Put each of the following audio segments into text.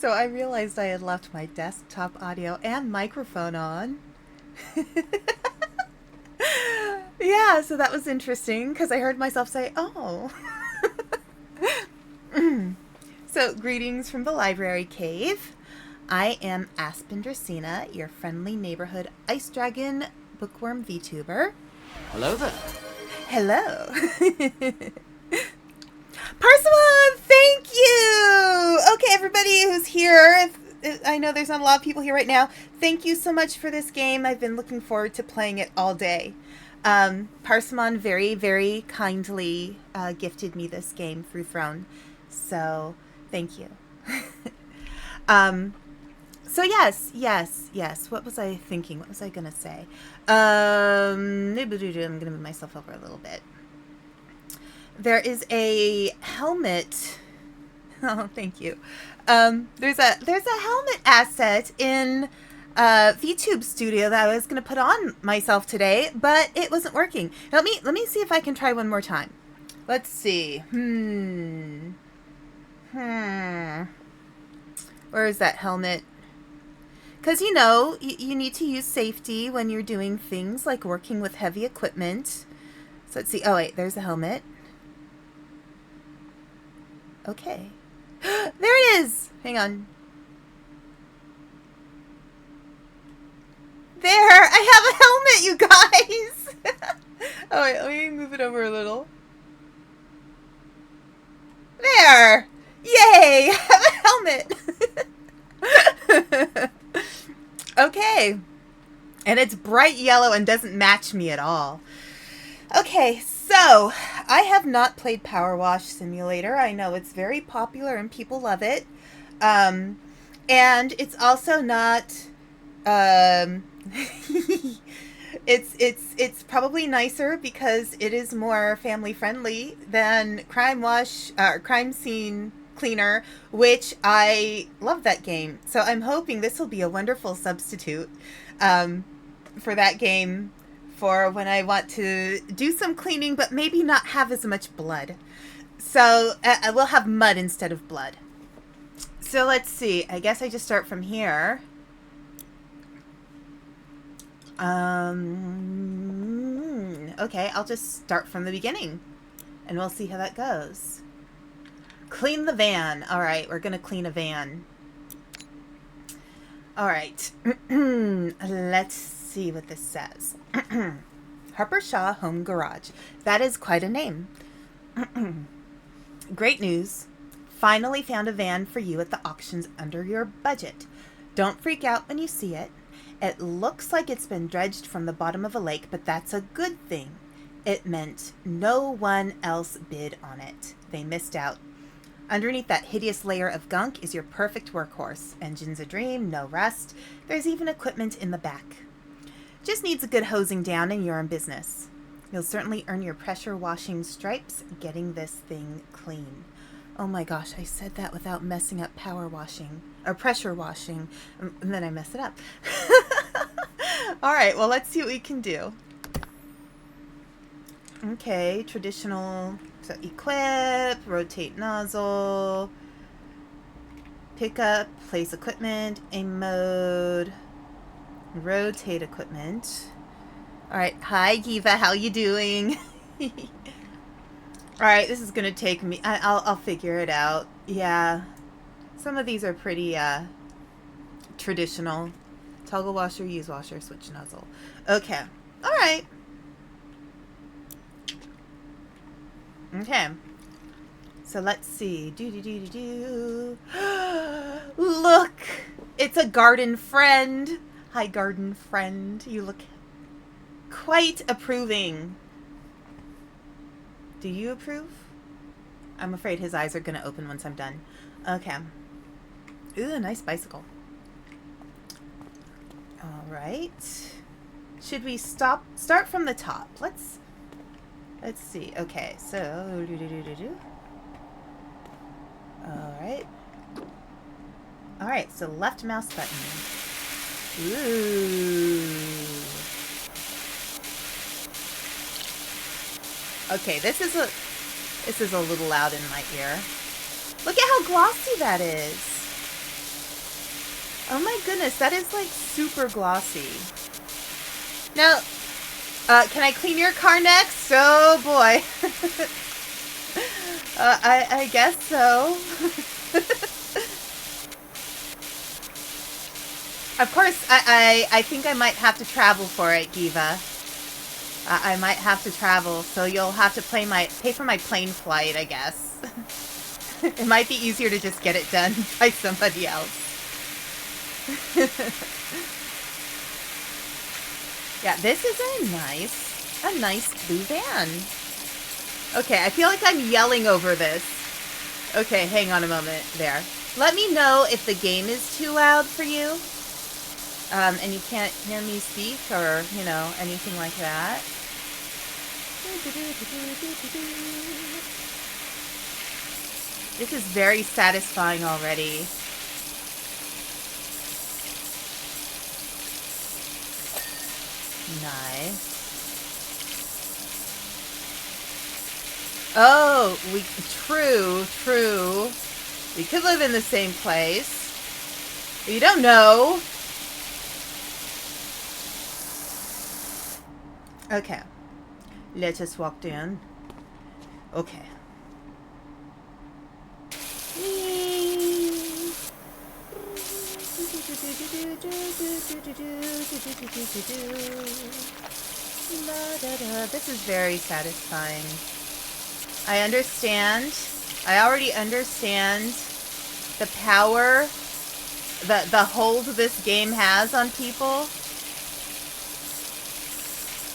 So I realized I had left my desktop audio and microphone on. Yeah, so that was interesting because I heard myself say, oh. So, greetings from the library cave. I am Aspen Dracaena, your friendly neighborhood Ice Dragon Bookwyrm VTuber. Hello there. Hello. Parsimon, thank you! Okay, everybody who's here, I know there's not a lot of people here right now. Thank you so much for this game. I've been looking forward to playing it all day. Parsimon very, very kindly gifted me this game through Throne. So, thank you. So yes. What was I thinking? What was I going to say? I'm going to move myself over a little bit. There is a helmet. Oh, thank you. There's a helmet asset in VTube Studio that I was going to put on myself today, but it wasn't working. Let me see if I can try one more time. Let's see. Where is that helmet? Because, you know, you need to use safety when you're doing things like working with heavy equipment. So let's see. Oh, wait, there's a helmet. Okay. There it is! Hang on. There! I have a helmet, you guys! Oh, wait, let me move it over a little. There! Yay! I have a helmet! Okay. And it's bright yellow and doesn't match me at all. Okay, so I have not played PowerWash Simulator. I know it's very popular and people love it. And it's also not it's probably nicer because it is more family friendly than Crime Scene Cleaner, which I love that game. So I'm hoping this will be a wonderful substitute for that game for when I want to do some cleaning but maybe not have as much blood. So I will have mud instead of blood. So let's see. I guess I just start from here. Okay, I'll just start from the beginning and we'll see how that goes. Clean the van. All right, we're going to clean a van. All right. Let's see what this says. Harper Shaw Home Garage. That is quite a name. Great news. Finally found a van for you at the auctions under your budget. Don't freak out when you see it. It looks like it's been dredged from the bottom of a lake, but that's a good thing. It meant no one else bid on it. They missed out. Underneath that hideous layer of gunk is your perfect workhorse. Engine's a dream, no rust. There's even equipment in the back. Just needs a good hosing down and you're in business. You'll certainly earn your pressure washing stripes getting this thing clean. Oh my gosh, I said that without messing up power washing. Or pressure washing. And then I messed it up. Alright, well let's see what we can do. Okay, traditional... So equip, rotate nozzle, pick up, place equipment, aim mode, rotate equipment. Alright, hi Giva, how you doing? Alright, this is going to take me, I'll figure it out. Yeah, some of these are pretty traditional. Toggle washer, use washer, switch nozzle. Okay, alright. Okay, so let's see. Look, it's a garden friend. Hi, garden friend. You look quite approving. Do you approve? I'm afraid his eyes are going to open once I'm done. Okay. Ooh, nice bicycle. All right. Should we start from the top? Let's see. Okay, so All right, so left mouse button. Ooh. Okay, this is a little loud in my ear. Look at how glossy that is. Oh my goodness, that is like super glossy. Now, can I clean your car next? Oh boy. I guess so. Of course, I think I might have to travel for it, Giva. I might have to travel, so you'll have to pay for my plane flight, I guess. It might be easier to just get it done by somebody else. Yeah, this is a nice blue van. Okay, I feel like I'm yelling over this. Okay, hang on a moment there. Let me know if the game is too loud for you. And you can't hear me speak or, you know, anything like that. This is very satisfying already. Nice. Oh, true. We could live in the same place. But you don't know. Okay. Let us walk down. Okay. This is very satisfying. I understand. I already understand the power, the hold this game has on people.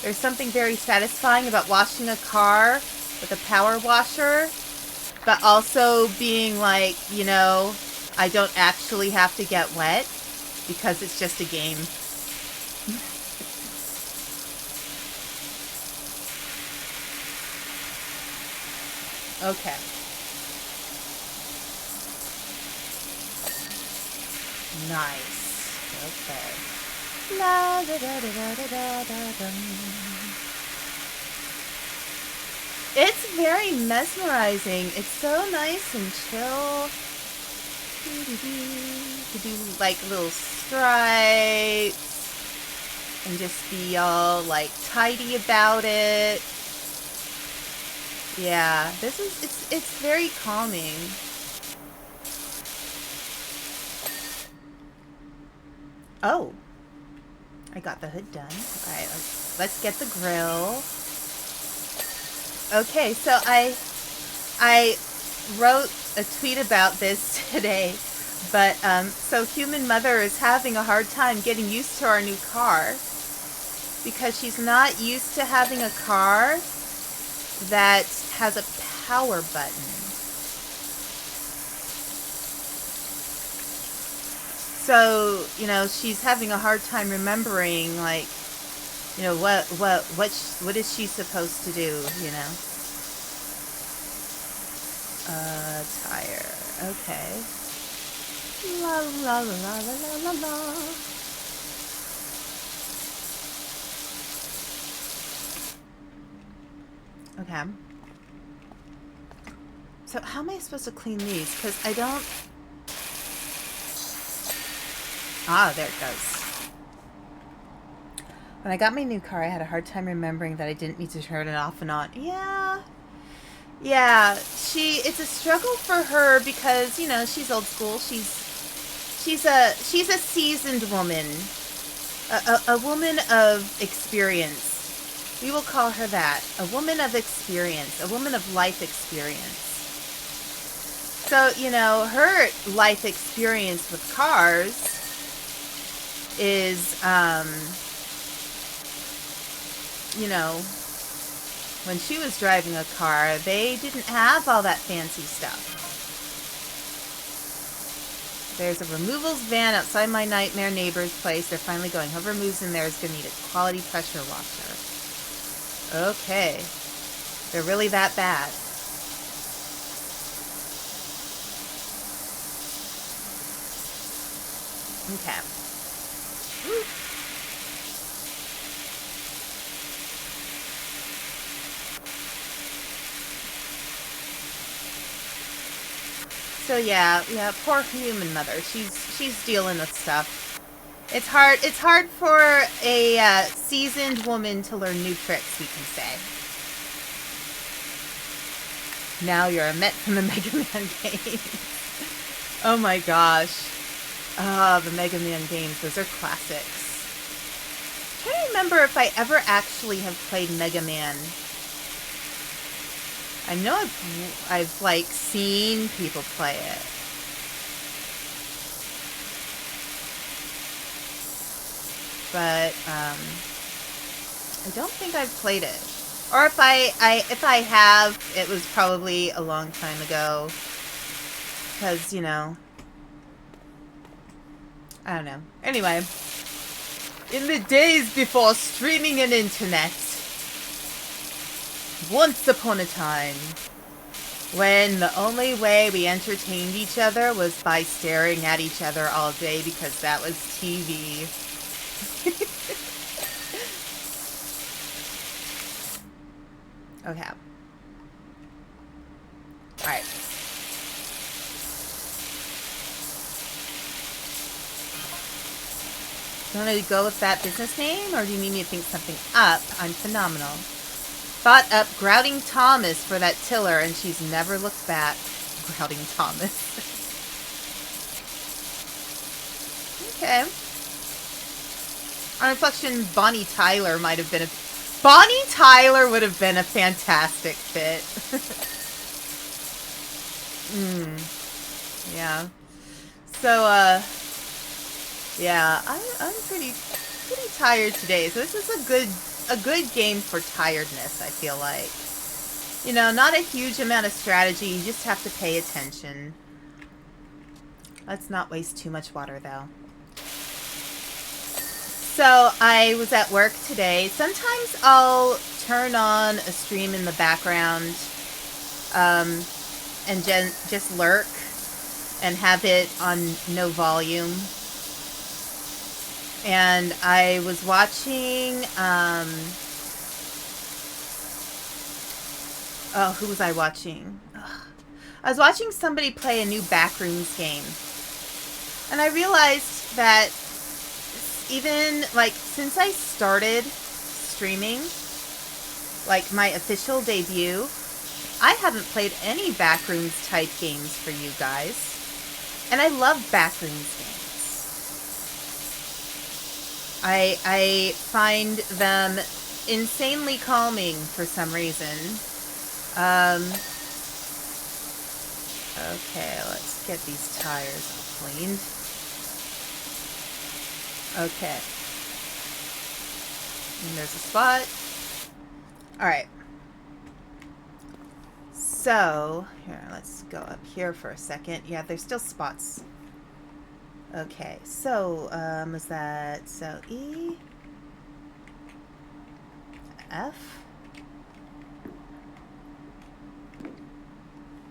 There's something very satisfying about washing a car with a power washer, but also being like, you know, I don't actually have to get wet because it's just a game. Okay. Nice. Okay. La da da da da da da da. It's very mesmerizing. It's so nice and chill. To do like little stripes and just be all like tidy about it. Yeah, this is it's very calming. Oh, I got the hood done. All right, let's get the grill. Okay, so I wrote a tweet about this today, but so Human Mother is having a hard time getting used to our new car because she's not used to having a car that has a power button. So, you know, she's having a hard time remembering, like, you know, what is she supposed to do, you know? Tire. Okay. La la la la la la la. Okay. So how am I supposed to clean these? Because I don't... Ah, there it goes. When I got my new car, I had a hard time remembering that I didn't need to turn it off and on. Yeah. Yeah, it's a struggle for her because, you know, she's old school. She's a seasoned woman. A woman of experience. We will call her that. A woman of experience. A woman of life experience. So, you know, her life experience with cars is, you know, when she was driving a car, they didn't have all that fancy stuff. There's a removals van outside my nightmare neighbor's place. They're finally going. Whoever moves in there is going to need a quality pressure washer. Okay. They're really that bad. Okay. Woo. So yeah, poor human mother. She's dealing with stuff. It's hard for a seasoned woman to learn new tricks, we can say. Now you're a Met from the Mega Man games. Oh my gosh. Ah, the Mega Man games. Those are classics. I'm trying to remember if I ever actually have played Mega Man. I know I've like seen people play it. But I don't think I've played it. Or if I have, it was probably a long time ago. Because, you know, I don't know. Anyway, in the days before streaming and internet, once upon a time, when the only way we entertained each other was by staring at each other all day because that was TV. Okay. Alright. Do you want to go with that business name, or do you need me to think something up? I'm phenomenal. Thought up Grouting Thomas for that tiller, and she's never looked back. Grouting Thomas. Okay. On reflection, Bonnie Tyler might have been a... Bonnie Tyler would have been a fantastic fit. Yeah. So, yeah, I'm pretty tired today. So this is a good game for tiredness, I feel like. You know, not a huge amount of strategy. You just have to pay attention. Let's not waste too much water, though. So I was at work today. Sometimes I'll turn on a stream in the background and just lurk and have it on no volume. And I was watching, oh, who was I watching? Ugh. I was watching somebody play a new Backrooms game. And I realized that even, like, since I started streaming, like, my official debut, I haven't played any Backrooms type games for you guys. And I love Backrooms games. I find them insanely calming for some reason. Okay, let's get these tires all cleaned. Okay. And there's a spot. Alright. So, here, let's go up here for a second. Yeah, there's still spots. Okay, so, was that, so E? F?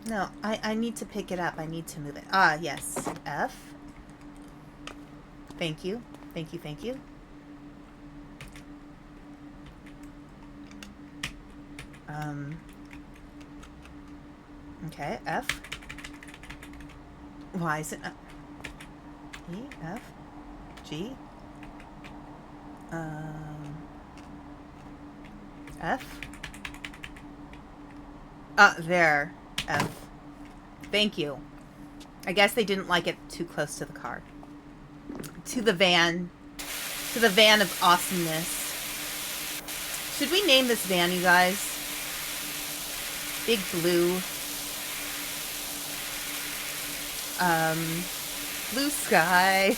No, I need to pick it up. I need to move it. Ah, yes. F. Thank you. Thank you, thank you. Okay, F. Why is it not? E, F, G, F. There, F. Thank you. I guess they didn't like it too close to the car. To the van of awesomeness. Should we name this van, you guys? Big Blue. Blue Sky.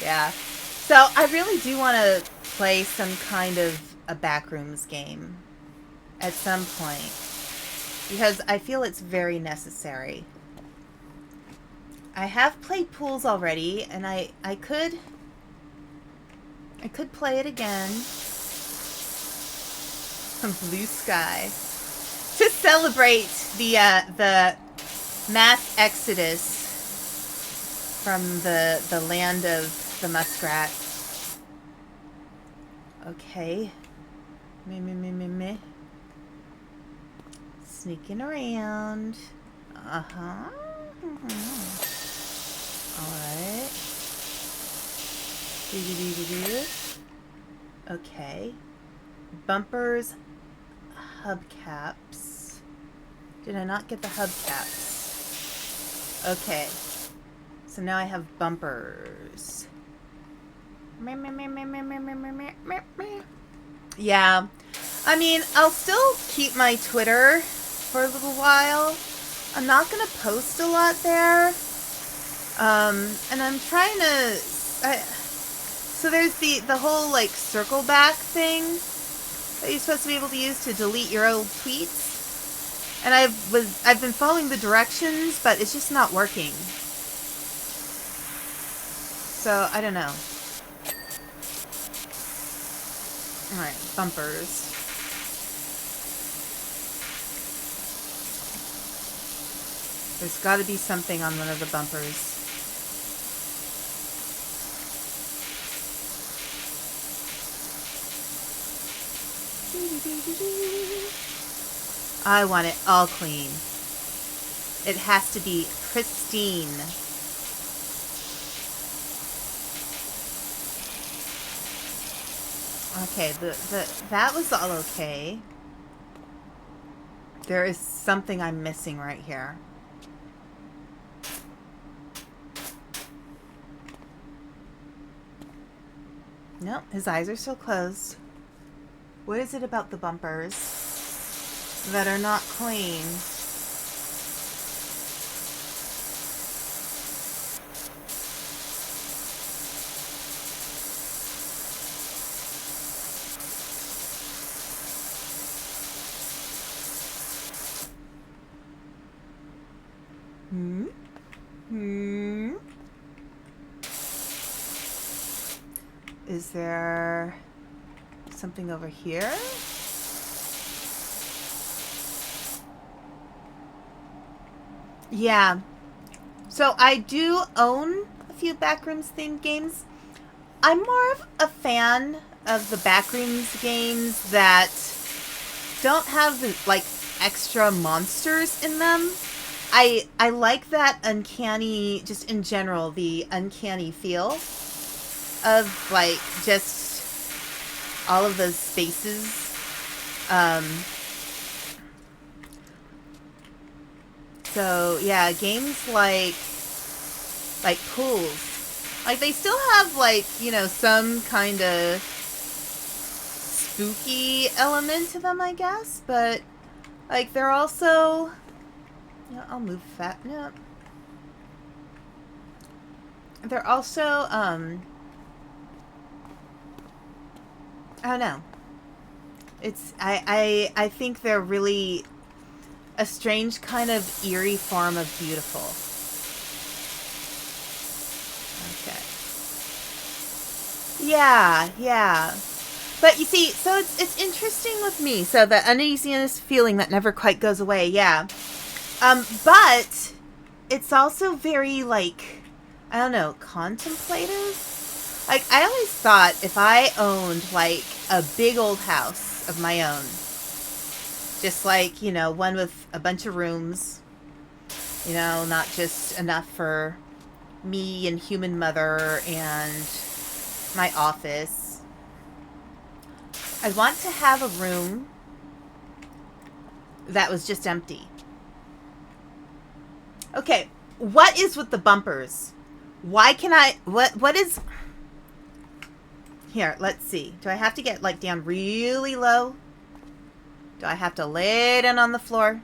Yeah. So I really do want to play some kind of a Backrooms game at some point, because I feel it's very necessary. I have played pools already, and I could play it again. Blue Sky. To celebrate the mass exodus from the land of the muskrats. Okay. Me. Sneaking around. Uh-huh. Alright. Okay. Bumpers, hubcaps. Did I not get the hubcaps? Okay. So now I have bumpers. Yeah. I mean, I'll still keep my Twitter for a little while. I'm not going to post a lot there. And I'm trying to... so there's the whole, like, circle back thing that you're supposed to be able to use to delete your old tweets. And I've been following the directions, but it's just not working. So, I don't know. Alright, bumpers. There's got to be something on one of the bumpers. I want it all clean. It has to be pristine. Okay, that was all okay. There is something I'm missing right here. Nope, his eyes are still closed. What is it about the bumpers that are not clean? Is there something over here? Yeah. So I do own a few Backrooms themed games. I'm more of a fan of the Backrooms games that don't have like extra monsters in them. I like that uncanny, just in general, the uncanny feel of like just all of those spaces. So yeah, games like pools, like they still have like, you know, some kind of spooky element to them, I guess, but like they're also, you know, I'll move fat. No, they're also I don't know. It's I think they're really a strange kind of eerie form of beautiful. Okay. Yeah, yeah. But you see, so it's interesting with me. So the uneasiness feeling that never quite goes away, yeah. But it's also very, like, I don't know, contemplative? Like, I always thought if I owned, like, a big old house of my own, just like, you know, one with a bunch of rooms, you know, not just enough for me and human mother and my office. I want to have a room that was just empty. Okay, what is with the bumpers? Why can I, what is, here, let's see. Do I have to get, like, down really low? Do I have to lay down on the floor?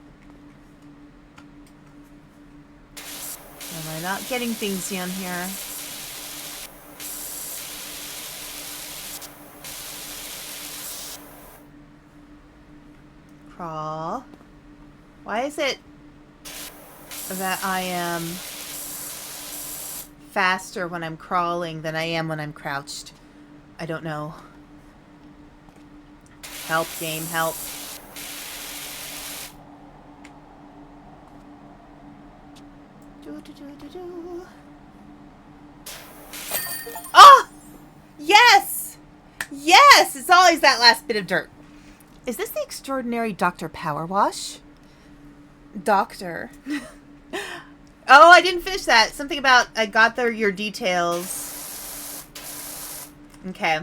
Am I not getting things down here? Crawl. Why is it that I am faster when I'm crawling than I am when I'm crouched? I don't know. Help, game, help. Oh! Yes! Yes! It's always that last bit of dirt. Is this the extraordinary Dr. PowerWash? Doctor. Oh, I didn't finish that. Something about I got your details. Okay.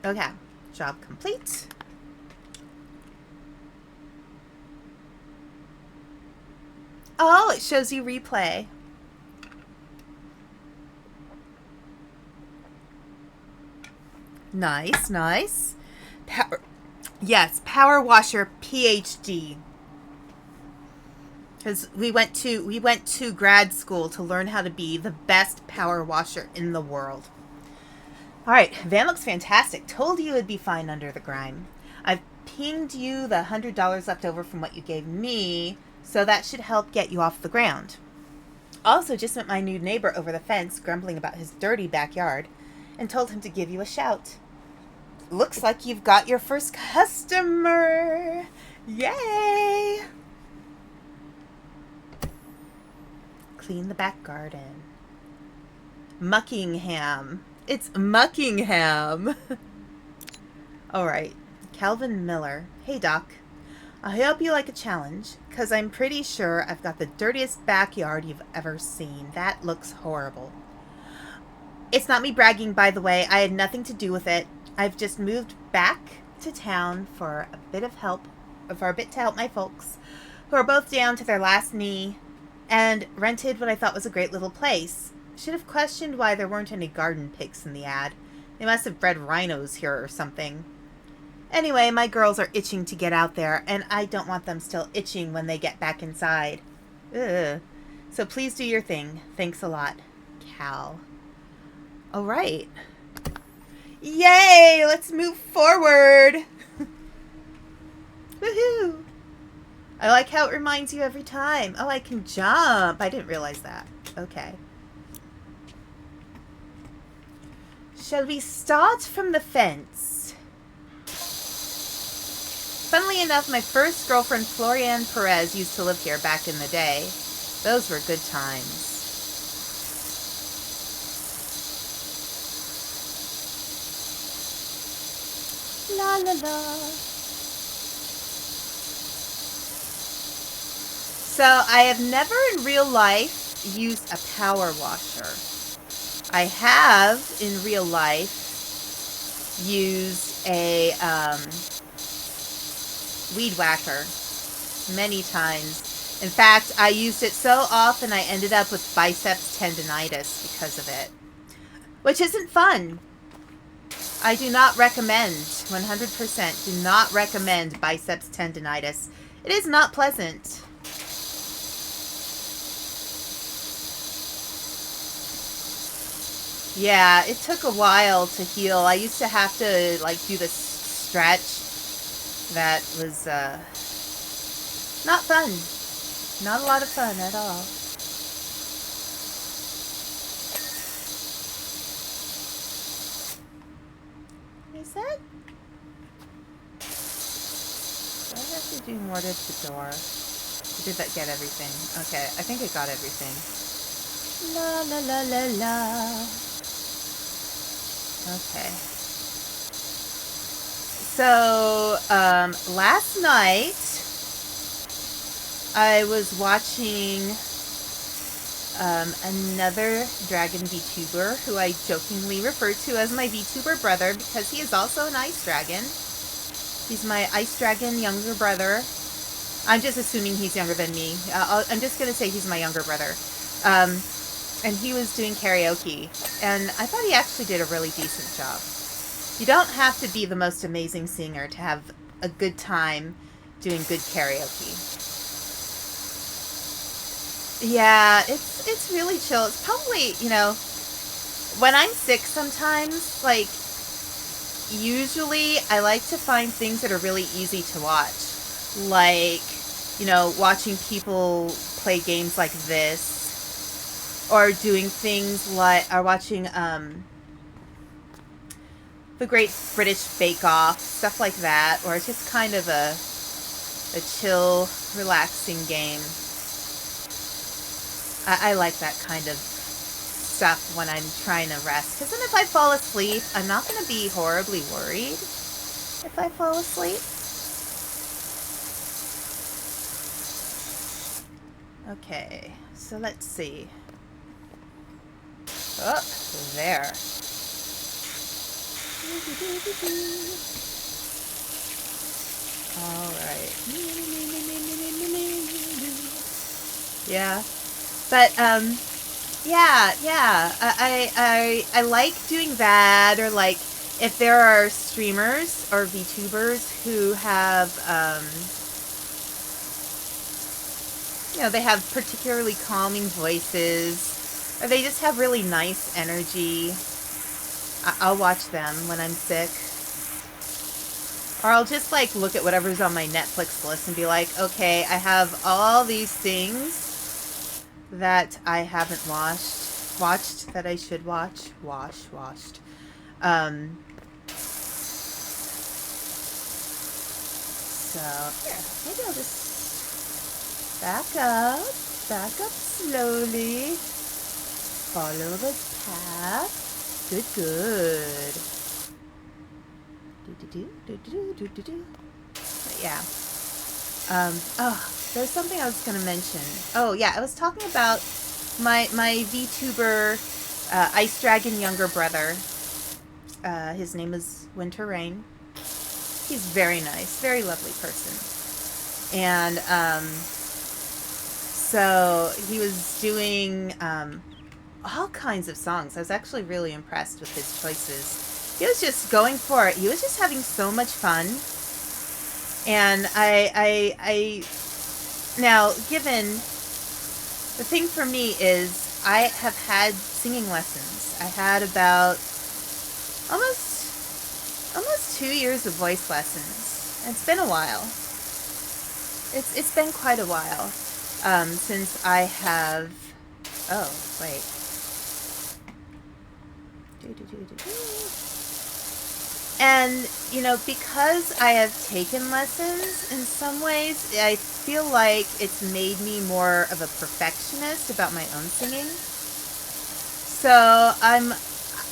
Okay. Job complete. Oh, it shows you replay. Nice, nice. Yes, Power Washer PhD. Because we went to grad school to learn how to be the best power washer in the world. All right, van looks fantastic. Told you it'd be fine under the grime. I've pinged you the $100 left over from what you gave me, so that should help get you off the ground. Also, just met my new neighbor over the fence, grumbling about his dirty backyard, and told him to give you a shout. Looks like you've got your first customer. Yay! Clean the back garden. Muckingham. It's Muckingham. All right. Calvin Miller. Hey, Doc. I hope you like a challenge, because I'm pretty sure I've got the dirtiest backyard you've ever seen. That looks horrible. It's not me bragging, by the way. I had nothing to do with it. I've just moved back to town for a bit to help my folks, who are both down to their last knee, and rented what I thought was a great little place. Should have questioned why there weren't any garden pigs in the ad. They must have bred rhinos here or something. Anyway, my girls are itching to get out there, and I don't want them still itching when they get back inside. Ugh. So please do your thing. Thanks a lot, Cal. All right. Yay! Let's move forward. Woohoo! I like how it reminds you every time. Oh, I can jump. I didn't realize that. Okay. Shall we start from the fence? Funnily enough, my first girlfriend, Florian Perez, used to live here back in the day. Those were good times. La la la. So I have never in real life used a power washer. I have in real life used a weed whacker many times. In fact, I used it so often I ended up with biceps tendonitis because of it, which isn't fun. I do not recommend, 100% do not recommend biceps tendonitis. It is not pleasant. Yeah, it took a while to heal. I used to have to, like, do this stretch that was, not fun. Not a lot of fun at all. Is that? Do I have to do more to the door? Did that get everything? Okay, I think it got everything. La la la la la. Okay. So, last night, I was watching another dragon VTuber who I jokingly refer to as my VTuber brother because he is also an ice dragon. He's my ice dragon younger brother. I'm just assuming he's younger than me. I'm just going to say he's my younger brother. And he was doing karaoke, and I thought he actually did a really decent job. You don't have to be the most amazing singer to have a good time doing good karaoke. Yeah, it's really chill. It's probably, you know, when I'm sick sometimes, like, usually I like to find things that are really easy to watch. Like, you know, watching people play games like this. Or doing things like, or watching The Great British Bake Off, stuff like that. Or it's just kind of a chill, relaxing game. I like that kind of stuff when I'm trying to rest. Because then if I fall asleep, I'm not going to be horribly worried if I fall asleep. Okay, so let's see. Oh, there. All right. Yeah, but yeah. I like doing that, or like if there are streamers or VTubers who have they have particularly calming voices, or they just have really nice energy. I'll watch them when I'm sick. Or I'll just like look at whatever's on my Netflix list and be like, okay, I have all these things that I haven't watched that I should watched. So here, maybe I'll just back up slowly. Follow the path. Good. But yeah. There's something I was going to mention. Oh, yeah, I was talking about my VTuber, Ice Dragon younger brother. His name is Winter Rain. He's very nice, very lovely person. And so he was doing all kinds of songs. I was actually really impressed with his choices. He was just going for it. He was just having so much fun. And I now, given the thing for me is I have had singing lessons. I had about almost 2 years of voice lessons. It's been a while. It's been quite a while since I have. Oh wait. And, because I have taken lessons, in some ways, I feel like it's made me more of a perfectionist about my own singing. So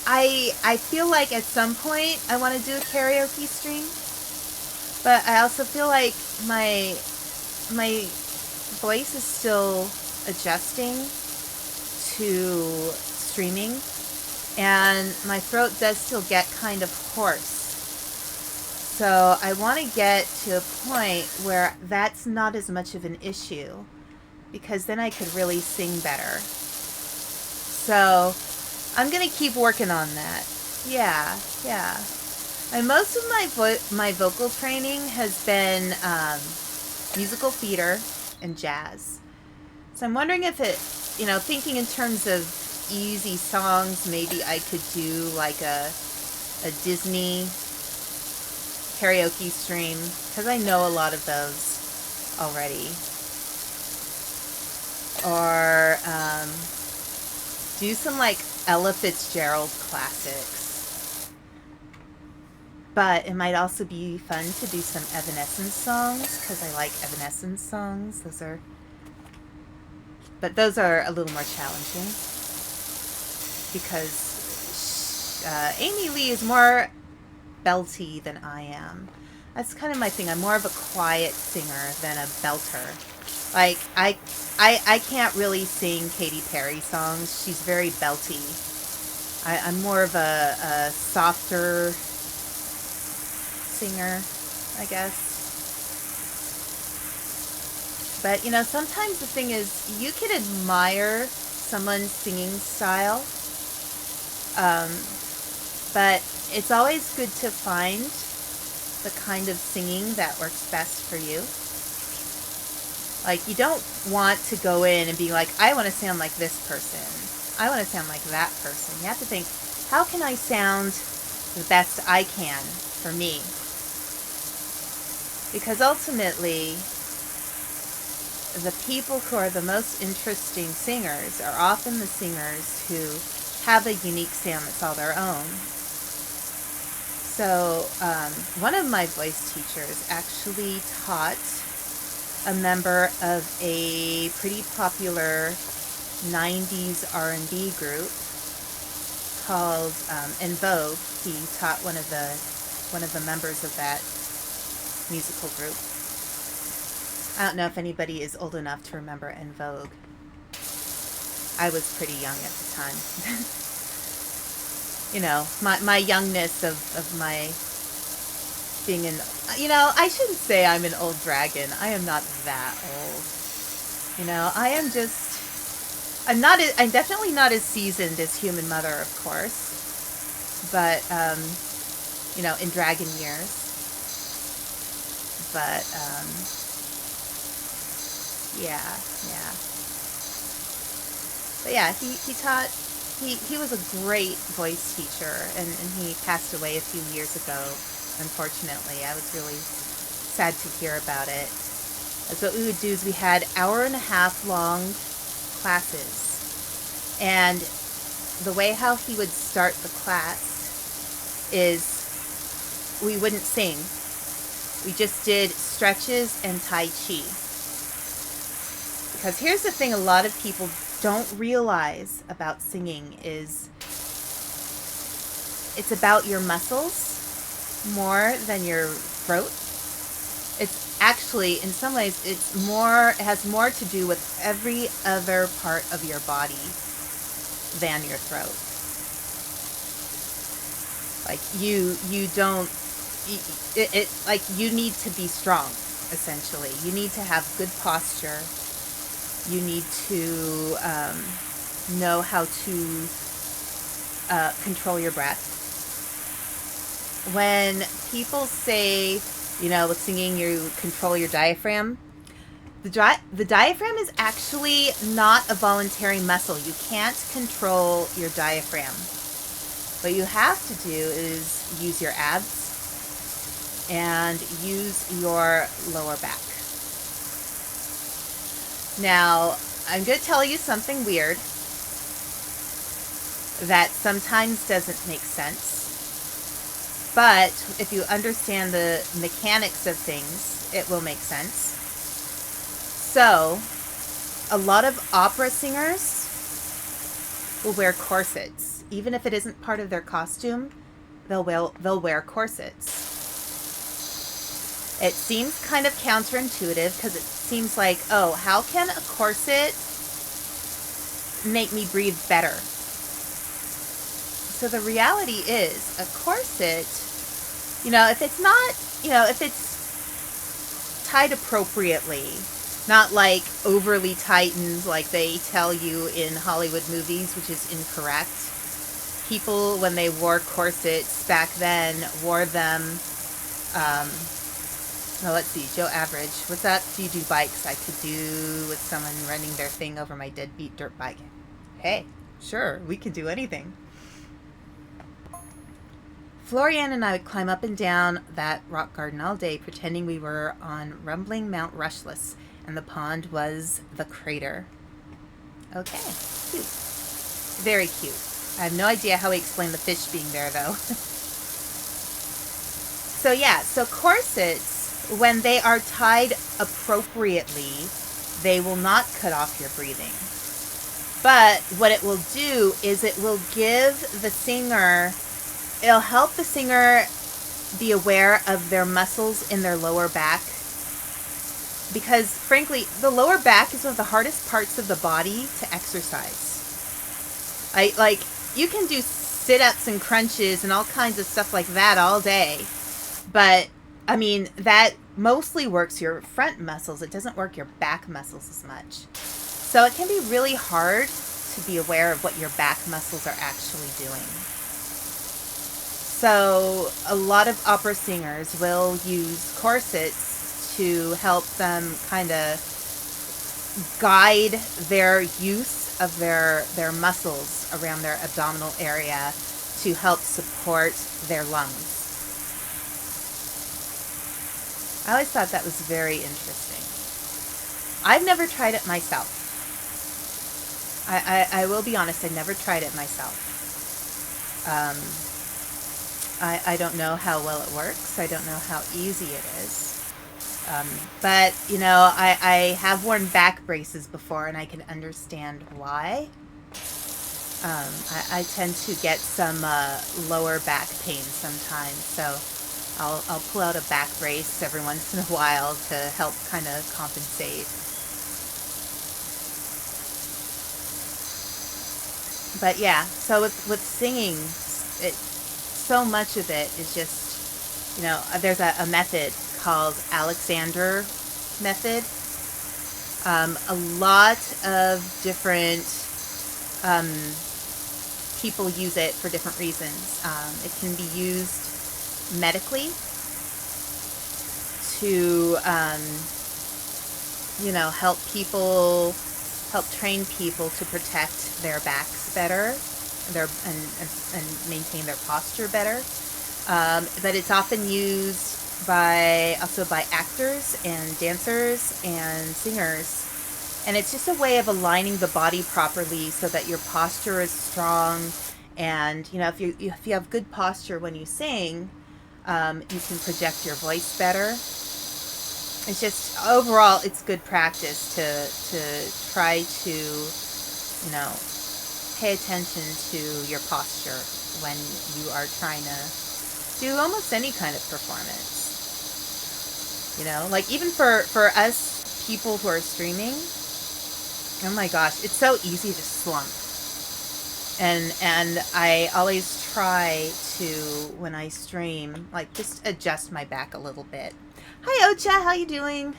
I feel like at some point I want to do a karaoke stream, but I also feel like my voice is still adjusting to streaming. And my throat does still get kind of hoarse. So I want to get to a point where that's not as much of an issue, because then I could really sing better. So I'm going to keep working on that. Yeah. And most of my vocal training has been musical theater and jazz. So I'm wondering if it, thinking in terms of easy songs, maybe I could do like a Disney karaoke stream, because I know a lot of those already. Or do some like Ella Fitzgerald classics. But it might also be fun to do some Evanescence songs, because I like Evanescence songs. But those are a little more challenging, because Amy Lee is more belty than I am. That's kind of my thing. I'm more of a quiet singer than a belter. Like, I can't really sing Katy Perry songs. She's very belty. I'm more of a softer singer, I guess. But, sometimes the thing is, you can admire someone's singing style, but it's always good to find the kind of singing that works best for you. Like, you don't want to go in and be like, I want to sound like this person. I want to sound like that person. You have to think, how can I sound the best I can for me? Because ultimately, the people who are the most interesting singers are often the singers who have a unique sound that's all their own. So one of my voice teachers actually taught a member of a pretty popular 90s R&B group called En Vogue. He taught one of the members of that musical group. I don't know if anybody is old enough to remember En Vogue. I was pretty young at the time. You know, my youngness of my being an... You know, I shouldn't say I'm an old dragon. I am not that old. You know, I am just... I'm definitely not as seasoned as Human Mother, of course. But, you know, in dragon years. But, yeah. But yeah, he taught... He was a great voice teacher, and he passed away a few years ago, unfortunately. I was really sad to hear about it. So what we would do is we had 1.5 hour long classes. And the way how he would start the class is we wouldn't sing. We just did stretches and Tai Chi. Because here's the thing a lot of people don't realize about singing is it's about your muscles more than your throat. It's actually, in some ways, it has more to do with every other part of your body than your throat. Like you don't, like you need to be strong, essentially. You need to have good posture. You need to know how to control your breath. When people say, you know, with singing you control your diaphragm, the diaphragm is actually not a voluntary muscle. You can't control your diaphragm. What you have to do is use your abs and use your lower back. Now, I'm going to tell you something weird that sometimes doesn't make sense. But if you understand the mechanics of things, it will make sense. So, a lot of opera singers will wear corsets. Even if it isn't part of their costume, they'll wear corsets. It seems kind of counterintuitive because it seems like, oh, how can a corset make me breathe better? So the reality is a corset, you know, if it's not, you know, if it's tied appropriately, not like overly tightened like they tell you in Hollywood movies, which is incorrect. People, when they wore corsets back then, wore them, well, let's see, Joe Average. What's that? Do you do bikes I could do with someone running their thing over my deadbeat dirt bike? Hey, sure, we could do anything. Florian and I would climb up and down that rock garden all day, pretending we were on rumbling Mount Rushless, and the pond was the crater. Okay, cute. Very cute. I have no idea how he explained the fish being there, though. So yeah, so corsets, when they are tied appropriately, they will not cut off your breathing. But what it will do is it will give the singer... It'll help the singer be aware of their muscles in their lower back. Because, frankly, the lower back is one of the hardest parts of the body to exercise. Like, you can do sit-ups and crunches and all kinds of stuff like that all day. But, I mean, that mostly works your front muscles. It doesn't work your back muscles as much. So it can be really hard to be aware of what your back muscles are actually doing. So a lot of opera singers will use corsets to help them kind of guide their use of their muscles around their abdominal area to help support their lungs. I always thought that was very interesting. I've never tried it myself. I will be honest, I never tried it myself. I don't know how well it works. I don't know how easy it is. But, you know, I have worn back braces before, and I can understand why. I tend to get some lower back pain sometimes, so I'll pull out a back brace every once in a while to help kind of compensate. But yeah, so with singing, so much of it is just, there's a method called Alexander method. A lot of different people use it for different reasons. It can be used medically to, help train people to protect their backs better, and maintain their posture better. But it's often used also by actors and dancers and singers. And it's just a way of aligning the body properly so that your posture is strong. And, if you have good posture when you sing, you can project your voice better. It's just, overall, it's good practice to try to, pay attention to your posture when you are trying to do almost any kind of performance. Like even for us people who are streaming, oh my gosh, it's so easy to slump. And I always try to, when I stream, like just adjust my back a little bit. Hi Ocha, how you doing?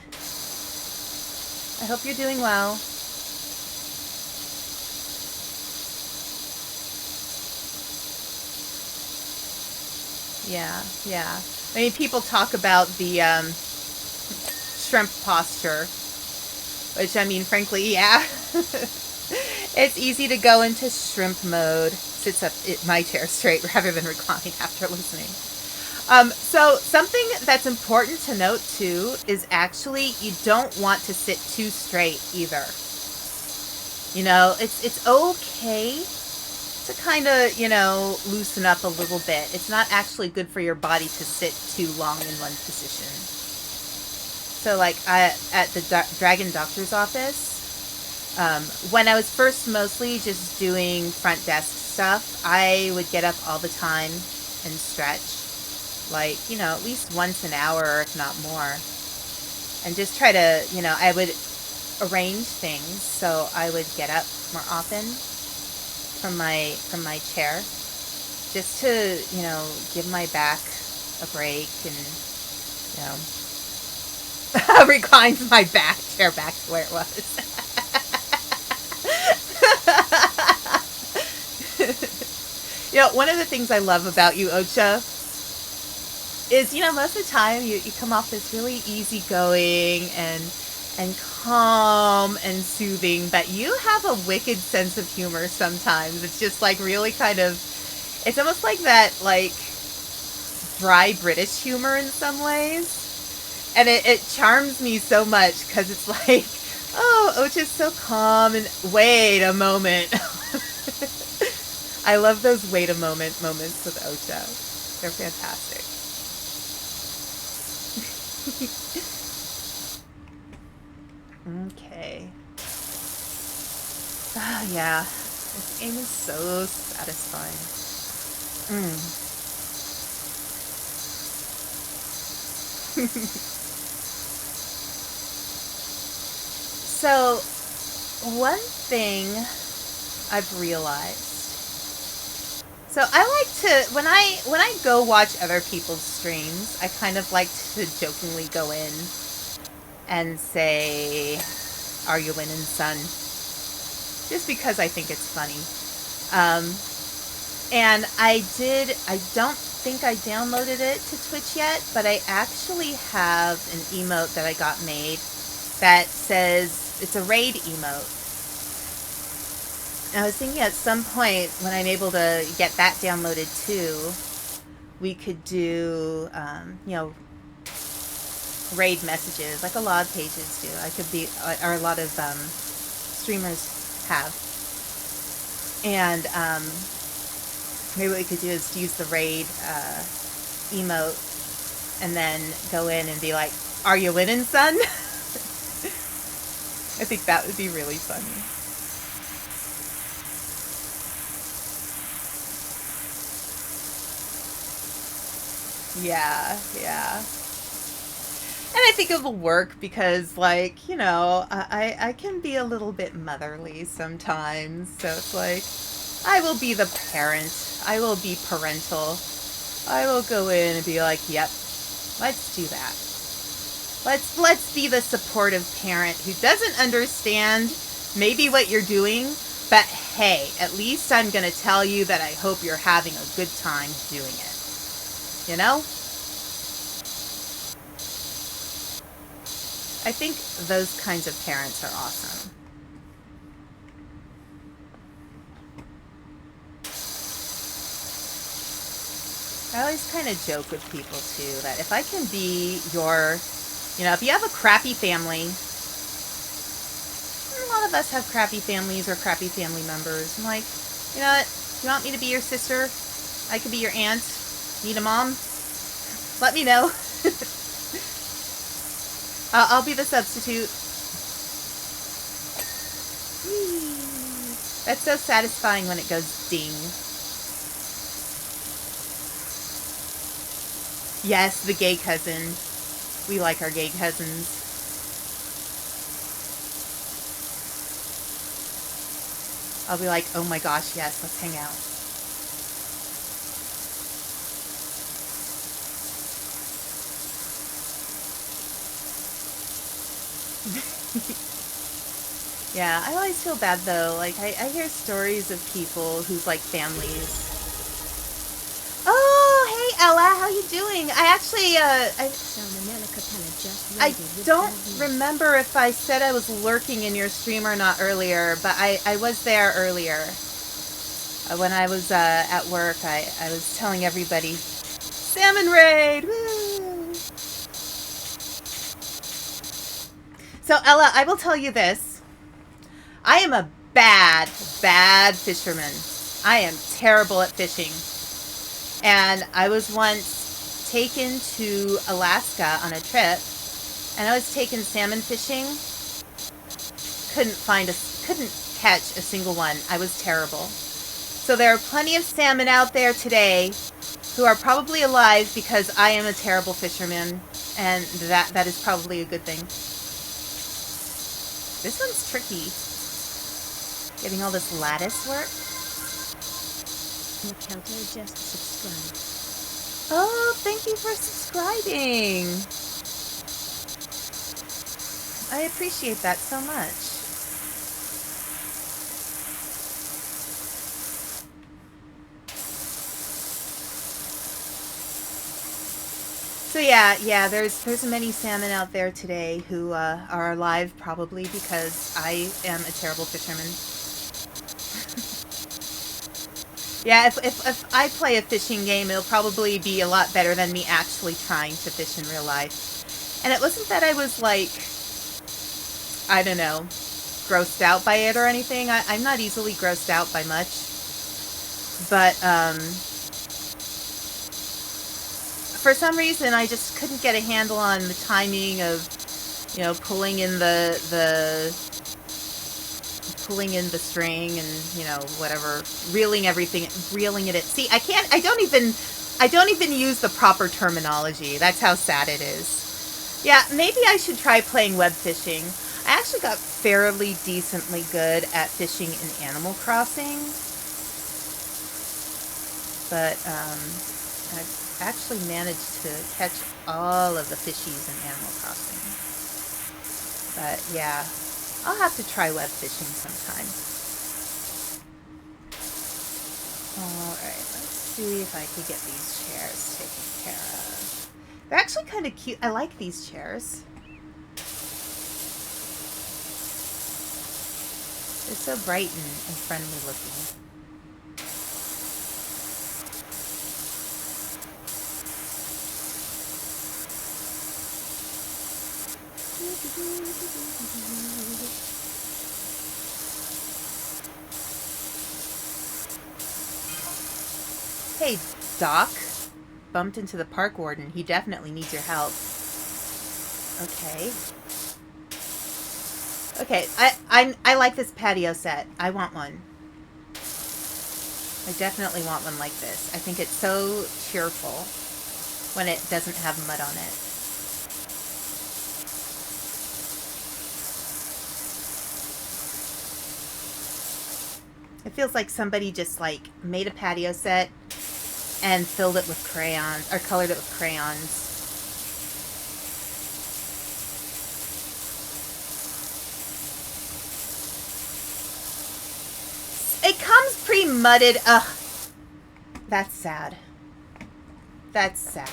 I hope you're doing well. Yeah. I mean, people talk about the shrimp posture, which, I mean, frankly, yeah. It's easy to go into shrimp mode. Sits up my chair straight rather than recline after listening. So something that's important to note too is actually you don't want to sit too straight either. It's okay to kind of, loosen up a little bit. It's not actually good for your body to sit too long in one position. So like at the Dragon Doctor's office, when I was first mostly just doing front desk stuff, I would get up all the time and stretch. Like, at least once an hour, if not more. And just try to, I would arrange things so I would get up more often from my chair, just to, give my back a break and, reclines my chair back to where it was. One of the things I love about you, Ocha, is, most of the time you come off this really easygoing and calm and soothing, but you have a wicked sense of humor sometimes. It's just like really kind of, it's almost like that, like, dry British humor in some ways. And it charms me so much because it's like, oh, Ocha's so calm and wait a moment. I love those wait a moment moments with Ocha. They're fantastic. Okay. Oh, yeah. This game is so satisfying. So, one thing I've realized. So I like to, when I go watch other people's streams, I kind of like to jokingly go in and say, "Are you winning, son?" Just because I think it's funny. And I don't think I downloaded it to Twitch yet, but I actually have an emote that I got made that says, it's a raid emote. And I was thinking at some point when I'm able to get that downloaded too, we could do, raid messages like a lot of pages do. Or a lot of streamers have. And maybe what we could do is use the raid emote and then go in and be like, "Are you winning, son?" I think that would be really funny. Yeah, yeah. And I think it will work because, like, you know, I can be a little bit motherly sometimes. So it's like, I will be the parent. I will be parental. I will go in and be like, yep, let's do that. Let's be the supportive parent who doesn't understand maybe what you're doing, but hey, at least I'm going to tell you that I hope you're having a good time doing it. You know? I think those kinds of parents are awesome. I always kind of joke with people too that if I can be your, you know, if you have a crappy family, a lot of us have crappy families or crappy family members. I'm like, you know what? You want me to be your sister? I could be your aunt. Need a mom? Let me know. I'll be the substitute. That's so satisfying when it goes ding. Yes, the gay cousin. We like our gay cousins. I'll be like, oh my gosh, yes, let's hang out. Yeah, I always feel bad though. Like, I hear stories of people whose, like, families. Oh, hey Ella, how you doing? I actually, I don't remember if I said I was lurking in your stream or not earlier, but I was there earlier. When I was at work, I was telling everybody, Salmon Raid! Woo! So Ella, I will tell you this. I am a bad, bad fisherman. I am terrible at fishing. And I was once taken to Alaska on a trip, and I was taken salmon fishing. Couldn't catch a single one. I was terrible. So there are plenty of salmon out there today who are probably alive because I am a terrible fisherman, and that is probably a good thing. This one's tricky. Getting all this lattice work. Makelto just subscribed. Oh, thank you for subscribing. I appreciate that so much. So yeah, there's many salmon out there today who are alive probably because I am a terrible fisherman. Yeah, if I play a fishing game, it'll probably be a lot better than me actually trying to fish in real life. And it wasn't that I was like, I don't know, grossed out by it or anything. I'm not easily grossed out by much. But for some reason, I just couldn't get a handle on the timing of, you know, pulling in the string and, you know, whatever, reeling it in. See, I don't even use the proper terminology. That's how sad it is. Yeah, maybe I should try playing web fishing. I actually got fairly decently good at fishing in Animal Crossing. But, I've actually managed to catch all of the fishies in Animal Crossing. But, yeah, I'll have to try web fishing sometime. Alright, let's see if I could get these chairs taken care of. They're actually kind of cute. I like these chairs. They're so bright and friendly looking. Hey, Doc. Bumped into the park warden. He definitely needs your help. Okay. Okay, I like this patio set. I want one. I definitely want one like this. I think it's so cheerful. when it doesn't have mud on it. It feels like somebody just like made a patio set and filled it with crayons, or colored it with crayons. It comes pre-mudded. Ugh. That's sad. That's sad.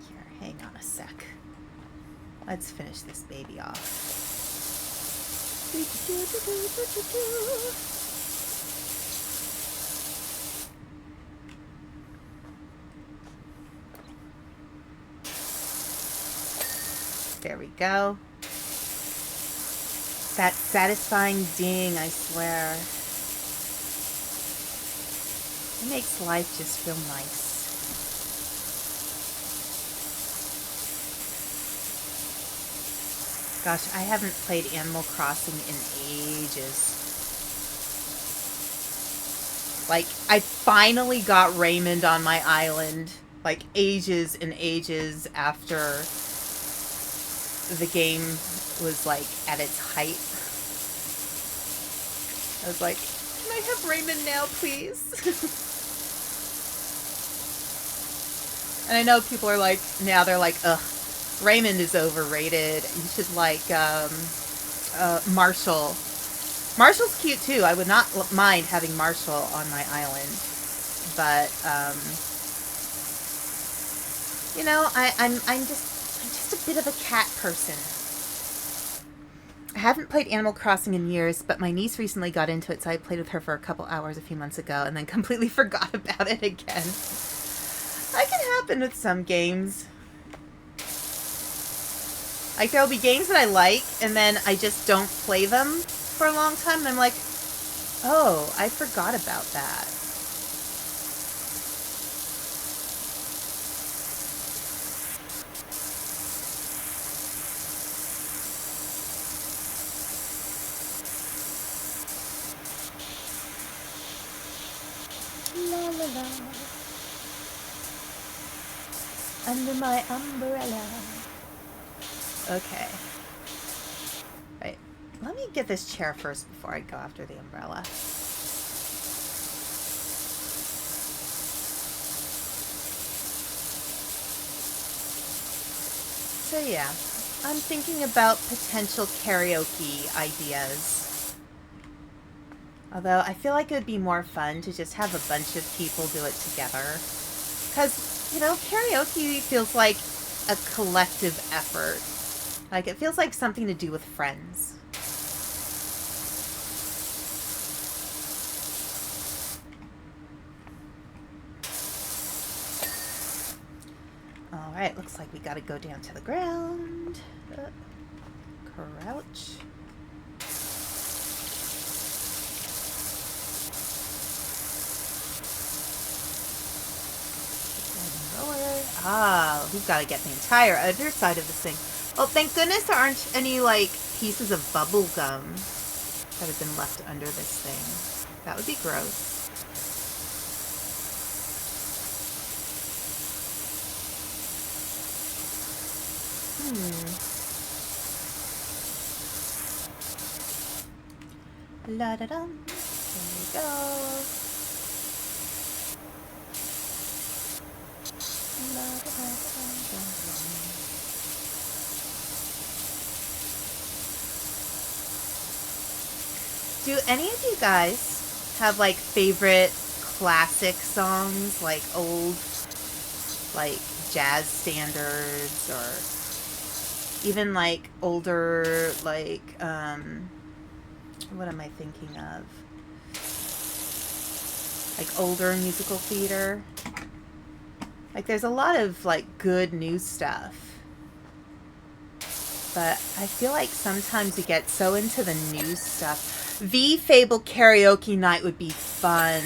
Here, hang on a sec. Let's finish this baby off. There we go. That satisfying ding, I swear. It makes life just feel nice. Gosh, I haven't played Animal Crossing in ages. Like, I finally got Raymond on my island, like, ages and ages after the game was, like, at its height. I was like, can I have Raymond now, please? And I know people are like, now they're like, ugh, Raymond is overrated. You should like Marshall. Marshall's cute too. I would not mind having Marshall on my island, but you know, I'm just a bit of a cat person. I haven't played Animal Crossing in years, but my niece recently got into it, so I played with her for a couple hours a few months ago, and then completely forgot about it again. That can happen with some games. Like, there'll be games that I like, and then I just don't play them for a long time, and I'm like, oh, I forgot about that. La la la. Under my umbrella. Okay. Right. Let me get this chair first before I go after the umbrella. So yeah, I'm thinking about potential karaoke ideas. Although I feel like it would be more fun to just have a bunch of people do it together. Because, you know, karaoke feels like a collective effort. Like, it feels like something to do with friends. Alright, looks like we gotta go down to the ground. Crouch. Ah, we've got to get the entire other side of this thing. Well, thank goodness there aren't any, like, pieces of bubble gum that have been left under this thing. That would be gross. La-da-dum. There we go. Do any of you guys have like favorite classic songs, like old like jazz standards, or even like older like what am I thinking of? Like older musical theater? Like, there's a lot of, like, good new stuff. But I feel like sometimes we get so into the new stuff. The Fable karaoke night would be fun.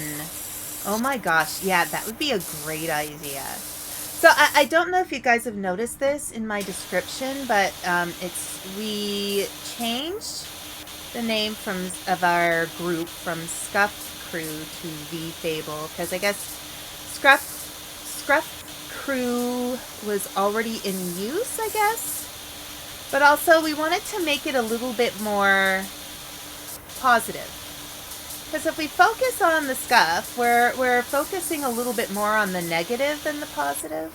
Oh my gosh. Yeah, that would be a great idea. So, I don't know if you guys have noticed this in my description, but we changed the name of our group from Scuff Crew to V Fable, because I guess Scruff Crew was already in use, I guess. But also we wanted to make it a little bit more positive. Because if we focus on the Scuff, we're focusing a little bit more on the negative than the positive.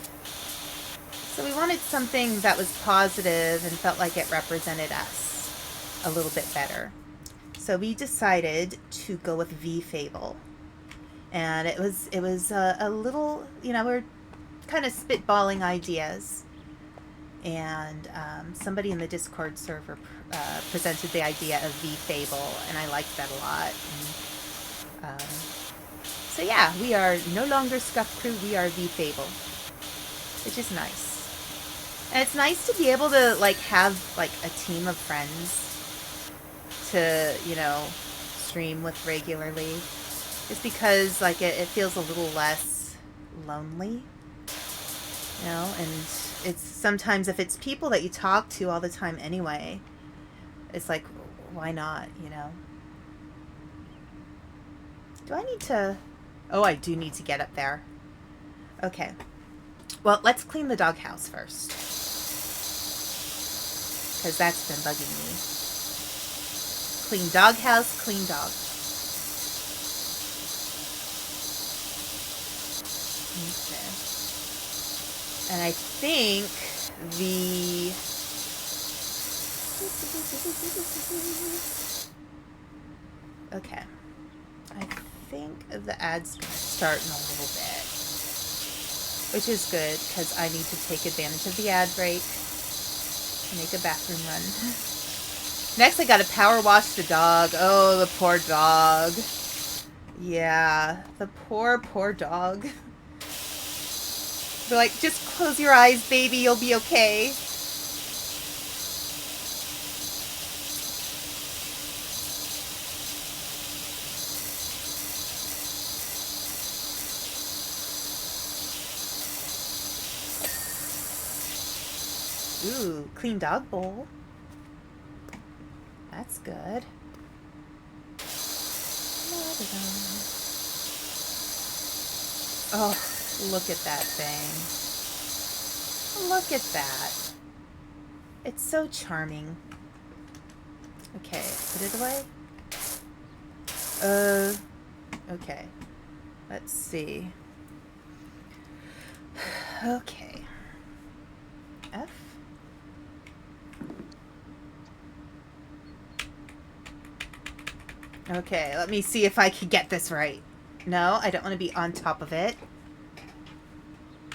So we wanted something that was positive and felt like it represented us a little bit better. So we decided to go with V Fable. And it was a little, we're kind of spitballing ideas. And somebody in the Discord server presented the idea of V Fable, and I liked that a lot. And, so yeah, we are no longer Scuff Crew, we are V Fable, which is nice. And it's nice to be able to have a team of friends to stream with regularly, just because it feels a little less lonely, and it's sometimes if it's people that you talk to all the time anyway, it's like, why not, Do I need to... Oh, I do need to get up there. Okay. Well, let's clean the doghouse first, because that's been bugging me. Clean doghouse, clean dog. Okay. And I think okay. I think the ad's going to start in a little bit, which is good because I need to take advantage of the ad break to make a bathroom run. Next, I got to power wash the dog. Oh, the poor dog. Yeah, the poor dog. They're like, just close your eyes, baby, you'll be okay. Ooh, clean dog bowl. That's good. Oh, look at that thing. Look at that. It's so charming. Okay, put it away. Okay. Let's see. Okay. F. Okay, let me see if I can get this right. No, I don't want to be on top of it.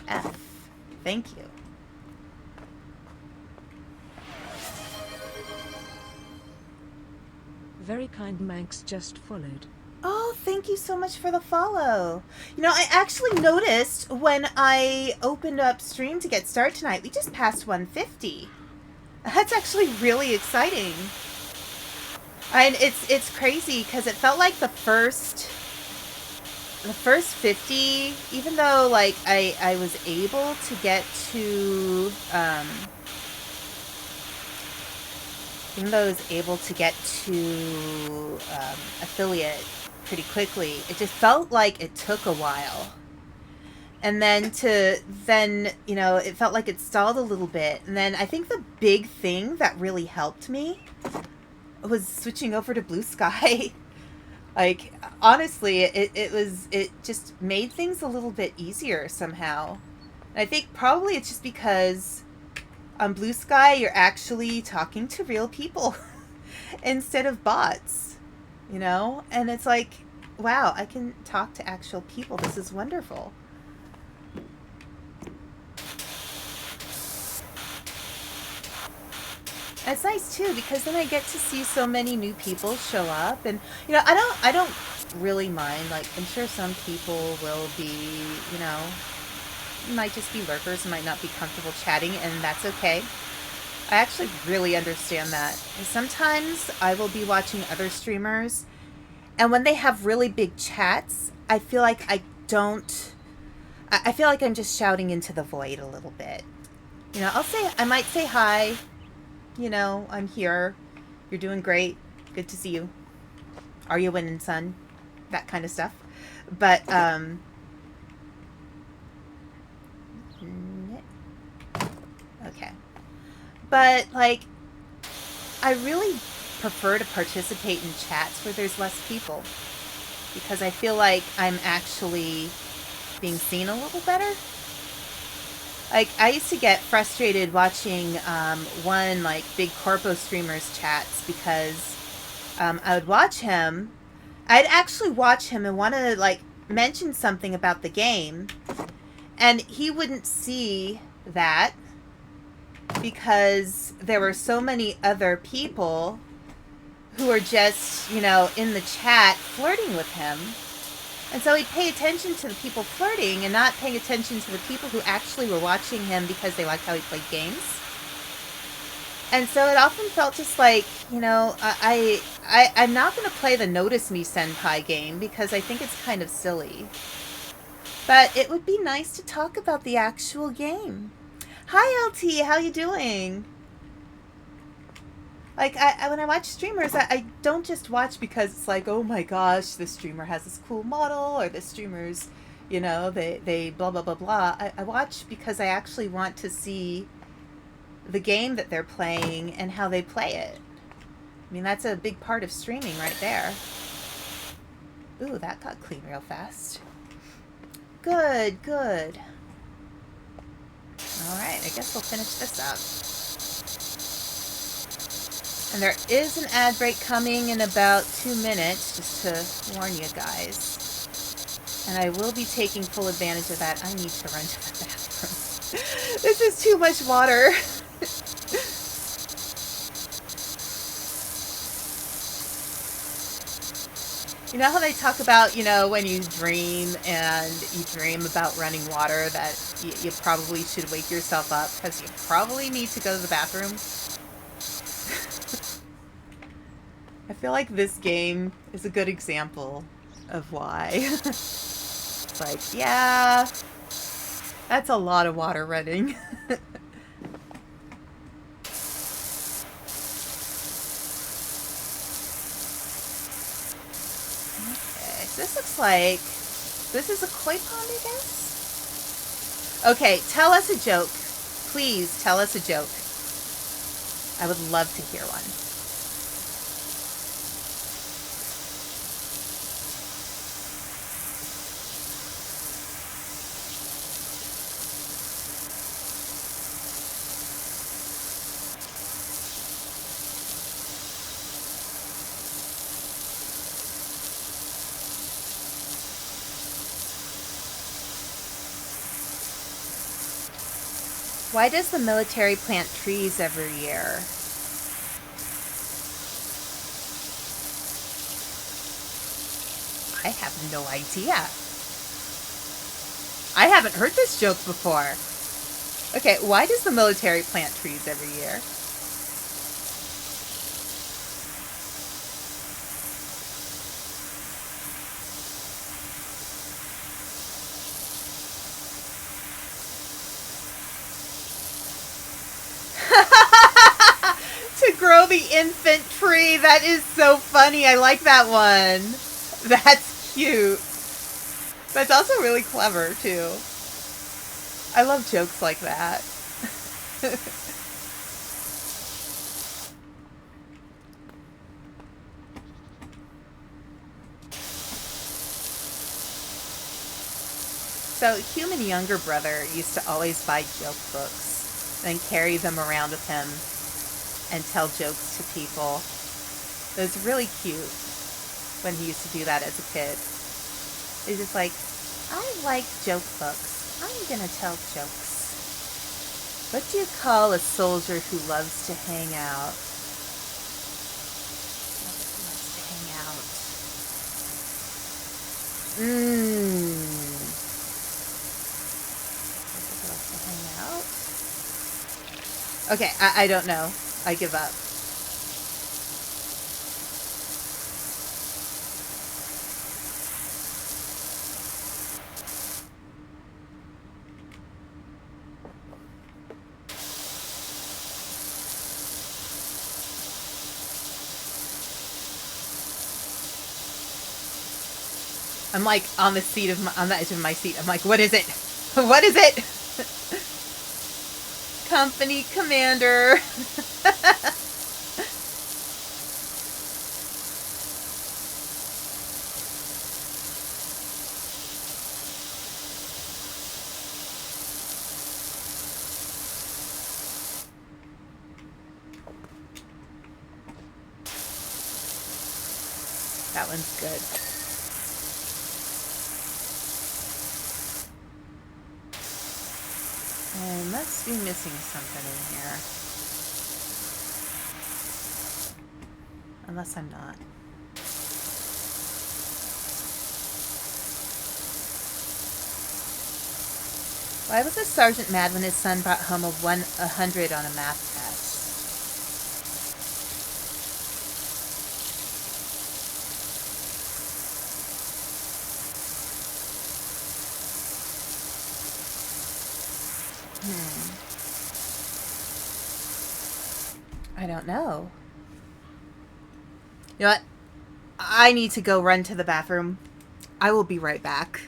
F. Thank you. Very kind Manx just followed. Oh, thank you so much for the follow. I actually noticed when I opened up stream to get started tonight, we just passed 150. That's actually really exciting. And it's crazy because it felt like the first 50, even though I was able to get to affiliate pretty quickly, it just felt like it took a while. And then it felt like it stalled a little bit. And then I think the big thing that really helped me was switching over to Blue Sky. Honestly, it just made things a little bit easier somehow. And I think probably it's just because on Blue Sky you're actually talking to real people instead of bots, and it's like, wow, I can talk to actual people. This is wonderful. It's nice too because then I get to see so many new people show up, and I don't really mind. I'm sure some people will be, might just be lurkers and might not be comfortable chatting, and that's okay. I actually really understand that. And sometimes I will be watching other streamers, and when they have really big chats, I feel like I feel like I'm just shouting into the void a little bit. I might say hi. I'm here. You're doing great. Good to see you. Are you winning, son? That kind of stuff. But, okay. But, like, I really prefer to participate in chats where there's less people. Because I feel like I'm actually being seen a little better. Like, I used to get frustrated watching one, like, big corpo streamer's chats because I would watch him. I'd actually watch him and want to, like, mention something about the game. And he wouldn't see that because there were so many other people who were just, you know, in the chat flirting with him. And so he'd pay attention to the people flirting and not paying attention to the people who actually were watching him because they liked how he played games. And so it often felt just like, you know, I'm not going to play the Notice Me Senpai game because I think it's kind of silly. But it would be nice to talk about the actual game. Hi, LT. How you doing? Like, when I watch streamers, I don't just watch because it's like, oh my gosh, this streamer has this cool model, or this streamer's, you know, they blah, blah, blah, blah. I watch because I actually want to see the game that they're playing and how they play it. I mean, that's a big part of streaming right there. Ooh, that got clean real fast. Good, good. Alright, I guess we'll finish this up. And there is an ad break coming in about 2 minutes, just to warn you guys. And I will be taking full advantage of that. I need to run to the bathroom. This is too much water. You know how they talk about, you know, when you dream and you dream about running water, that you probably should wake yourself up because you probably need to go to the bathroom? I feel like this game is a good example of why. It's like, yeah, that's a lot of water running. Okay, so this looks like, this is a koi pond, I guess? Okay, tell us a joke. Please tell us a joke. I would love to hear one. Why does the military plant trees every year? I have no idea. I haven't heard this joke before. Okay, why does the military plant trees every year? To grow the infant tree. That is so funny. I like that one. That's cute. But it's also really clever, too. I love jokes like that. So, Human younger brother used to always buy joke books and carry them around with him and tell jokes to people. It was really cute when he used to do that as a kid. He's just like, I like joke books. I'm gonna tell jokes. What do you call a soldier who loves to hang out? Loves to hang out. Loves to hang out? Okay, I don't know. I give up. I'm like on the seat of on the edge of my seat. I'm like, what is it? What is it? Company commander. That one's good. I must be missing something in here. Unless I'm not. Why was the sergeant mad when his son brought home a 100 on a math test? I don't know. You know what? I need to go run to the bathroom. I will be right back.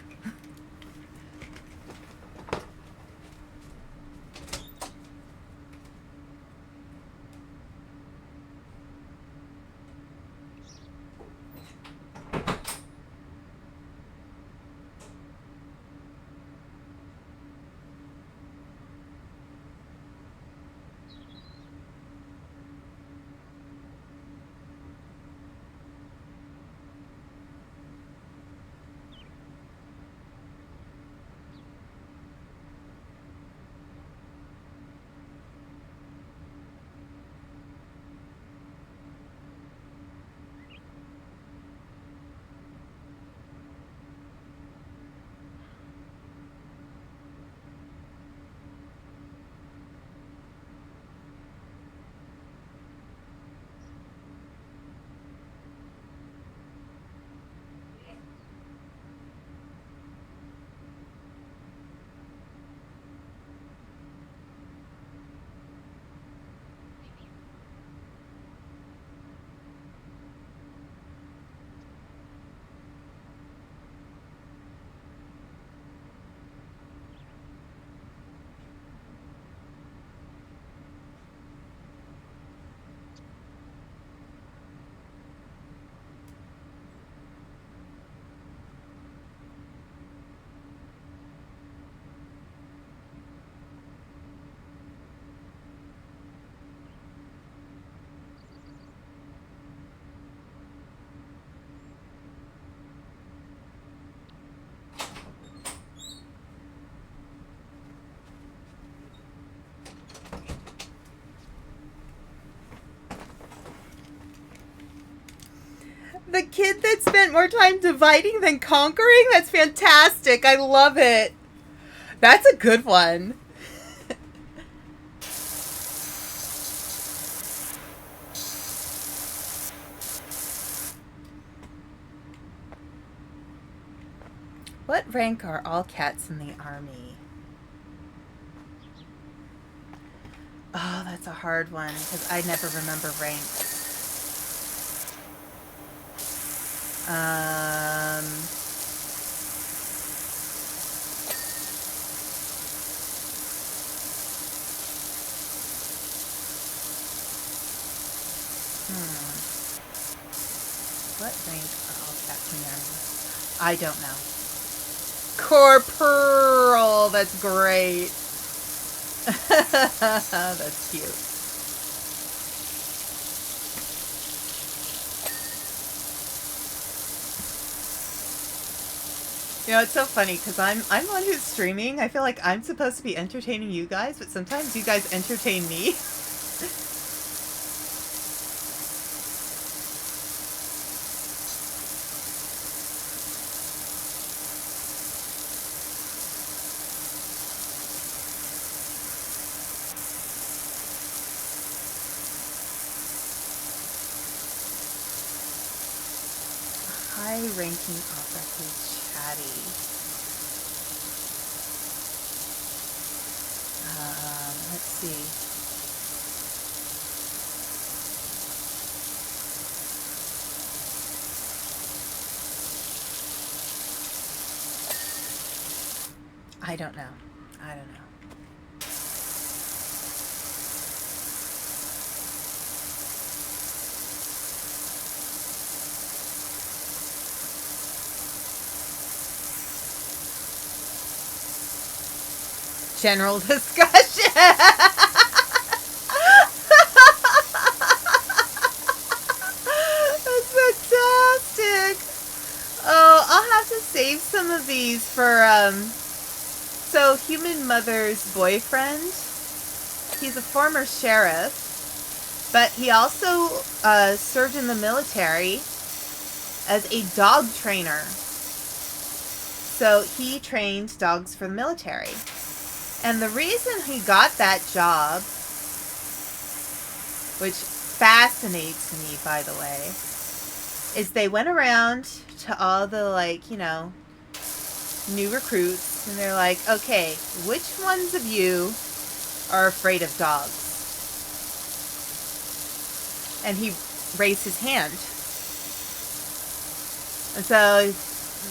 The kid that spent more time dividing than conquering? That's fantastic. I love it. That's a good one. What rank are all cats in the army? Oh, that's a hard one because I never remember ranks. What rank are all cats in the army? I don't know. Corporal! That's great. That's cute. You know, it's so funny because I'm the one who's streaming. I feel like I'm supposed to be entertaining you guys, but sometimes you guys entertain me. High-ranking operative chatty. Let's see. I don't know. I don't know. General discussion. That's fantastic. Oh, I'll have to save some of these for so Human Mother's boyfriend. He's a former sheriff, but he also served in the military as a dog trainer. So he trained dogs for the military. And the reason he got that job, which fascinates me, by the way, is they went around to all the, like, you know, new recruits, and they're like, okay, which ones of you are afraid of dogs? And he raised his hand. And so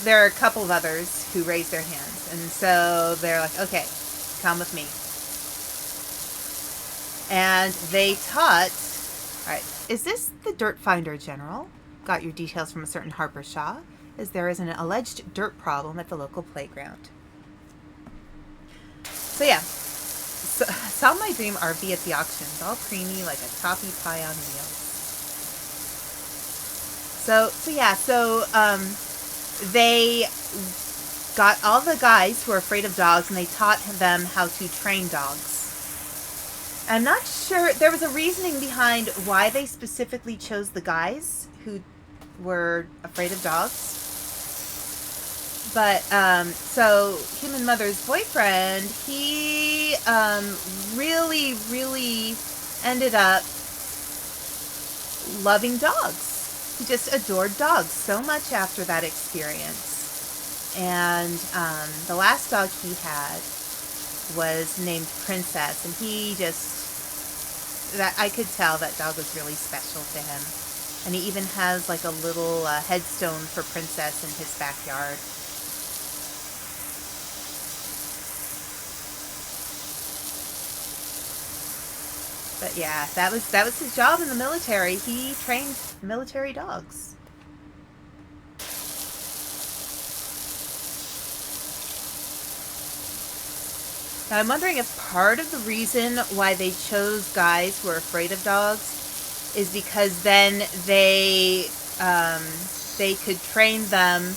there are a couple of others who raised their hands. And so they're like, okay, come with me. And they taught, all right, is this the Dirt Finder General? Got your details from a certain Harper Shaw, as there is an alleged dirt problem at the local playground. So yeah, saw my dream RV at the auctions, all creamy like a toppy pie on wheels. So they got all the guys who are afraid of dogs, and they taught them how to train dogs. I'm not sure, there was a reasoning behind why they specifically chose the guys who were afraid of dogs. But, so Human Mother's boyfriend, he really, really ended up loving dogs. He just adored dogs so much after that experience. And the last dog he had was named Princess, and he just, that I could tell that dog was really special to him. And he even has like a little headstone for Princess in his backyard. But yeah, that was his job in the military. He trained military dogs. Now, I'm wondering if part of the reason why they chose guys who are afraid of dogs is because then they could train them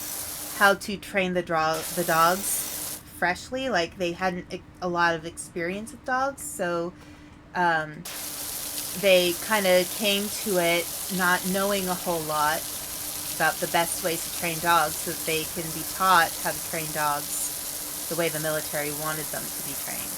how to train the dogs freshly. Like, they hadn't a lot of experience with dogs, so they kind of came to it not knowing a whole lot about the best ways to train dogs, so that they can be taught how to train dogs the way the military wanted them to be trained.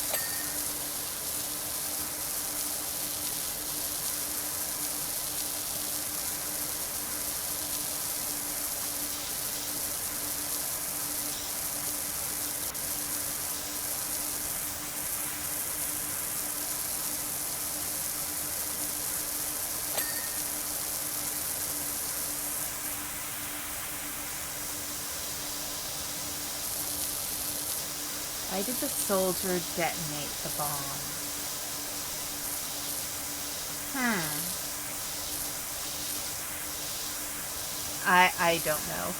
Why did the soldier detonate the bomb? I don't know.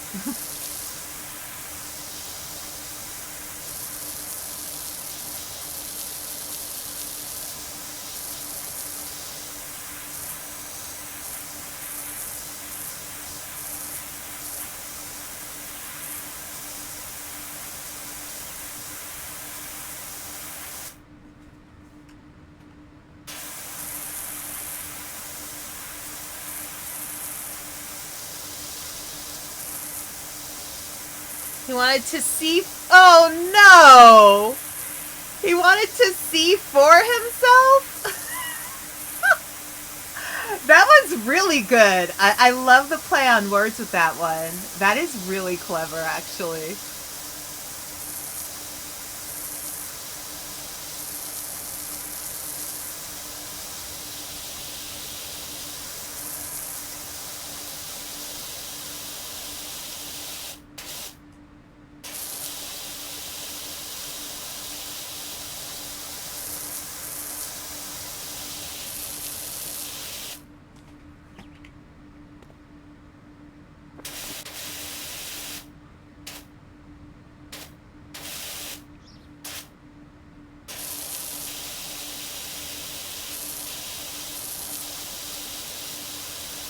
He wanted to see... Oh, no! He wanted to see for himself? That was really good. I love the play on words with that one. That is really clever, actually.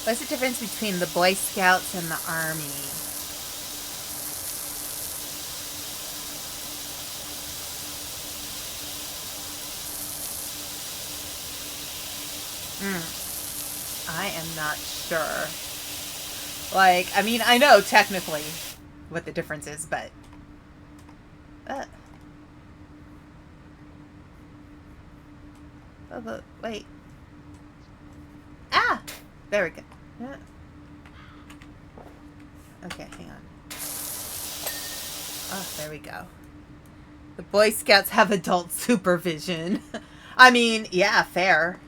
What's the difference between the Boy Scouts and the Army? I am not sure. Like, I mean, I know technically what the difference is, but... Oh, but wait. Ah! There we go. Okay, hang on. Oh, there we go. The Boy Scouts have adult supervision. I mean, yeah, fair.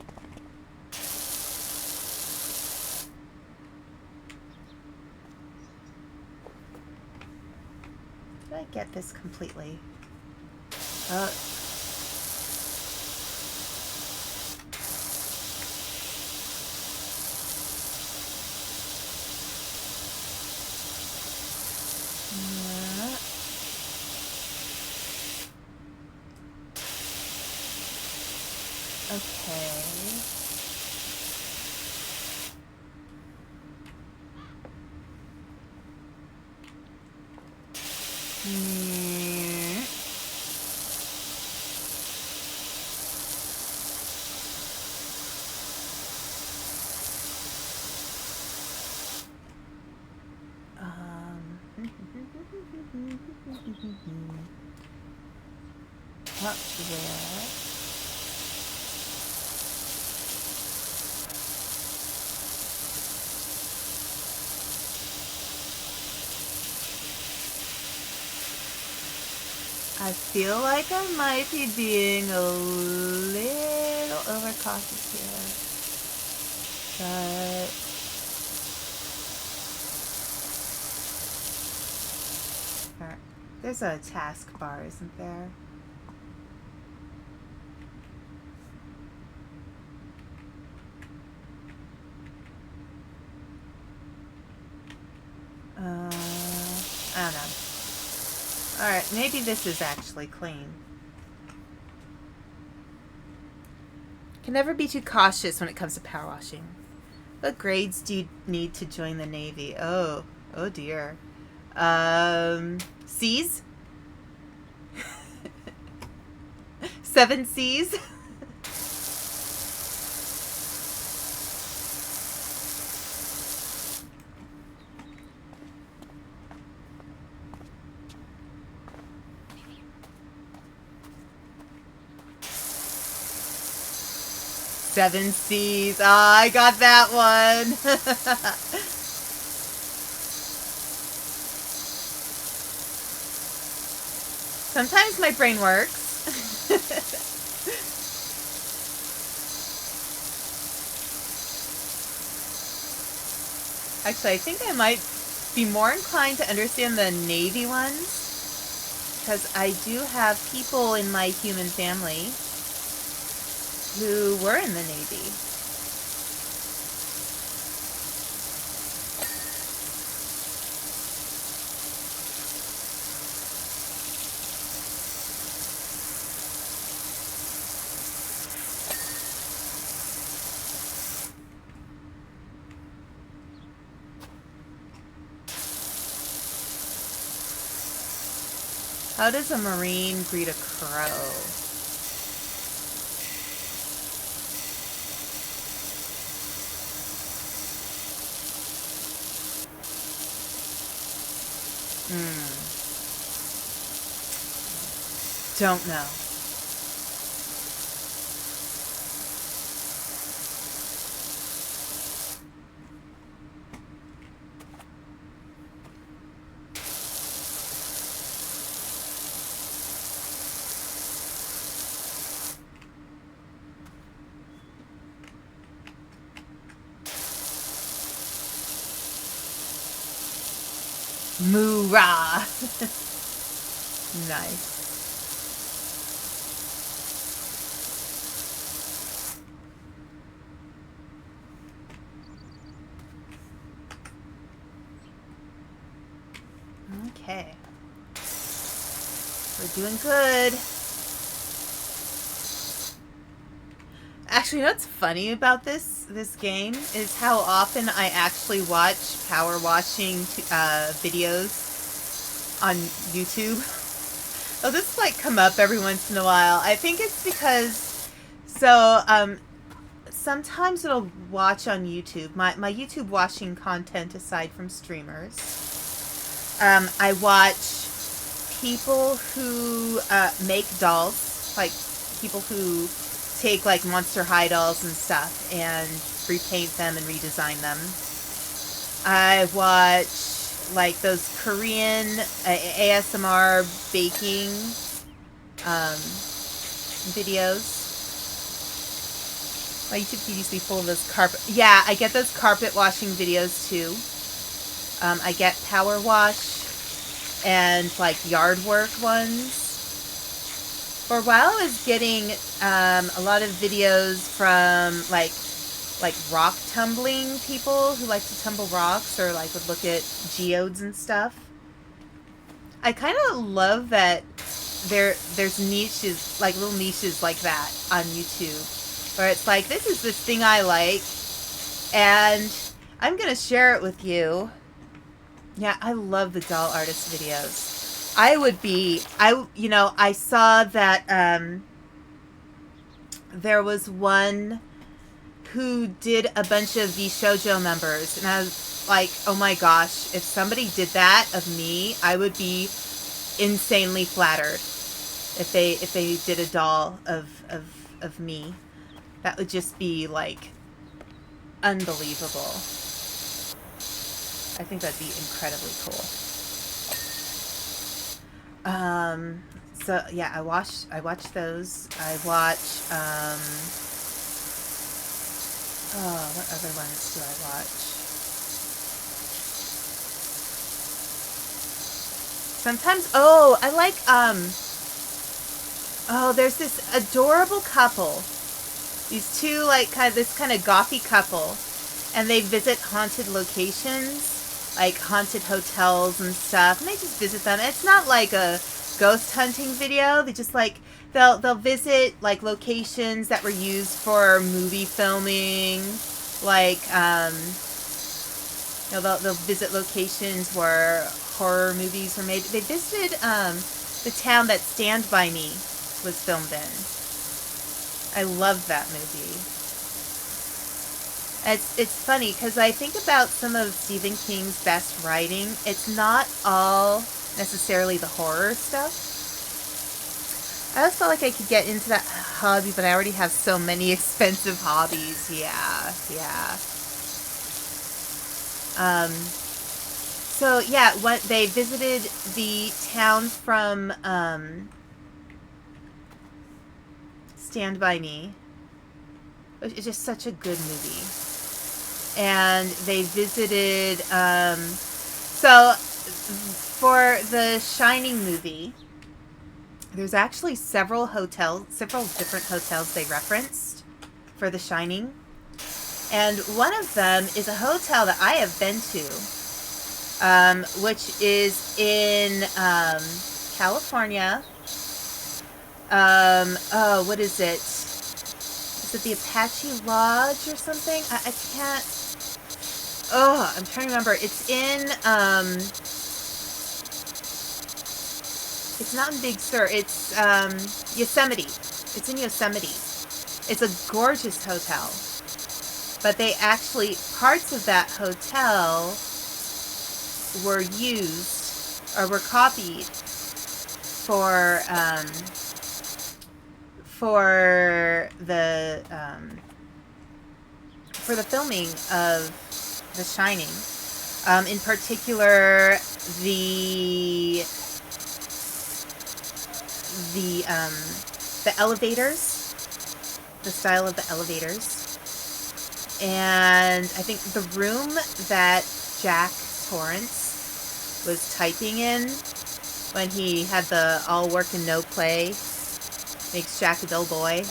Did I get this completely? Okay. Up there. I feel like I might be being a little overcautious here. But... there's a taskbar, isn't there? I don't know. Alright, maybe this is actually clean. Can never be too cautious when it comes to power washing. What grades do you need to join the Navy? Oh dear. C's? 7 C's? Seven C's. Ah, I got that one. Sometimes my brain works. Actually, I think I might be more inclined to understand the Navy ones, because I do have people in my human family who were in the Navy. How does a Marine greet a crow? Don't know. Moorah! Nice. Okay. We're doing good. Actually, you know what's funny about this game is how often I actually watch power washing videos on YouTube. They'll just like come up every once in a while. I think it's because sometimes it'll watch on YouTube. My YouTube watching content aside from streamers. I watch people who make dolls, like people who take like Monster High dolls and stuff and repaint them and redesign them. I watch like those Korean ASMR baking videos. My YouTube feed used to be full of those carpet. Yeah, I get those carpet washing videos too. I get power wash and like yard work ones. For a while, I was getting a lot of videos from like rock tumbling people who like to tumble rocks or like would look at geodes and stuff. I kind of love that there's niches, like little niches like that on YouTube, where it's like, this is this thing I like, and I'm gonna share it with you. Yeah, I love the doll artist videos. I saw that there was one who did a bunch of the shoujo members, and I was like, oh my gosh, if somebody did that of me, I would be insanely flattered. If they did a doll of me, that would just be like unbelievable. I think that'd be incredibly cool. So yeah, I watch those. I watch what other ones do I watch? Sometimes, I like, there's this adorable couple. These two, like, this kind of gothy couple. And they visit haunted locations, like haunted hotels and stuff. And they just visit them. It's not like a ghost hunting video. They just, like, they'll visit like locations that were used for movie filming, like they'll visit locations where horror movies were made. They visited the town that Stand By Me was filmed in. I love that movie. It's funny because I think about some of Stephen King's best writing. It's not all necessarily the horror stuff. I always felt like I could get into that hobby, but I already have so many expensive hobbies. Yeah. So yeah, when they visited the town from Stand By Me. It's just such a good movie. And they visited, so for the Shining movie, there's actually several different hotels they referenced for The Shining. And one of them is a hotel that I have been to, which is in California. What is it? Is it the Apache Lodge or something? I can't... I'm trying to remember. It's in, it's not in Big Sur. It's Yosemite. It's in Yosemite. It's a gorgeous hotel. But they actually, parts of that hotel were used or were copied for the filming of The Shining. In particular, the elevators, the style of the elevators, and I think the room that Jack Torrance was typing in when he had the all work and no play makes Jack a dull boy.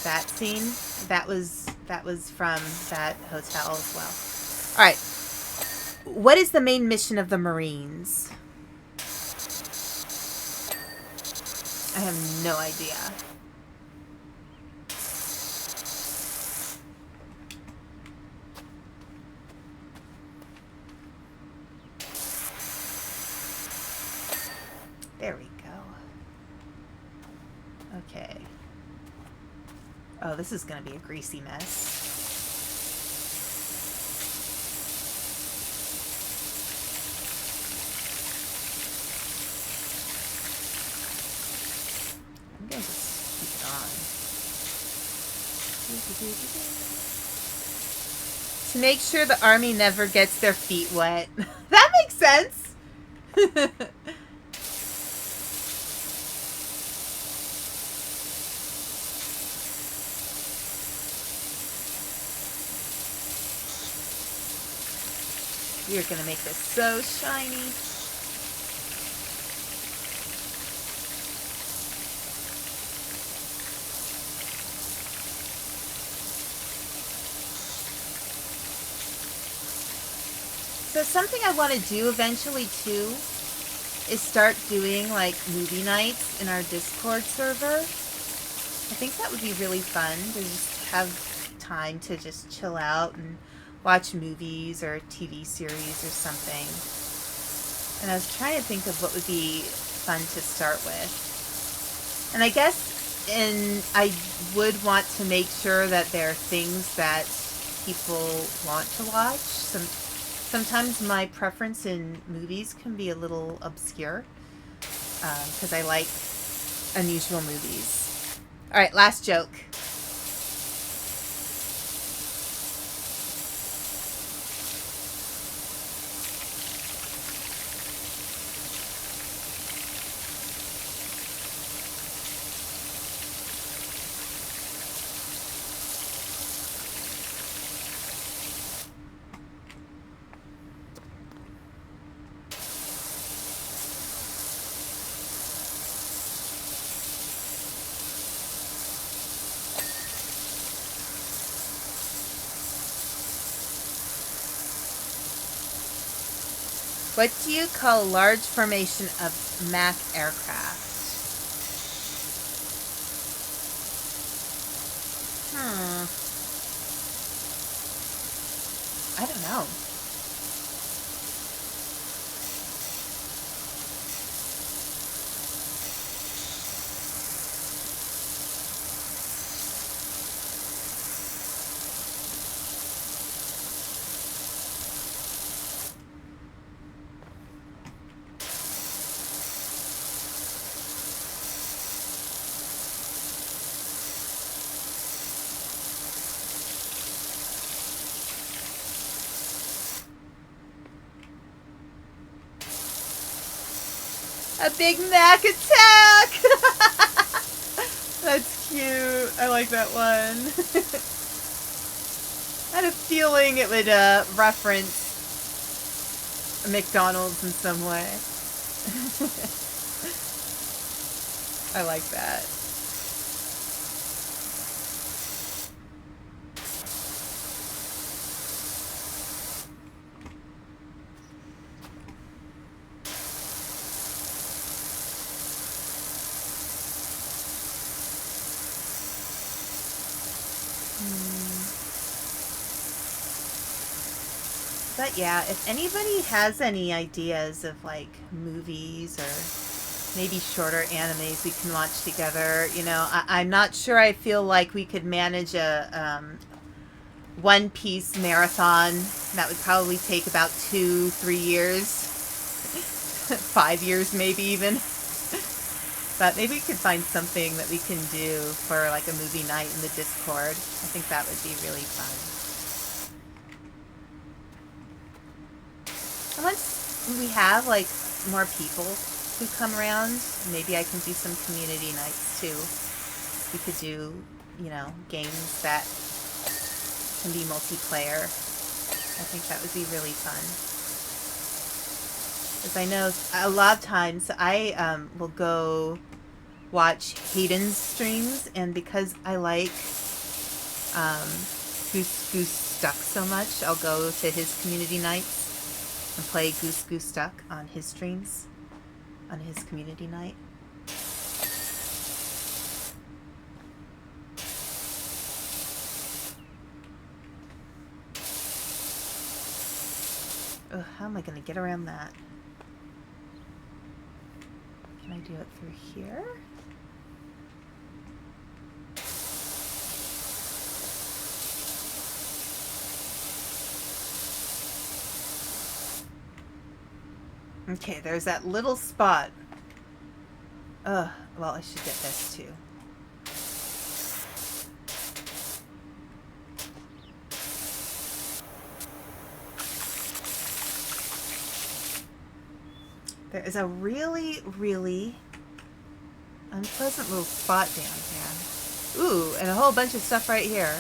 That scene, that was from that hotel as well. All right, what is the main mission of the Marines? I have no idea. There we go. Okay. Oh, this is going to be a greasy mess. I'm going to just keep it on. To make sure the army never gets their feet wet. That makes sense. You're going to make this so shiny. So something I want to do eventually too is start doing like movie nights in our Discord server. I think that would be really fun to just have time to just chill out and watch movies or TV series or something. And I was trying to think of what would be fun to start with. And I guess I would want to make sure that there are things that people want to watch. Sometimes my preference in movies can be a little obscure because I like unusual movies. All right, last joke. What do you call a large formation of Mac aircraft? I don't know. A Big Mac attack! That's cute. I like that one. I had a feeling it would reference McDonald's in some way. I like that. But yeah, if anybody has any ideas of like movies or maybe shorter animes we can watch together, you know, I'm not sure I feel like we could manage a One Piece marathon. That would probably take about 2-3 years. 5 years maybe even. But maybe we could find something that we can do for like a movie night in the Discord. I think that would be really fun. And once we have like more people who come around, maybe I can do some community nights too. We could do, you know, games that can be multiplayer. I think that would be really fun. Because I know a lot of times I will go watch Hayden's streams, and because I like Goose Duck so much, I'll go to his community nights and play Goose Duck on his streams, on his community night. Ugh, how am I going to get around that? Can I do it through here? Okay, there's that little spot. Ugh, well, I should get this too. There is a really, really unpleasant little spot down here. Ooh, and a whole bunch of stuff right here.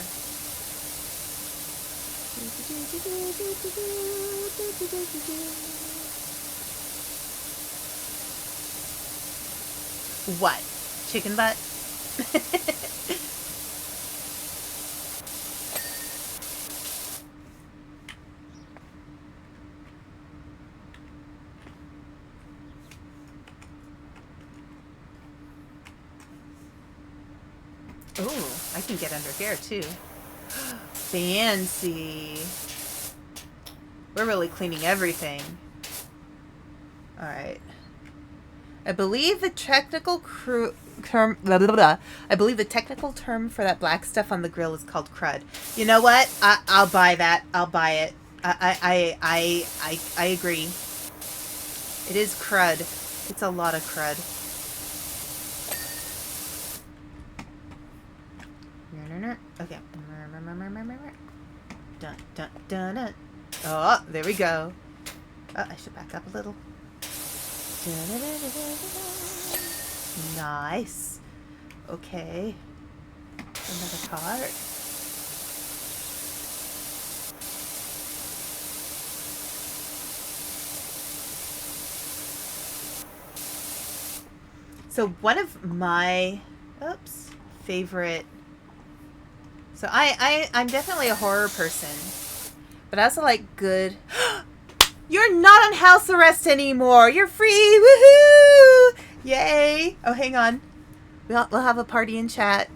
What? Chicken butt? Ooh, I can get under here too. Fancy. We're really cleaning everything. Alright. I believe the technical term I believe the technical term for that black stuff on the grill is called crud. You know what? I'll buy that. I'll buy it. I agree. It is crud. It's a lot of crud. Okay. Dun dun dun dun. Oh, there we go. Oh, I should back up a little. Nice. Okay. Another card. So one of my favorite. So I'm definitely a horror person, but I also like good. You're not on house arrest anymore. You're free. Woohoo! Yay! Oh, hang on. We'll have a party in chat.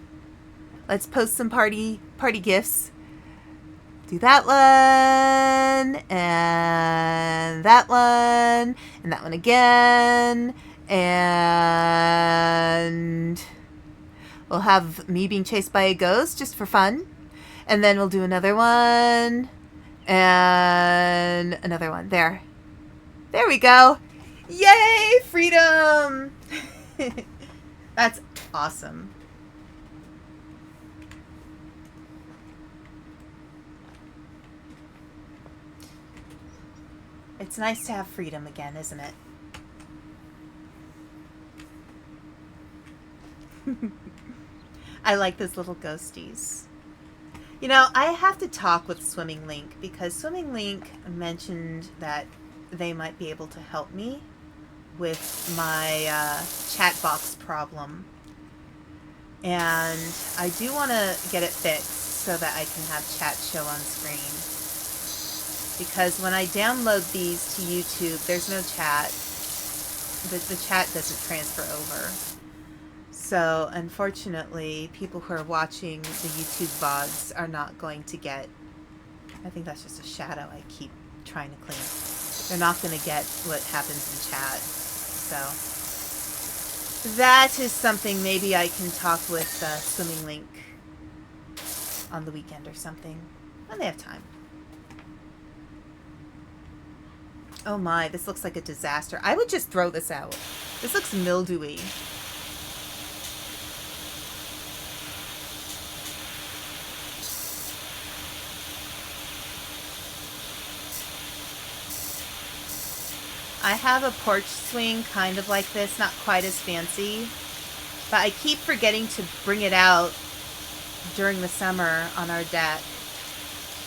Let's post some party gifts. Do that one and that one and that one again, and we'll have me being chased by a ghost just for fun, and then we'll do another one. And another one. There we go. Yay, freedom. That's awesome. It's nice to have freedom again, isn't it? I like those little ghosties. You know, I have to talk with Swimming Link because Swimming Link mentioned that they might be able to help me with my chat box problem. And I do want to get it fixed so that I can have chat show on screen. Because when I download these to YouTube, there's no chat. The chat doesn't transfer over. So, unfortunately, people who are watching the YouTube VODs are not going to get... I think that's just a shadow I keep trying to clean. They're not going to get what happens in chat. So, that is something maybe I can talk with Swimming Link on the weekend or something. When they have time. Oh my, this looks like a disaster. I would just throw this out. This looks mildewy. I have a porch swing kind of like this, not quite as fancy, but I keep forgetting to bring it out during the summer on our deck.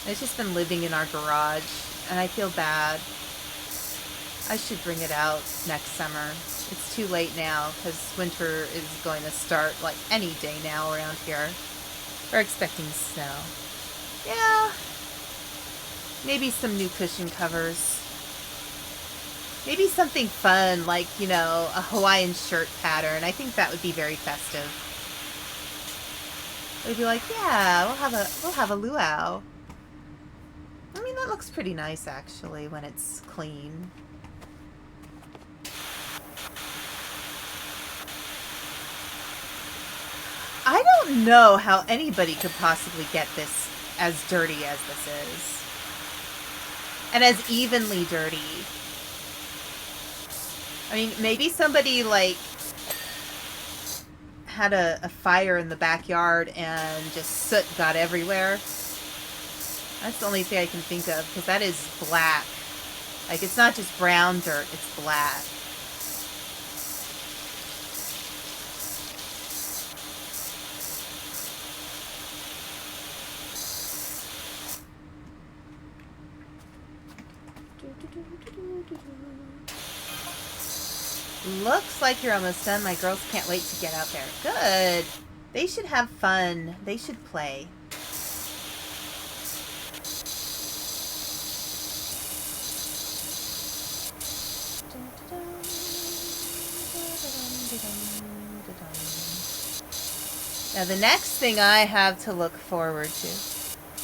It's just been living in our garage, and I feel bad. I should bring it out next summer. It's too late now, because winter is going to start like any day now around here. We're expecting snow. Yeah. Maybe some new cushion covers. Maybe something fun, like, you know, a Hawaiian shirt pattern. I think that would be very festive. We'd be like, yeah, we'll have a luau. I mean, that looks pretty nice, actually, when it's clean. don't know how anybody could possibly get this as dirty as this is. And as evenly dirty. I mean, maybe somebody, like, had a fire in the backyard and just soot got everywhere. That's the only thing I can think of, because that is black. Like, it's not just brown dirt, it's black. Looks like you're almost done. My girls can't wait to get out there. Good. They should have fun. They should play. Now the next thing I have to look forward to.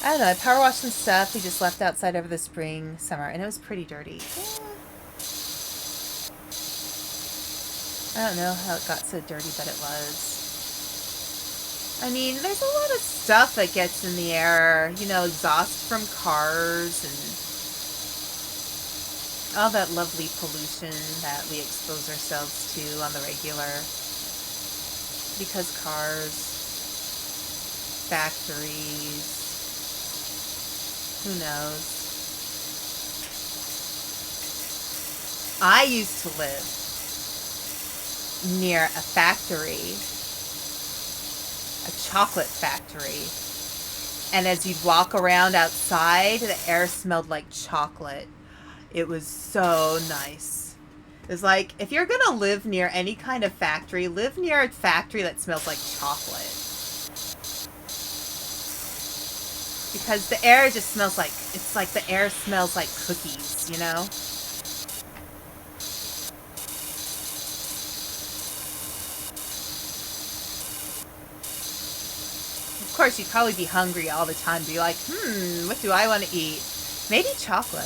I don't know, I power washed some stuff we just left outside over the spring, summer, and it was pretty dirty. I don't know how it got so dirty, but it was. I mean, there's a lot of stuff that gets in the air. You know, exhaust from cars and all that lovely pollution that we expose ourselves to on the regular. Because cars, factories, who knows? I used to live near a factory, a chocolate factory, and as you'd walk around outside, the air smelled like chocolate. It was so nice. It's like, if you're gonna live near any kind of factory, live near a factory that smells like chocolate. Because the air just smells like, it's like the air smells like cookies, you know? Of course, you'd probably be hungry all the time, be like, what do I want to eat? Maybe chocolate.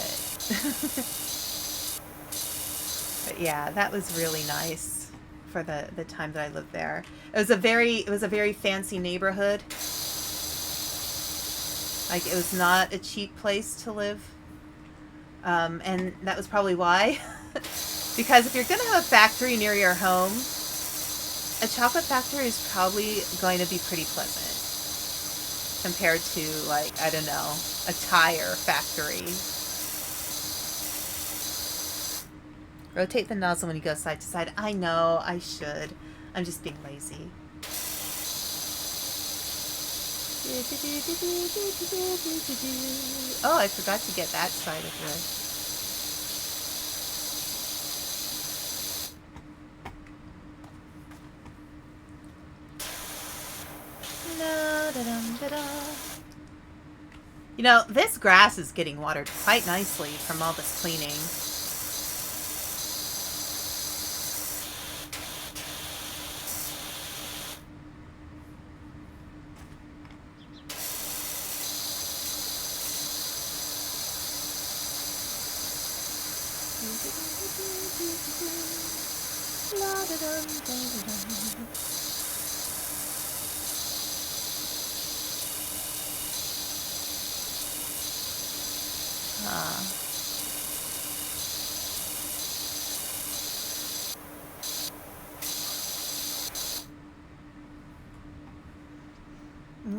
But yeah, that was really nice for the time that I lived there. It was a very fancy neighborhood. Like, it was not a cheap place to live. And that was probably why. Because if you're going to have a factory near your home, a chocolate factory is probably going to be pretty pleasant. Compared to, like, I don't know, a tire factory. Rotate the nozzle when you go side to side. I know, I should. I'm just being lazy. Oh, I forgot to get that side of it. You know, this grass is getting watered quite nicely from all this cleaning.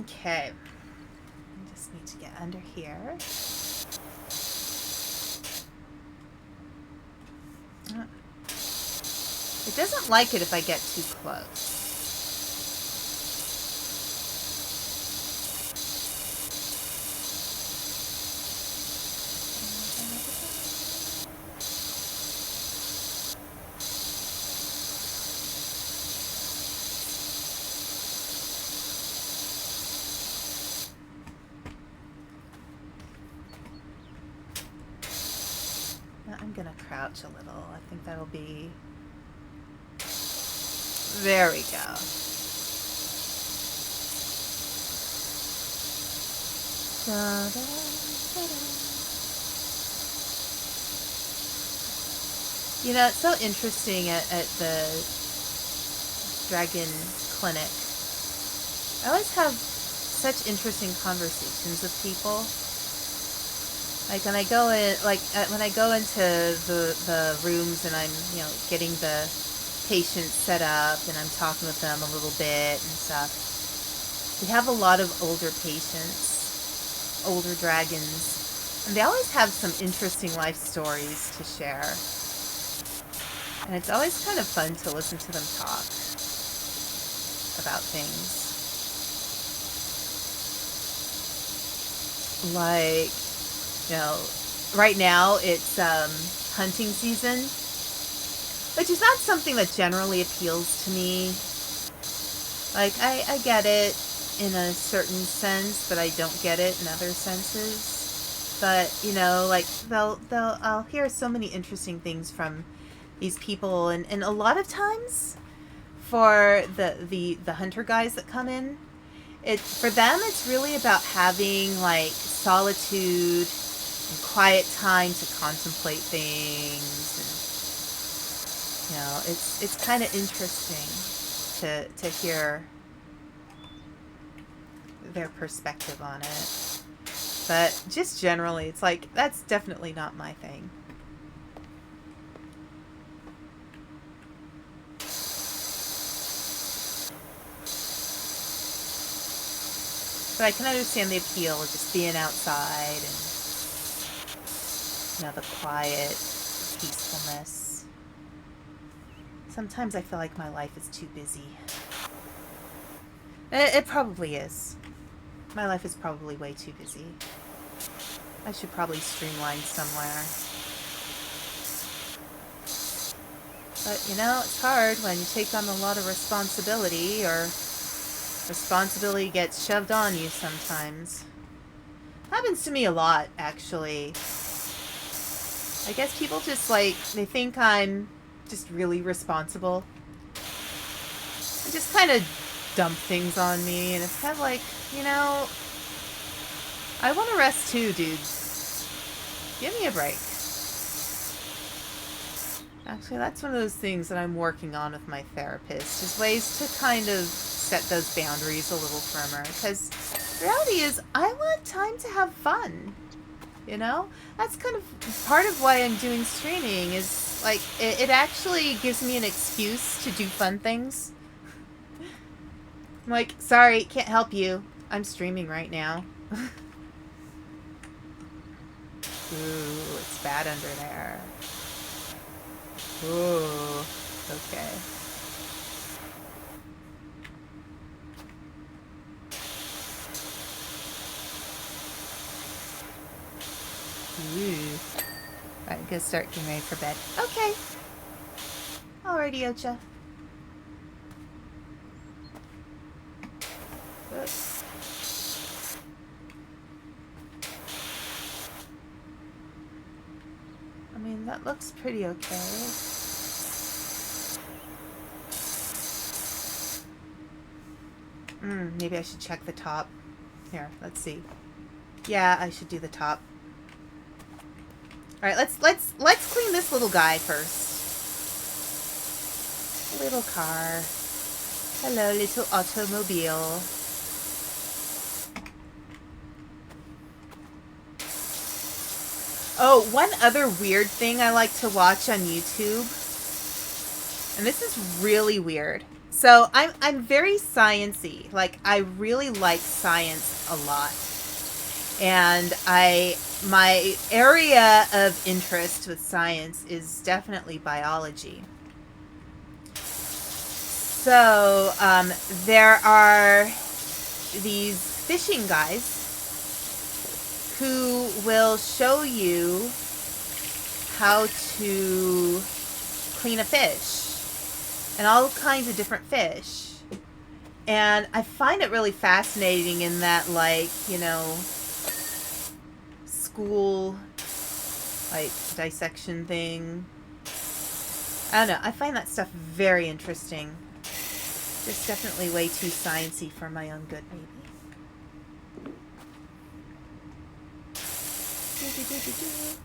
Okay. I just need to get under here. It doesn't like it if I get too close. I'm gonna crouch a little. I think that'll be... There we go. You know, it's so interesting at the Dragon Clinic. I always have such interesting conversations with people. Like when I go in, when I go into the rooms and I'm, you know, getting the patients set up and I'm talking with them a little bit and stuff. We have a lot of older patients, older dragons, and they always have some interesting life stories to share. And it's always kind of fun to listen to them talk about things. Like, you know, right now it's hunting season, which is not something that generally appeals to me. Like, I get it in a certain sense, but I don't get it in other senses. But, you know, like, I'll hear so many interesting things from these people, and a lot of times for the hunter guys that come in, for them it's really about having like solitude and quiet time to contemplate things, and you know, it's kind of interesting to hear their perspective on it. But just generally, it's like, that's definitely not my thing. But I can understand the appeal of just being outside and, you know, the quiet peacefulness. Sometimes I feel like my life is too busy. It probably is. My life is probably way too busy. I should probably streamline somewhere. But, you know, it's hard when you take on a lot of responsibility, or responsibility gets shoved on you sometimes. Happens to me a lot, actually. I guess people just, like, they think I'm just really responsible. And just kind of dump things on me, and it's kind of like, you know, I want to rest too, dude. Give me a break. Actually, that's one of those things that I'm working on with my therapist, is ways to kind of set those boundaries a little firmer. Because the reality is, I want time to have fun. You know? That's kind of part of why I'm doing streaming, is like, it actually gives me an excuse to do fun things. I'm like, sorry, can't help you. I'm streaming right now. Ooh, it's bad under there. Ooh, okay. Ooh. Alright, I'm gonna start getting ready for bed. Okay. Alrighty, Ocha. Good. I mean, that looks pretty okay. Maybe I should check the top. Here, let's see. Yeah, I should do the top. All right, let's clean this little guy first. Little car. Hello, little automobile. Oh, one other weird thing I like to watch on YouTube, and this is really weird. So I'm very sciencey. Like, I really like science a lot. And my area of interest with science is definitely biology. So there are these fishing guys who will show you how to clean a fish, and all kinds of different fish. And I find it really fascinating in that, like, you know, school, like, dissection thing. I don't know. I find that stuff very interesting. Just definitely way too sciencey for my own good, maybe.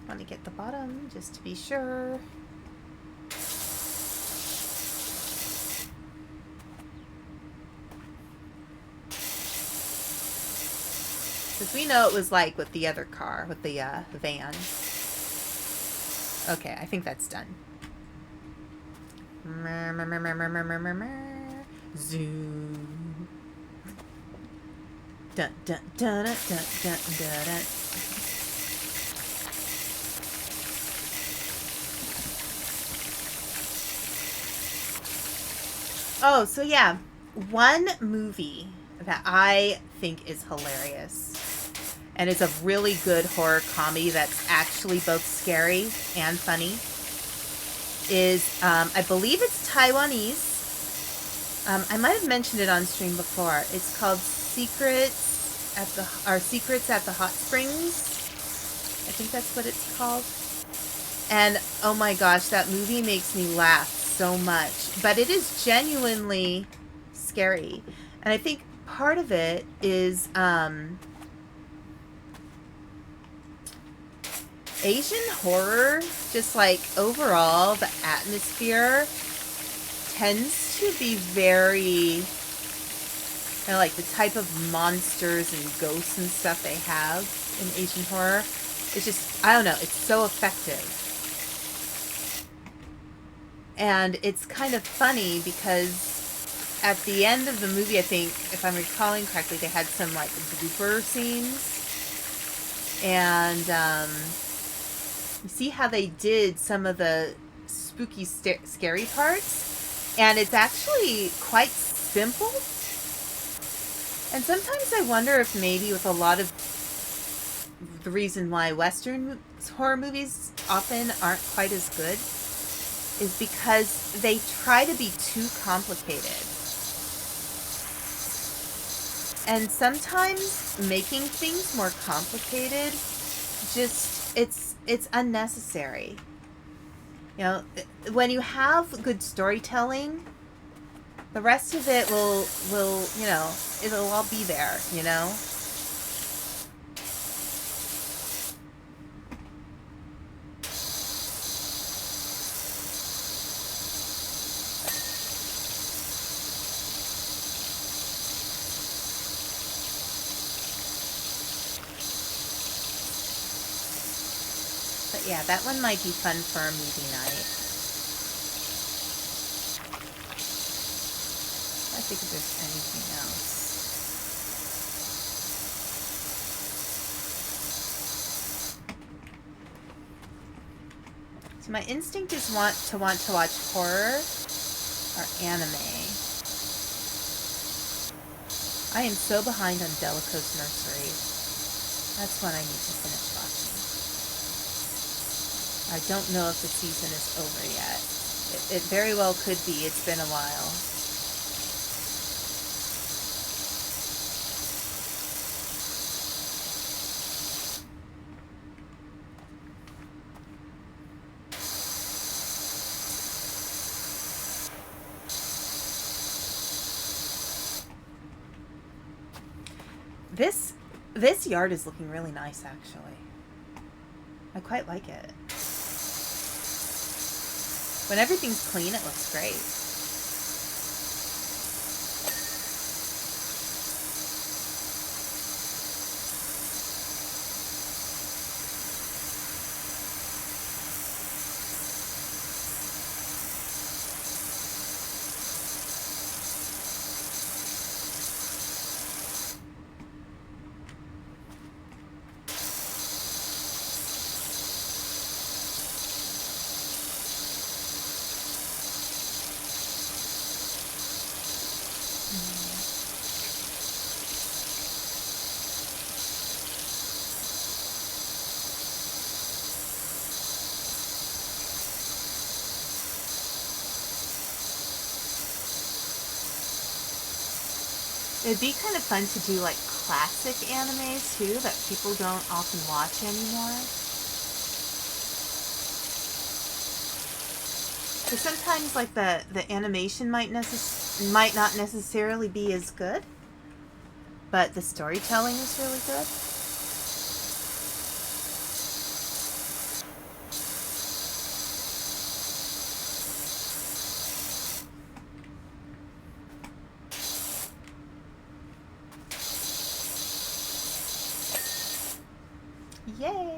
Want to get the bottom just to be sure. Because we know it was like with the other car, with the van. Okay, I think that's done. Zoom. Dun dun dun dun dun dun dun dun. Oh, so yeah, one movie that I think is hilarious and is a really good horror comedy that's actually both scary and funny is, I believe it's Taiwanese. I might have mentioned it on stream before. It's called Secrets at the Hot Springs. I think that's what it's called. And oh my gosh, that movie makes me laugh so much. But it is genuinely scary. And I think part of it is Asian horror, just like overall, the atmosphere tends to be very, like the type of monsters and ghosts and stuff they have in Asian horror. It's just, I don't know, it's so effective. And it's kind of funny because at the end of the movie, I think, if I'm recalling correctly, they had some like blooper scenes. And you see how they did some of the spooky, scary parts? And it's actually quite simple. And sometimes I wonder if maybe with a lot of the reason why Western horror movies often aren't quite as good is because they try to be too complicated. And sometimes making things more complicated, just, it's unnecessary. You know, when you have good storytelling, the rest of it will, you know, it'll all be there, you know? But yeah, that one might be fun for a movie night. I think if there's anything else. So my instinct is to want to watch horror or anime. I am so behind on Delico's Nursery. That's one I need to finish watching. I don't know if the season is over yet. It very well could be. It's been a while. This yard is looking really nice, actually. I quite like it. When everything's clean, it looks great. It'd be kind of fun to do like classic animes too that people don't often watch anymore. Because sometimes like the animation might not necessarily be as good, but the storytelling is really good. Yay!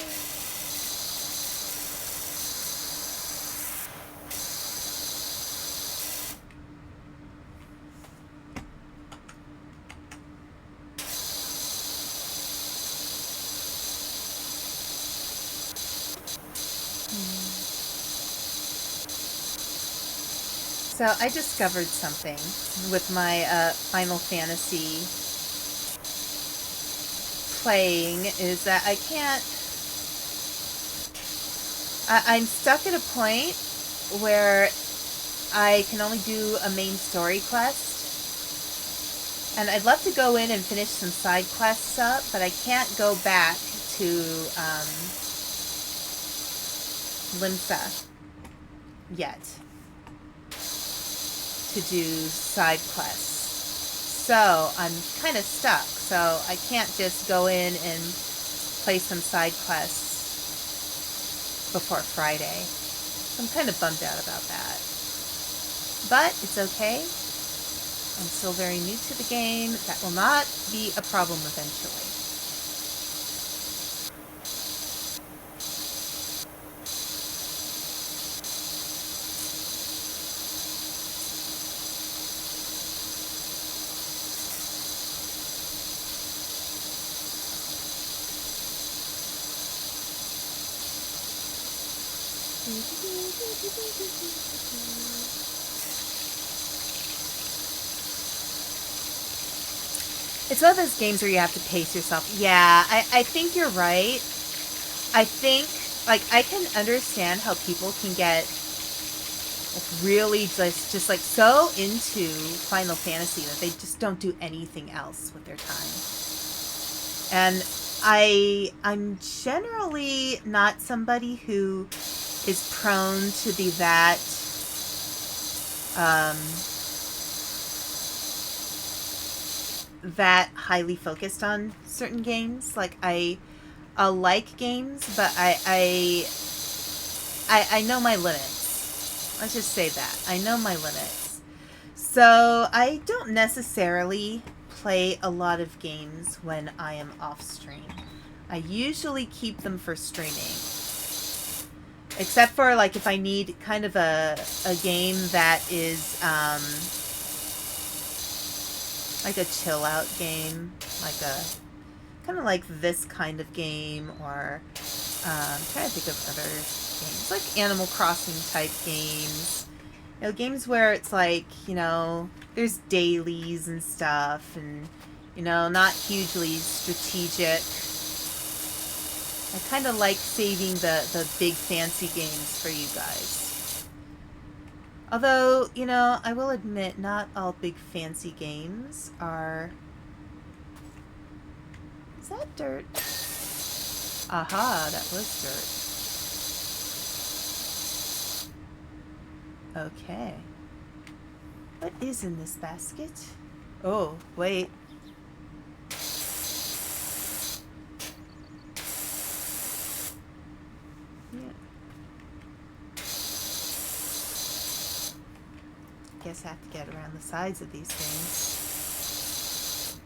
So I discovered something with my Final Fantasy playing is that I can't... I'm stuck at a point where I can only do a main story quest. And I'd love to go in and finish some side quests up, but I can't go back to Limsa yet to do side quests. So I'm kind of stuck. So I can't just go in and play some side quests before Friday. I'm kind of bummed out about that. But it's okay. I'm still very new to the game. That will not be a problem eventually. It's one of those games where you have to pace yourself. Yeah, I think you're right. I think, like, I can understand how people can get like, really just like so into Final Fantasy that they just don't do anything else with their time. And I'm generally not somebody who is prone to be that that highly focused on certain games. Like I like games, but I know my limits. Let's just say that. I know my limits. So I don't necessarily play a lot of games when I am off stream. I usually keep them for streaming. Except for like if I need kind of a game that is like a chill out game, like a kind of like this kind of game, or I'm trying to think of other games like Animal Crossing type games. You know, games where it's like, you know, there's dailies and stuff, and you know, not hugely strategic. I kind of like saving the big fancy games for you guys. Although, you know, I will admit not all big fancy games are... Is that dirt? Aha, that was dirt. Okay. What is in this basket? Oh, wait. Guess I have to get around the sides of these things.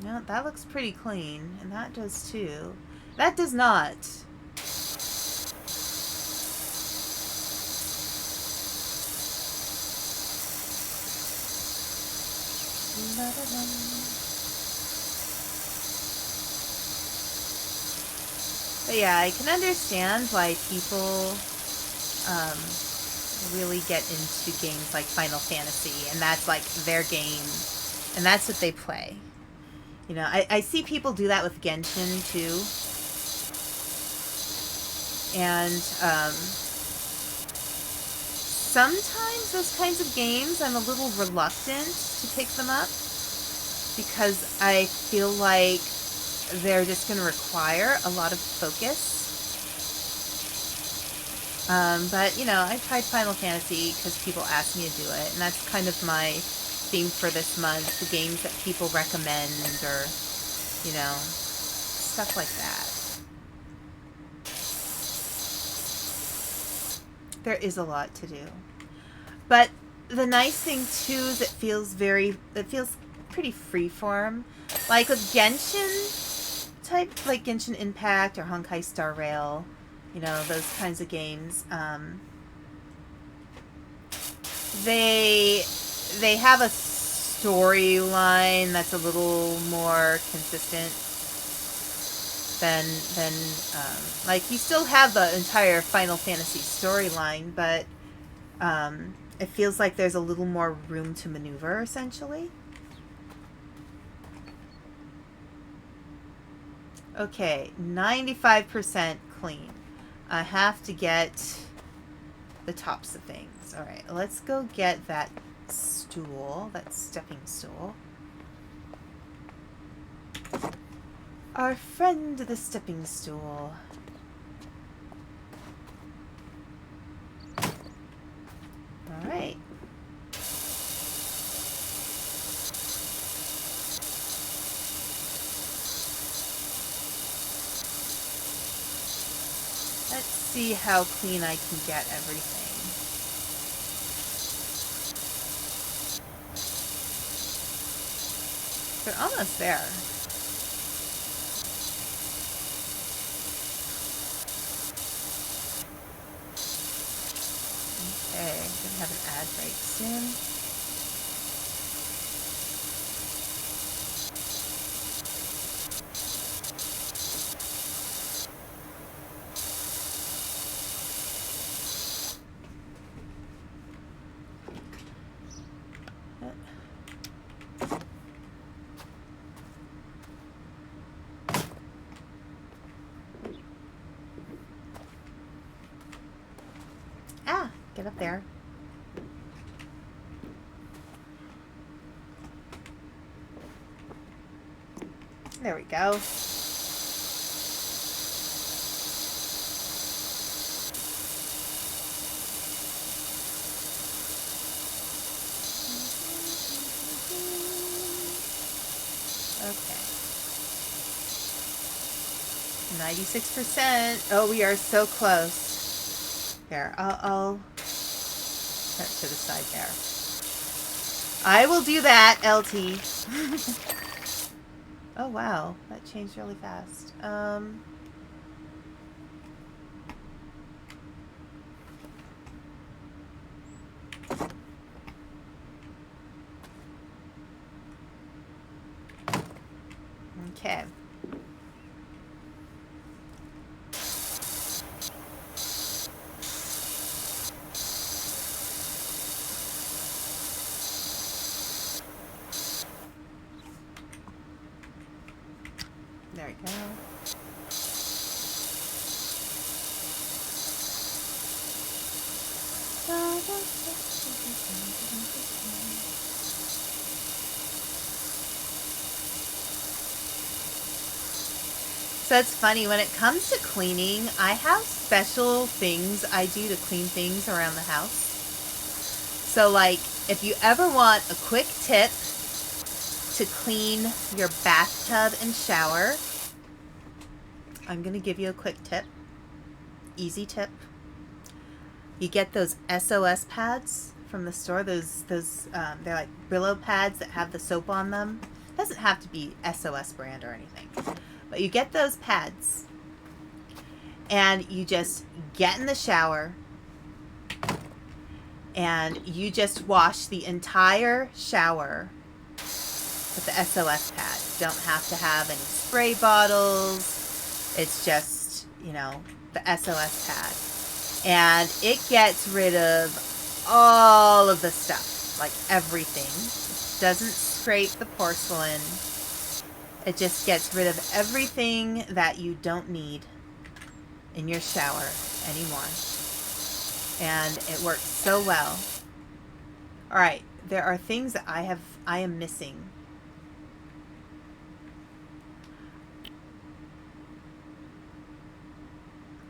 No, that looks pretty clean, and that does too. That does not. But yeah, I can understand why people really get into games like Final Fantasy, and that's like their game, and that's what they play. You know, I see people do that with Genshin too, and sometimes those kinds of games I'm a little reluctant to pick them up because I feel like they're just going to require a lot of focus. But, you know, I tried Final Fantasy because people asked me to do it, and that's kind of my theme for this month, the games that people recommend, or, you know, stuff like that. There is a lot to do. But the nice thing, too, is it feels pretty freeform. Like with Genshin, type like Genshin Impact or Honkai Star Rail, you know, those kinds of games, they have a storyline that's a little more consistent than like you still have the entire Final Fantasy storyline, but it feels like there's a little more room to maneuver, essentially. Okay, 95% clean. I have to get the tops of things. Alright, let's go get that stool, that stepping stool. Our friend, the stepping stool. Alright. Let's see how clean I can get everything. They're almost there. Okay, gonna have an ad break soon. Ah, get up there. There we go. Okay. 96%. Oh, we are so close. There, I'll set to the side there. I will do that, LT. Oh, wow. That changed really fast. Okay. There we go. So it's funny, when it comes to cleaning, I have special things I do to clean things around the house. So like, if you ever want a quick tip to clean your bathtub and shower, I'm going to give you a quick tip. Easy tip. You get those SOS pads from the store. Those they're like Brillo pads that have the soap on them. It doesn't have to be SOS brand or anything. But you get those pads and you just get in the shower and you just wash the entire shower with the SOS pad. You don't have to have any spray bottles. It's just, you know, the SOS pad. And it gets rid of all of the stuff, like everything. It doesn't scrape the porcelain. It just gets rid of everything that you don't need in your shower anymore. And it works so well. Alright, there are things that I am missing.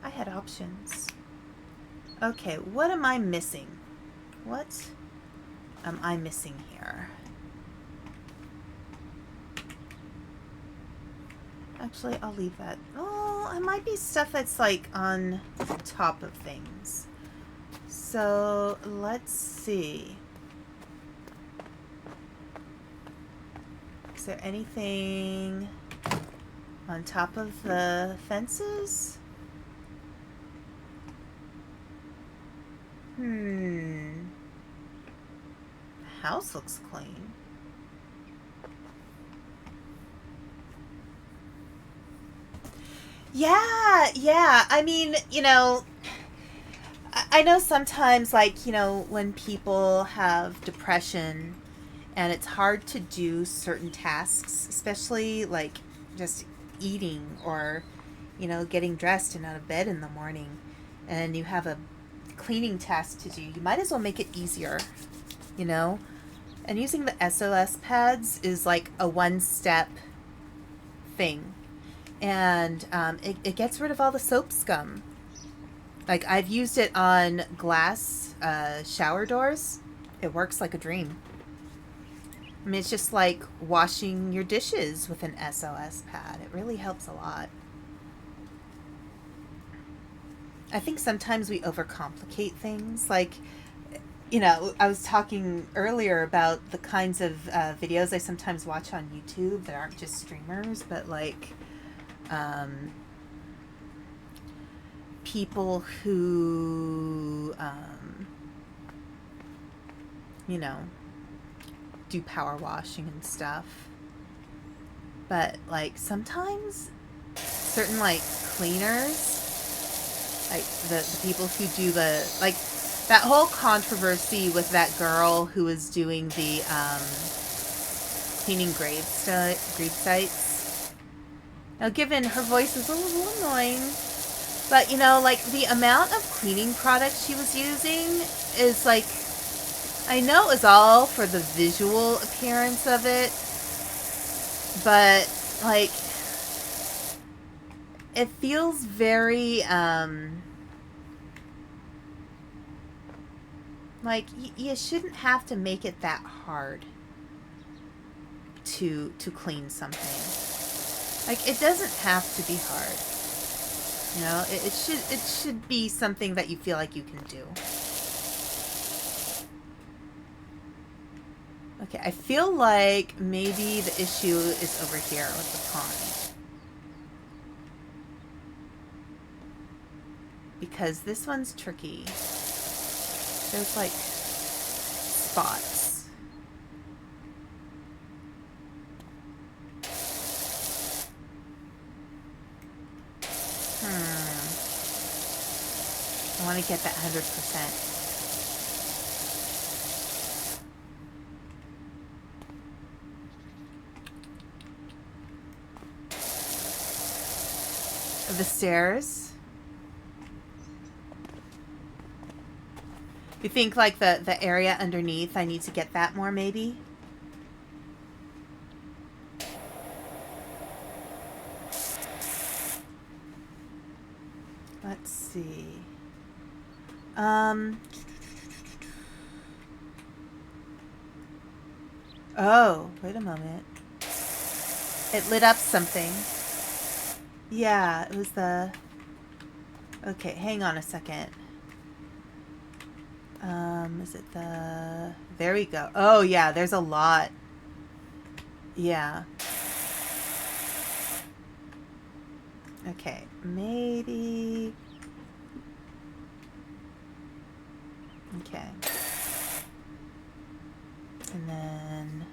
I had options. Okay, what am I missing? What am I missing here? Actually, I'll leave that. Oh, it might be stuff that's like on top of things. So, let's see. Is there anything On top of the fences? The house looks clean. Yeah. I mean, I know sometimes, like, when people have depression and it's hard to do certain tasks, especially like just eating or, getting dressed and out of bed in the morning, and you have a cleaning task to do, you might as well make it easier, you know? And using the SOS pads is like a one-step thing. And it gets rid of all the soap scum. Like, I've used it on glass shower doors. It works like a dream. I mean, it's just like washing your dishes with an SOS pad. It really helps a lot. I think sometimes we overcomplicate things. Like, I was talking earlier about the kinds of videos I sometimes watch on YouTube that aren't just streamers, but like people who, do power washing and stuff. But like sometimes certain like cleaners, like the people who do like that whole controversy with that girl who was doing the cleaning grave sites. Now, given her voice is a little annoying, but like the amount of cleaning products she was using is like, I know it was all for the visual appearance of it, but like it feels very like you shouldn't have to make it that hard to clean something. Like, it doesn't have to be hard. It should be something that you feel like you can do. Okay, I feel like maybe the issue is over here with the pond. Because this one's tricky. There's like spots. I want to get that 100%. The stairs. You think like the area underneath, I need to get that more maybe? Let's see. Oh, wait a moment. It lit up something. Yeah, it was the... Okay, hang on a second. Is it the... There we go. Oh, yeah, there's a lot. Yeah. Okay, maybe... Okay. And then...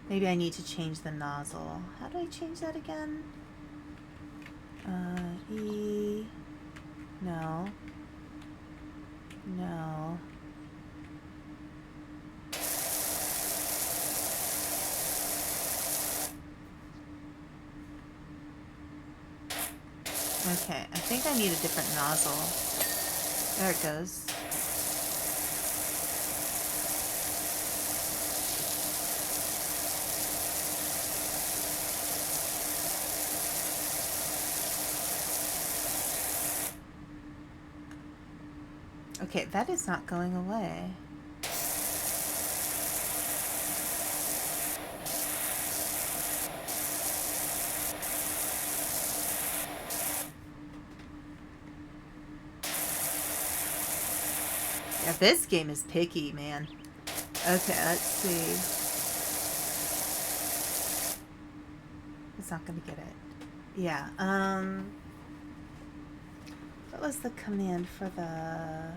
Maybe I need to change the nozzle. How do I change that again? E... No. No. Okay, I think I need a different nozzle. There it goes. Okay, that is not going away. Yeah, this game is picky, man. Okay, let's see. It's not gonna get it. Yeah, what was the command for the...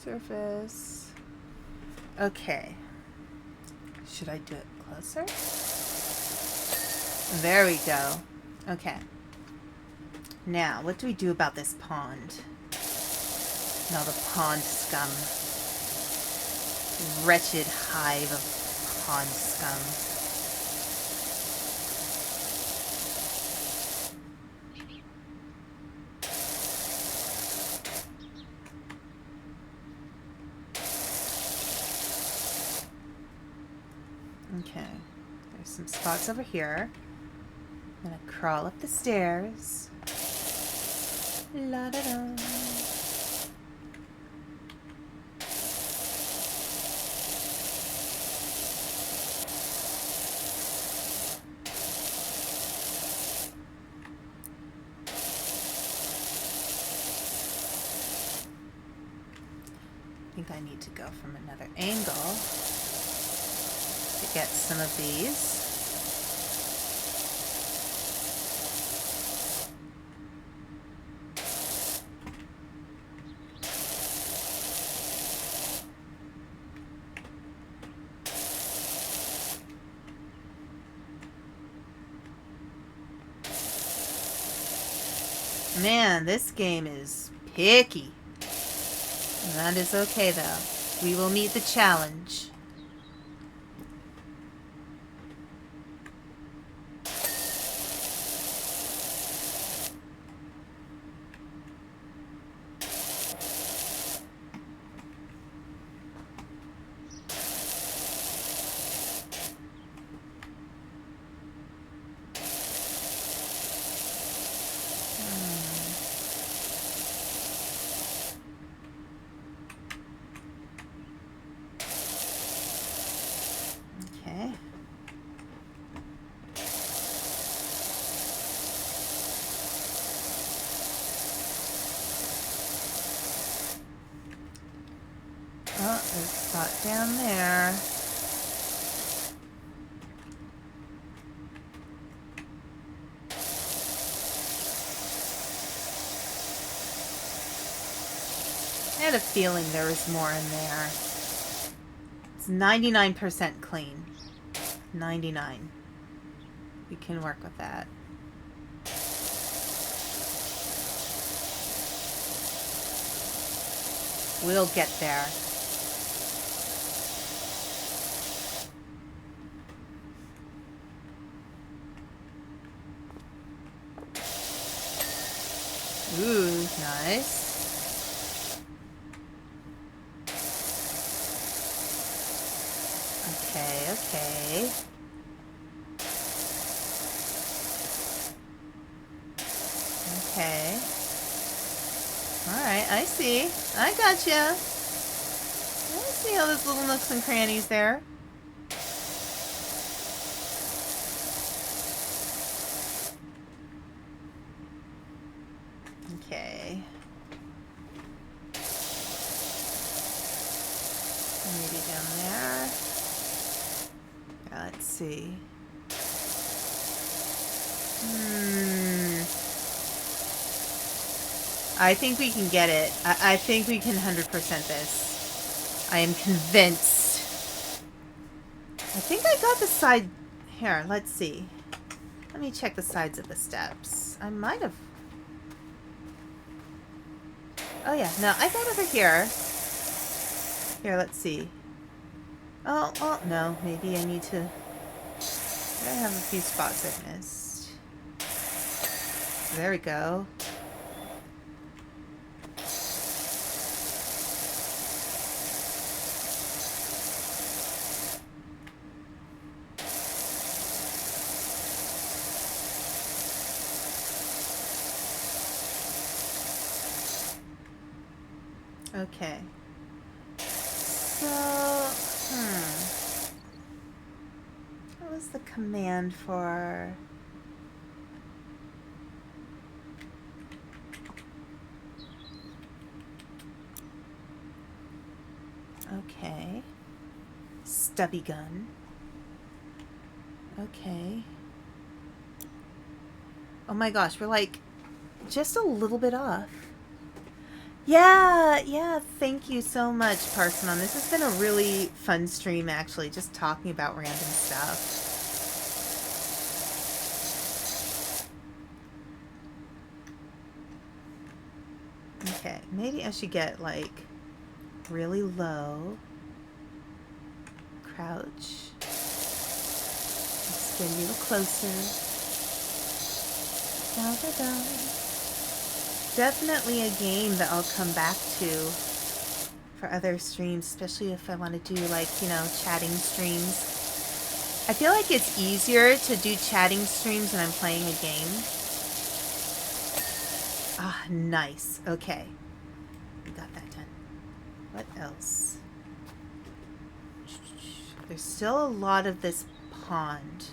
Surface. Okay. Should I do it closer? There we go. Okay. Now, what do we do about this pond? Now the pond scum. Wretched hive of pond scum. Okay, there's some spots over here. I'm gonna crawl up the stairs. La da da. I think I need to go from another angle to get some of these. Man, this game is picky. That is okay, though. We will meet the challenge. Okay. Oh, there's a spot down there. I had a feeling there was more in there. It's 99% clean. 99. We can work with that. We'll get there. Ooh, nice. Okay, okay. Okay. Alright, I see. I gotcha. I see all those little nooks and crannies there. Okay. Maybe down there. Let's see. I think we can get it. I think we can 100% this. I am convinced. I think I got the side... Here, let's see. Let me check the sides of the steps. I might have... Oh yeah, no, I got over here. Here, let's see. Oh, no, maybe I need to... I have a few spots I've missed. There we go. Okay. So, what was the command for... Okay. Stubby gun. Okay. Oh my gosh, we're like just a little bit off. Yeah, thank you so much, Parsonon. This has been a really fun stream, actually, just talking about random stuff. Okay, maybe I should get, like, really low. Crouch. Let's get a little closer. Da, da, da. Definitely a game that I'll come back to for other streams, especially if I want to do, like, you know, chatting streams. I feel like it's easier to do chatting streams when I'm playing a game. Ah, nice. Okay. We got that done. What else? There's still a lot of this pond.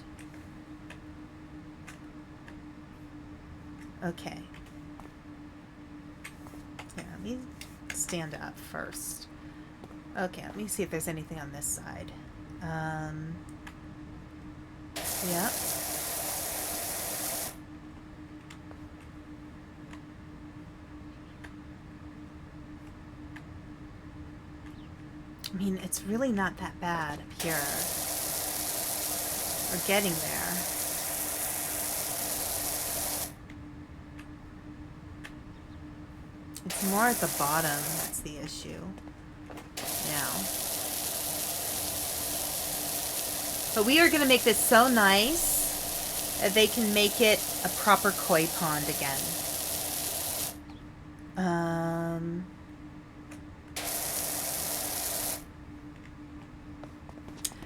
Okay. Here, let me stand up first. Okay, let me see if there's anything on this side. Yep. I mean, it's really not that bad up here. We're getting there. It's more at the bottom that's the issue now. But we are going to make this so nice that they can make it a proper koi pond again.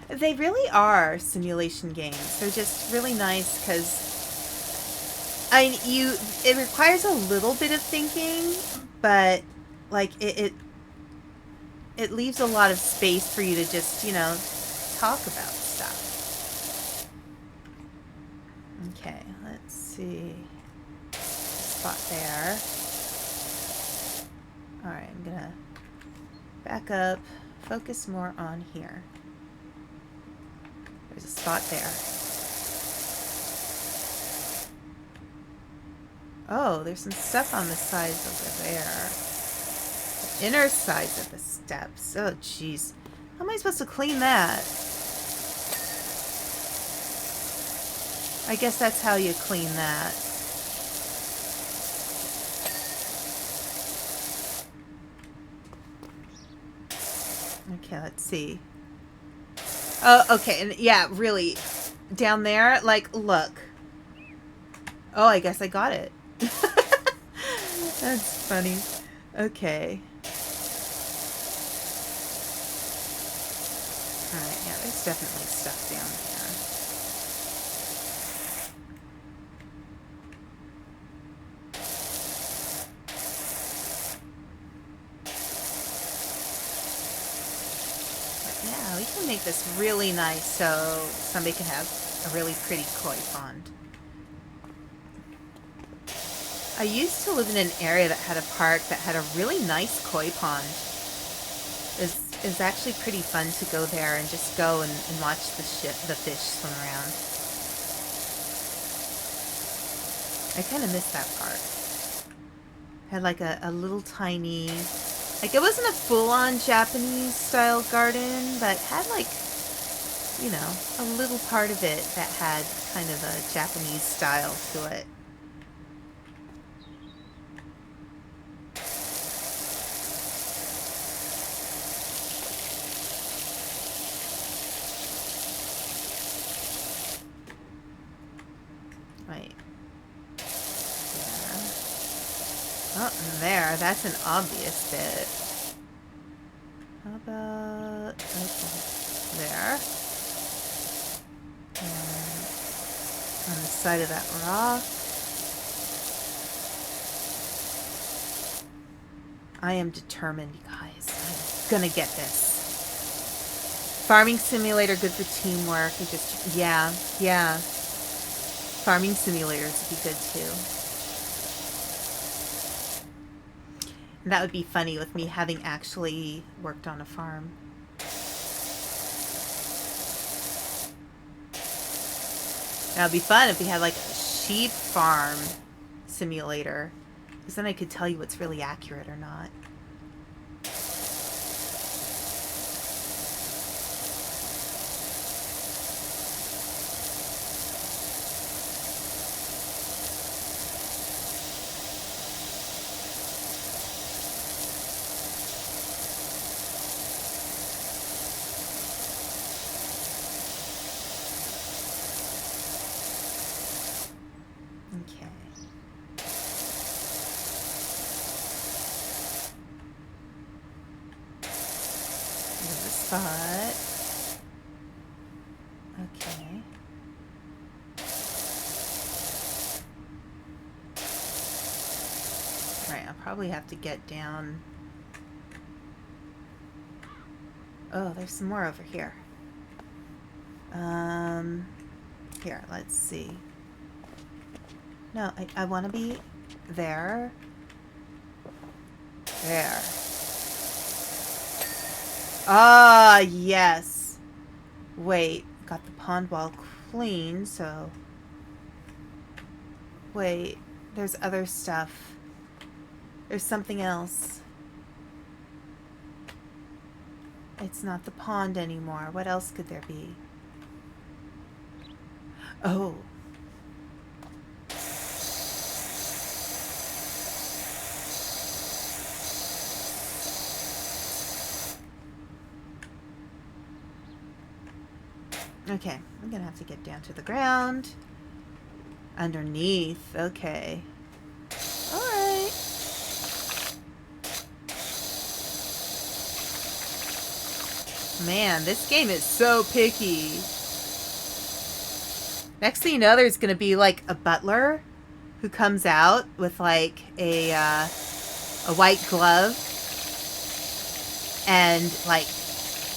They really are simulation games. They're just really nice because it requires a little bit of thinking, but like it leaves a lot of space for you to just, you know, talk about stuff. Okay, let's see. Spot there. Alright, I'm gonna back up, focus more on here. There's a spot there. Oh, there's some stuff on the sides over there. The inner sides of the steps. Oh, jeez. How am I supposed to clean that? I guess that's how you clean that. Okay, let's see. Oh, okay, and yeah, really. Down there, like, look. Oh, I guess I got it. That's funny. Okay. Alright, yeah, there's definitely stuff down here. But yeah, we can make this really nice so somebody can have a really pretty koi pond. I used to live in an area that had a park that had a really nice koi pond. It was actually pretty fun to go there and just go and watch the fish swim around. I kind of miss that part. Had like a little tiny, like it wasn't a full-on Japanese style garden, but had like, you know, a little part of it that had kind of a Japanese style to it. there. That's an obvious bit. How about... okay. There. And on the side of that rock. I am determined, you guys. I'm gonna get this. Farming simulator, good for teamwork. It just, yeah. Farming simulators would be good too. And that would be funny with me having actually worked on a farm. That would be fun if we had like a sheep farm simulator. Because then I could tell you what's really accurate or not. Okay. There's a spot. Okay. Alright, I'll probably have to get down. Oh, there's some more over here. Here, let's see. No, I want to be there. There. Ah, yes. Wait, got the pond wall clean, so... Wait, there's other stuff. There's something else. It's not the pond anymore. What else could there be? Oh. Okay, I'm gonna have to get down to the ground. Underneath, okay. Alright. Man, this game is so picky. Next thing you know, there's gonna be like a butler who comes out with like a white glove and like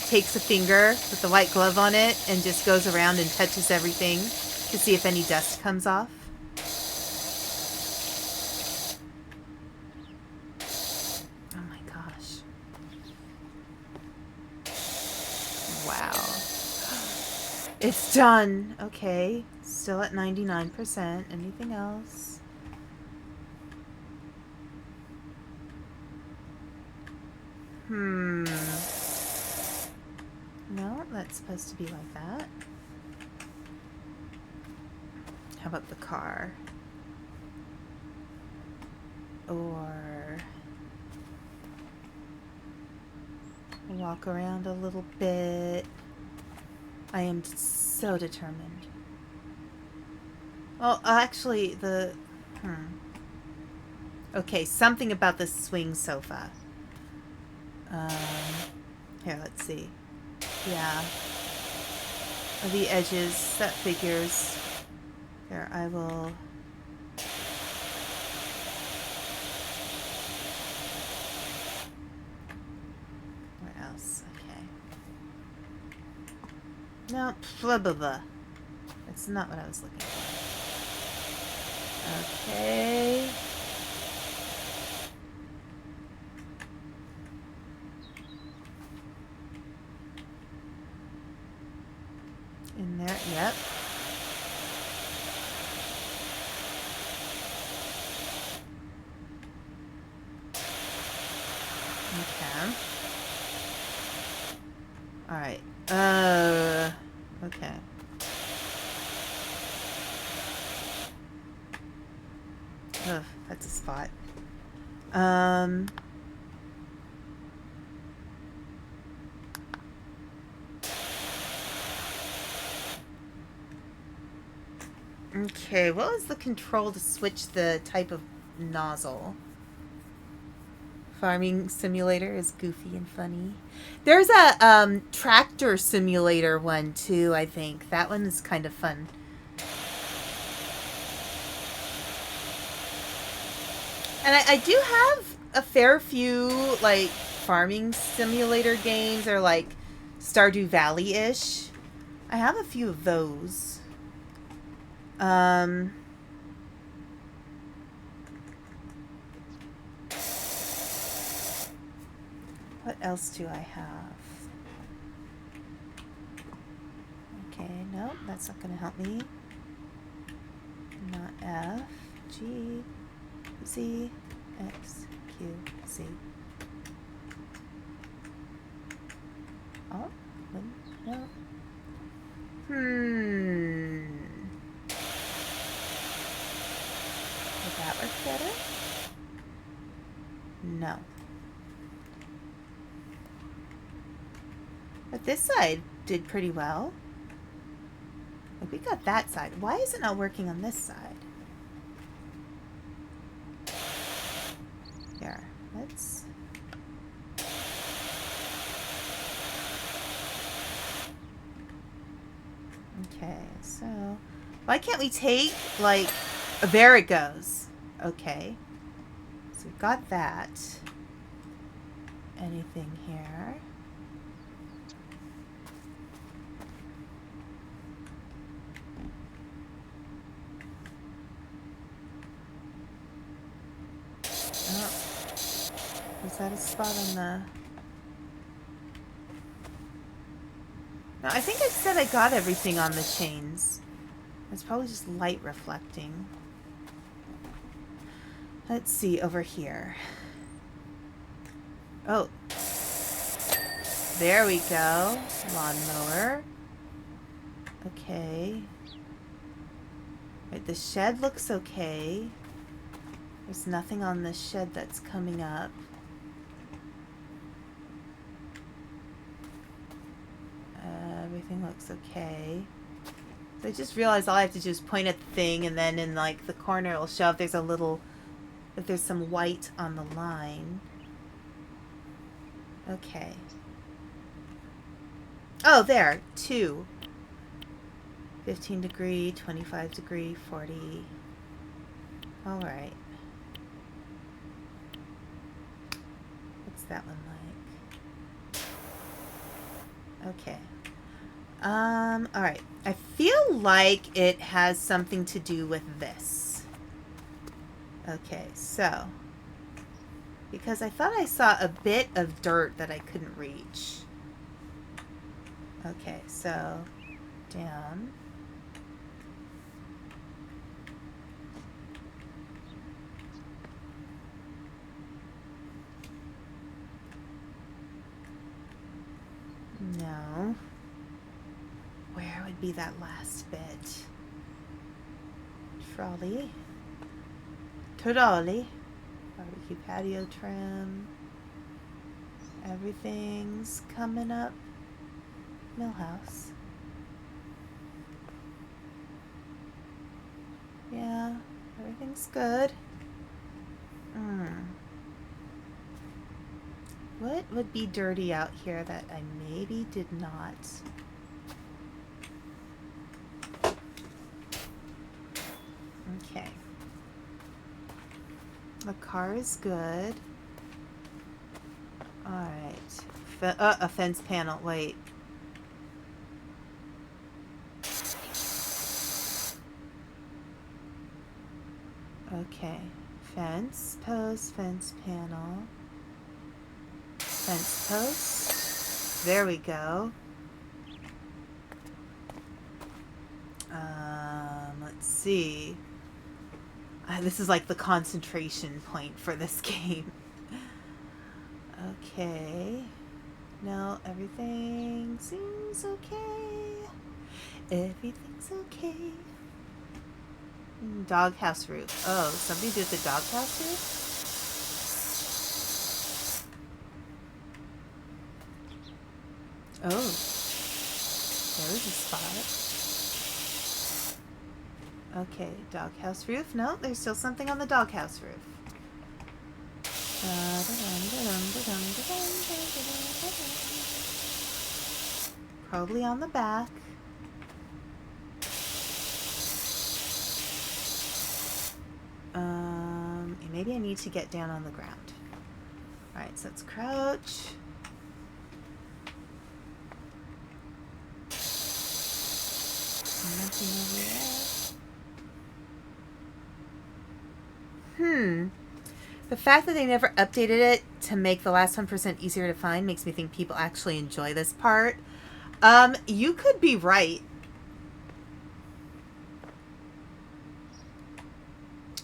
takes a finger with the white glove on it and just goes around and touches everything to see if any dust comes off. Oh my gosh. Wow. It's done. Okay. Still at 99%. Anything else? No, that's supposed to be like that. How about the car? Or walk around a little bit. I am so determined. Well, actually, the... Okay, something about the swing sofa. Here, let's see. Yeah. The edges, that figures. Here, I will... Where else? Okay. No, blah, blah, blah. That's not what I was looking for. Okay. In there, yep. Okay. Alright. Okay. Ugh, that's a spot. Okay, what was the control to switch the type of nozzle? Farming simulator is goofy and funny. There's a tractor simulator one too, I think. That one is kind of fun. And I do have a fair few like farming simulator games, or like Stardew Valley-ish. I have a few of those. What else do I have? Okay, no, that's not going to help me. Not F, G, Z, X, Q, Z. Oh, no. Would that work better? No. But this side did pretty well. Like, we got that side. Why is it not working on this side? Here, let's... Okay, so... Why can't we take, like... There it goes. Okay. So we've got that. Anything here? Oh. Was that a spot on the... No, I think I said I got everything on the chains. It's probably just light reflecting. Let's see over here. Oh. There we go. Lawnmower. Okay. Right, the shed looks okay. There's nothing on the shed that's coming up. Everything looks okay. So I just realized all I have to do is point at the thing, and then in like the corner it'll show if there's a little, if there's some white on the line. Okay. Oh, there. 2. 15 degree, 25 degree, 40. Alright. What's that one like? Okay. Alright. I feel like it has something to do with this. Okay, so. Because I thought I saw a bit of dirt that I couldn't reach. Okay, so down. No. Where would be that last bit? Trolley. Trolley. Barbecue patio trim. Everything's coming up. Millhouse. Yeah, everything's good. What would be dirty out here that I maybe did not? Okay. The car is good. Alright. A fence panel. Wait. Okay. Fence post, fence panel. Fence post. There we go. Let's see. This is like the concentration point for this game. Okay. No, everything seems okay. Everything's okay. Doghouse roof. Oh, something to do with the doghouse roof? Oh. There's a spot. Okay, doghouse roof. No, there's still something on the doghouse roof. Probably on the back. Maybe I need to get down on the ground. Alright, so let's crouch. Nothing over there. The fact that they never updated it to make the last 1% easier to find makes me think people actually enjoy this part. You could be right.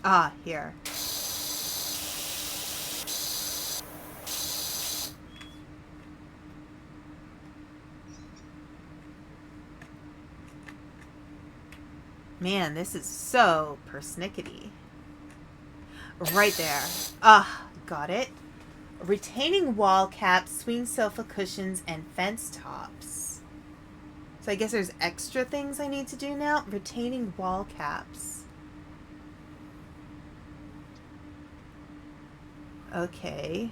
Ah, here. Man, this is so persnickety. Right there. Ah, got it. Retaining wall caps, swing sofa cushions, and fence tops. So I guess there's extra things I need to do now. Retaining wall caps. Okay.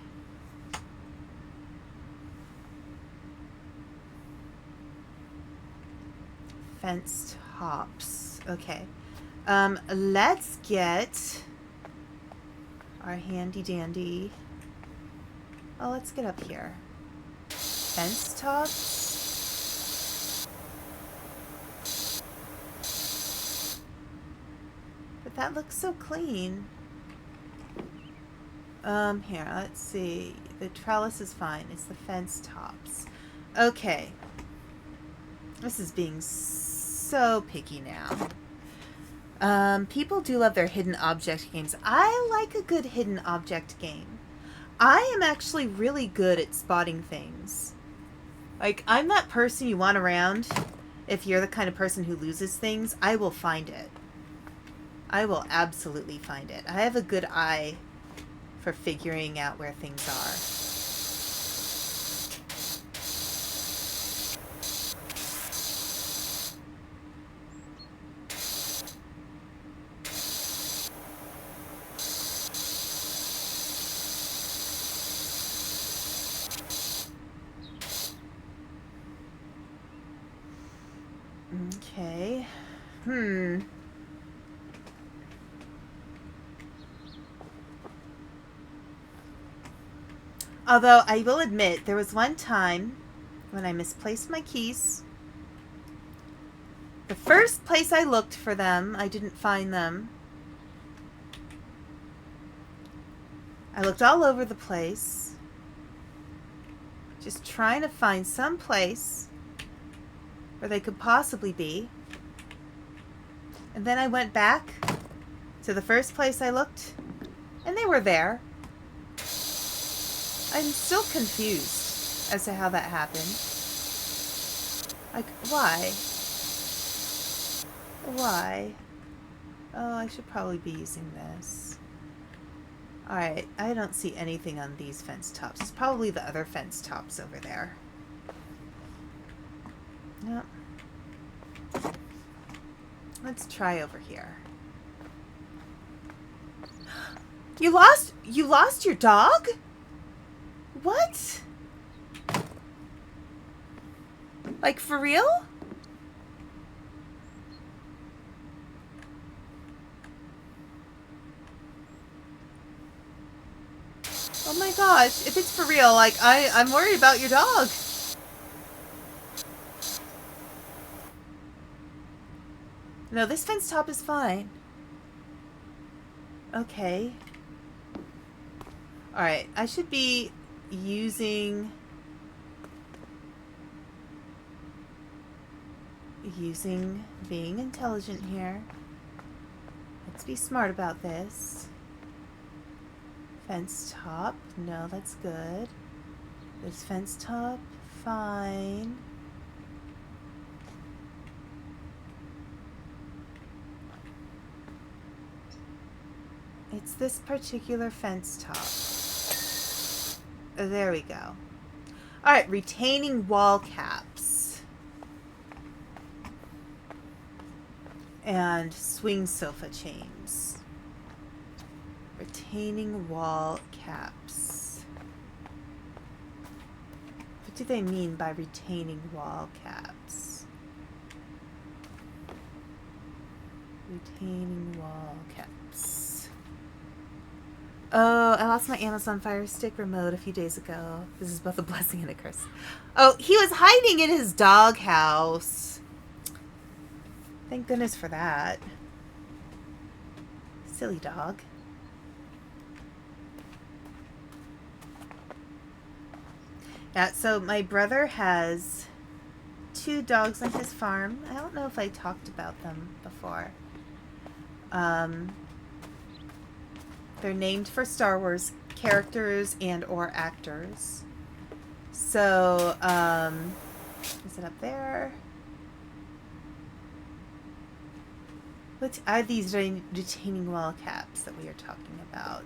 Fence tops. Okay. Let's get our handy dandy. Oh, let's get up here. Fence tops. But that looks so clean. Here, let's see. The trellis is fine. It's the fence tops. Okay. This is being so picky now. People do love their hidden object games. I like a good hidden object game. I am actually really good at spotting things. Like, I'm that person you want around. If you're the kind of person who loses things, I will find it. I will absolutely find it. I have a good eye for figuring out where things are. Okay. Although, I will admit, there was one time when I misplaced my keys. The first place I looked for them, I didn't find them. I looked all over the place, just trying to find some place where they could possibly be. And then I went back to the first place I looked, and they were there. I'm still confused as to how that happened. Like, why? Why? Oh, I should probably be using this. Alright, I don't see anything on these fence tops. It's probably the other fence tops over there. Yep. Let's try over here. You lost your dog? What? Like, for real? Oh my gosh, if it's for real, like, I'm worried about your dog. No, this fence top is fine. Okay. Alright, I should be using being intelligent here. Let's be smart about this. Fence top, no, that's good. This fence top, fine. It's this particular fence top. There we go. Alright, retaining wall caps. And swing sofa chains. retaining wall caps. What do they mean by retaining wall caps? Retaining wall caps. Oh, I lost my Amazon Fire Stick remote a few days ago. This is both a blessing and a curse. Oh, he was hiding in his doghouse. Thank goodness for that. Silly dog. Yeah, so my brother has 2 dogs on his farm. I don't know if I talked about them before. They're named for Star Wars characters and or actors. So, is it up there? What are these retaining wall caps that we are talking about?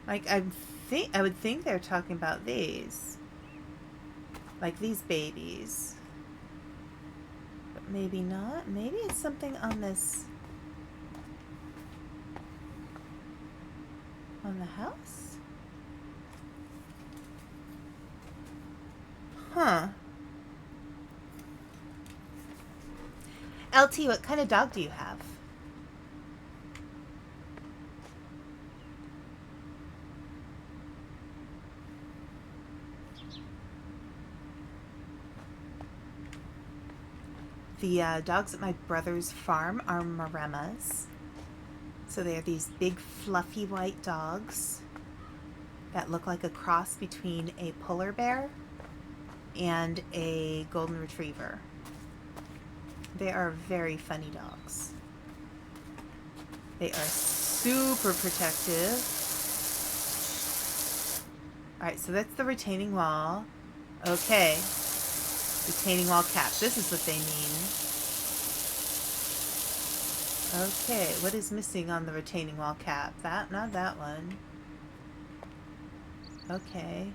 Like, I would think they're talking about these. Like these babies. But maybe not. Maybe it's something on this... on the house? Huh. LT, what kind of dog do you have? The dogs at my brother's farm are Maremas. So they are these big fluffy white dogs that look like a cross between a polar bear and a golden retriever. They are very funny dogs. They are super protective. Alright, so that's the retaining wall. Okay. Retaining wall cap. This is what they mean. Okay, what is missing on the retaining wall cap? That, not that one. Okay.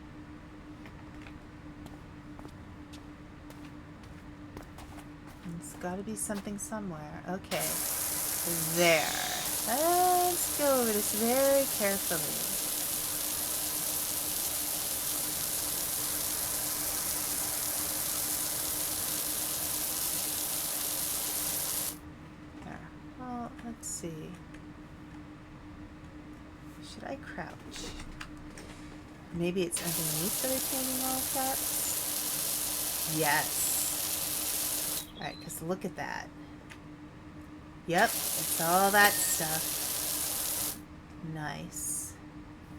It's got to be something somewhere. Okay. There. Let's go over this very carefully. Let's see. Should I crouch? Maybe it's underneath the retaining wall caps? Yes. Alright, because look at that. Yep, it's all that stuff. Nice.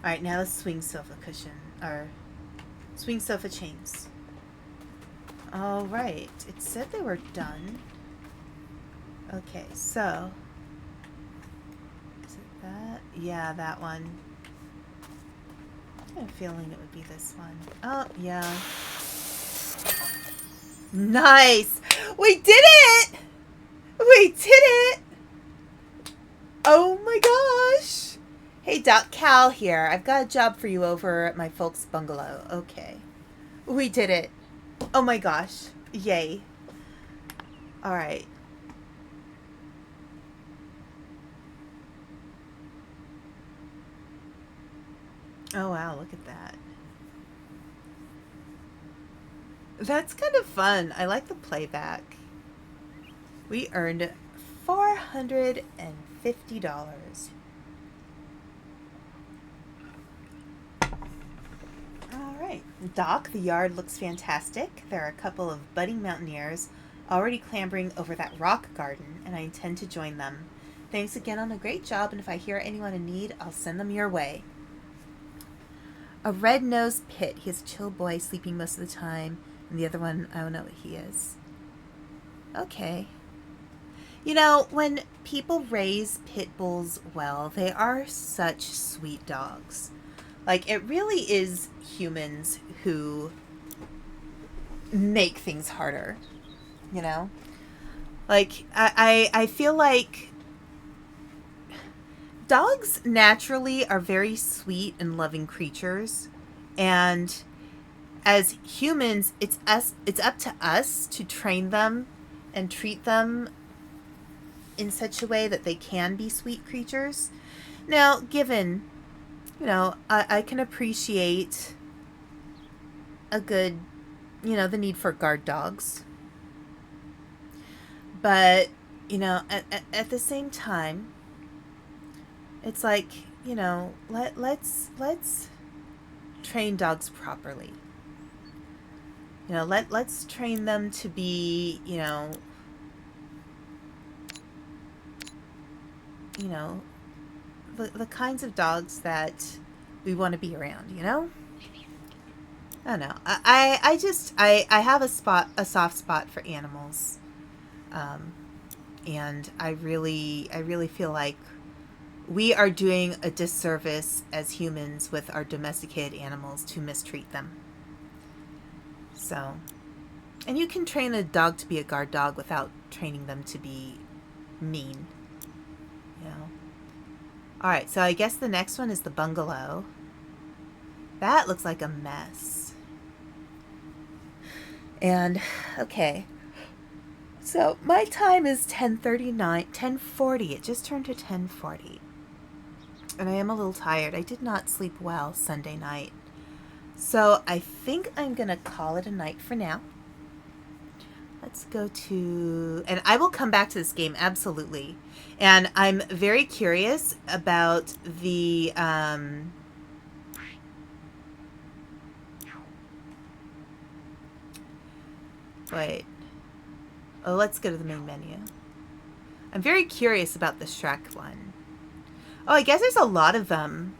Alright, now the swing sofa cushion. Or swing sofa chains. Alright, it said they were done. Okay, so... that? Yeah, that one. I had a feeling it would be this one. Oh, yeah. Nice! We did it! We did it! Oh my gosh! Hey, Doc Cal here. I've got a job for you over at my folks' bungalow. Okay. We did it. Oh my gosh. Yay. Alright. Oh wow, look at that. That's kind of fun. I like the playback. We earned $450. Alright. Doc, the yard looks fantastic. There are a couple of budding mountaineers already clambering over that rock garden, and I intend to join them. Thanks again on a great job, and if I hear anyone in need, I'll send them your way. A red-nosed pit. He is a chill boy, sleeping most of the time. And the other one, I don't know what he is. Okay. You know, when people raise pit bulls well, they are such sweet dogs. Like, it really is humans who make things harder. You know? Like, I feel like Dogs naturally are very sweet and loving creatures, and as humans, it's up to us to train them and treat them in such a way that they can be sweet creatures. Now, given, I can appreciate a good, the need for guard dogs. But, at the same time, it's like, let's train dogs properly. Let's train them to be, the kinds of dogs that we want to be around, I don't know. I have a soft spot for animals. And I really feel like we are doing a disservice as humans with our domesticated animals to mistreat them. So, and you can train a dog to be a guard dog without training them to be mean. All right, so I guess the next one is the bungalow. That looks like a mess. And, okay. So, my time is 10:40. It just turned to 10:40. And I am a little tired. I did not sleep well Sunday night. So, I think I'm going to call it a night for now. Let's go to... And I will come back to this game, absolutely. And I'm very curious about the... Wait. Oh, let's go to the main menu. I'm very curious about the Shrek one. Oh, I guess there's a lot of them.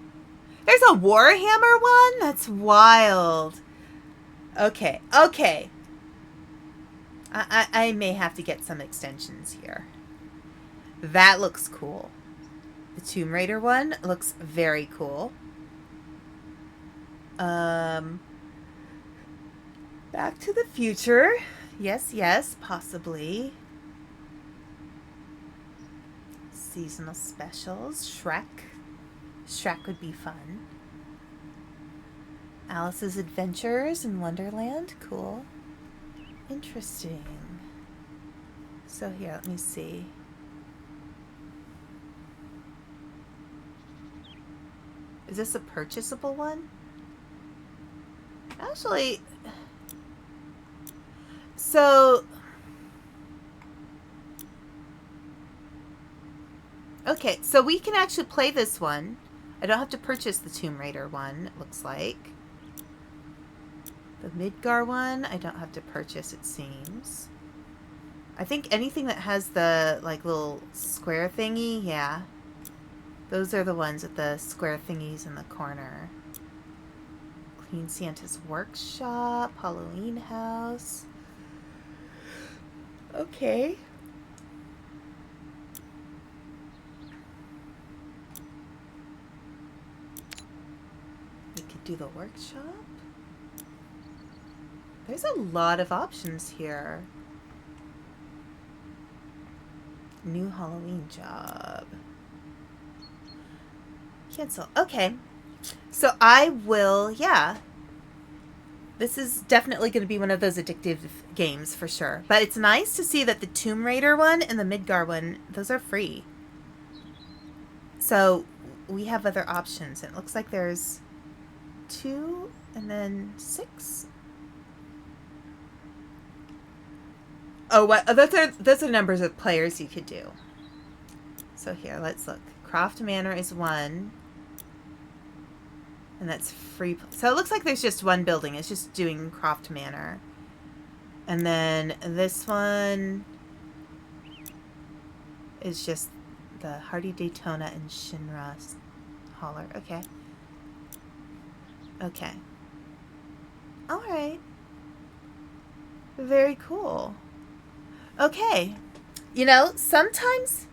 There's a Warhammer one? That's wild. Okay. I may have to get some extensions here. That looks cool. The Tomb Raider one looks very cool. Back to the Future. Yes, possibly. Seasonal specials. Shrek would be fun. Alice's Adventures in Wonderland. Cool. Interesting. So here, let me see. Is this a purchasable one? Actually... So, okay, so we can actually play this one. I don't have to purchase the Tomb Raider one, it looks like. The Midgar one, I don't have to purchase, it seems. I think anything that has the, like, little square thingy, yeah. Those are the ones with the square thingies in the corner. Queen Santa's Workshop, Halloween House... Okay. We could do the workshop. There's a lot of options here. New Halloween job. Cancel. Okay. So I will, yeah. This is definitely going to be one of those addictive games for sure. But it's nice to see that the Tomb Raider one and the Midgar one, those are free. So we have other options. It looks like there's 2 and then 6. Oh, what? Oh, those are numbers of players you could do. So here, let's look. Croft Manor is 1. And that's free. So it looks like there's just one building. It's just doing Croft Manor. And then this one is just the Hardy Daytona and Shinra Holler. Okay. Okay. Alright. Very cool. Okay. Sometimes,